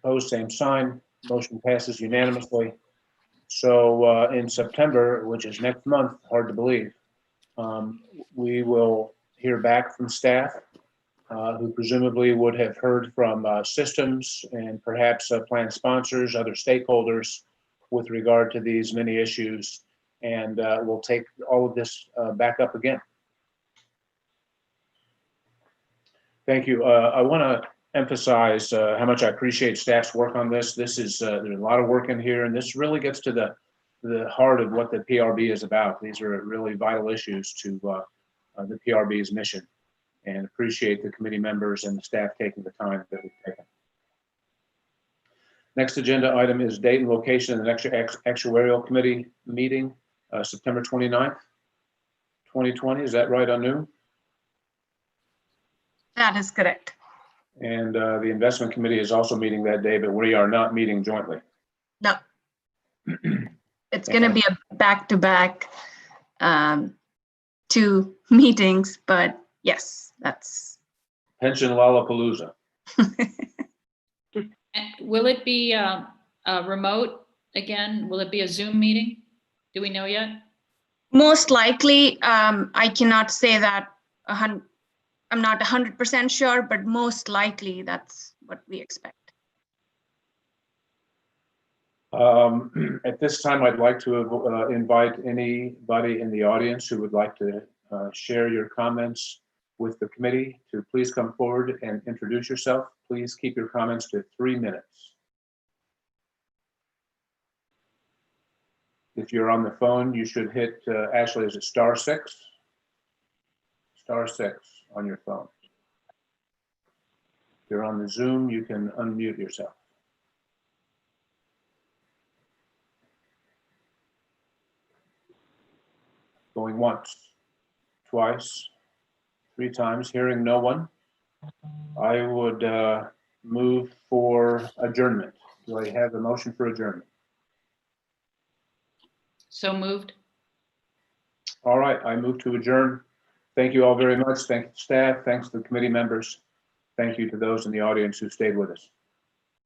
Opposed, same sign. Motion passes unanimously. So in September, which is next month, hard to believe, we will hear back from staff who presumably would have heard from systems and perhaps plan sponsors, other stakeholders with regard to these many issues, and we'll take all of this back up again. Thank you. I want to emphasize how much I appreciate staff's work on this. This is, there's a lot of work in here, and this really gets to the heart of what the PRB is about. These are really vital issues to the PRB's mission, and appreciate the committee members and the staff taking the time that we've taken. Next agenda item is date and location of the next Actuarial Committee meeting, September 29th, 2020. Is that right, Anu? That is correct. And the Investment Committee is also meeting that day, but we are not meeting jointly. No. It's going to be a back-to-back 2 meetings, but yes, that's. Pension Lollapalooza. Will it be remote again? Will it be a Zoom meeting? Do we know yet? Most likely, I cannot say that I'm not 100% sure, but most likely that's what we expect. At this time, I'd like to invite anybody in the audience who would like to share your comments with the committee to please come forward and introduce yourself. Please keep your comments to 3 minutes. If you're on the phone, you should hit, Ashley, is it *6? *6 on your phone. If you're on the Zoom, you can unmute yourself. Going once, twice, 3 times, hearing no one. I would move for adjournment. Do I have a motion for adjournment? So moved. All right, I move to adjourn. Thank you all very much. Thank you, staff. Thanks to the committee members. Thank you to those in the audience who stayed with us.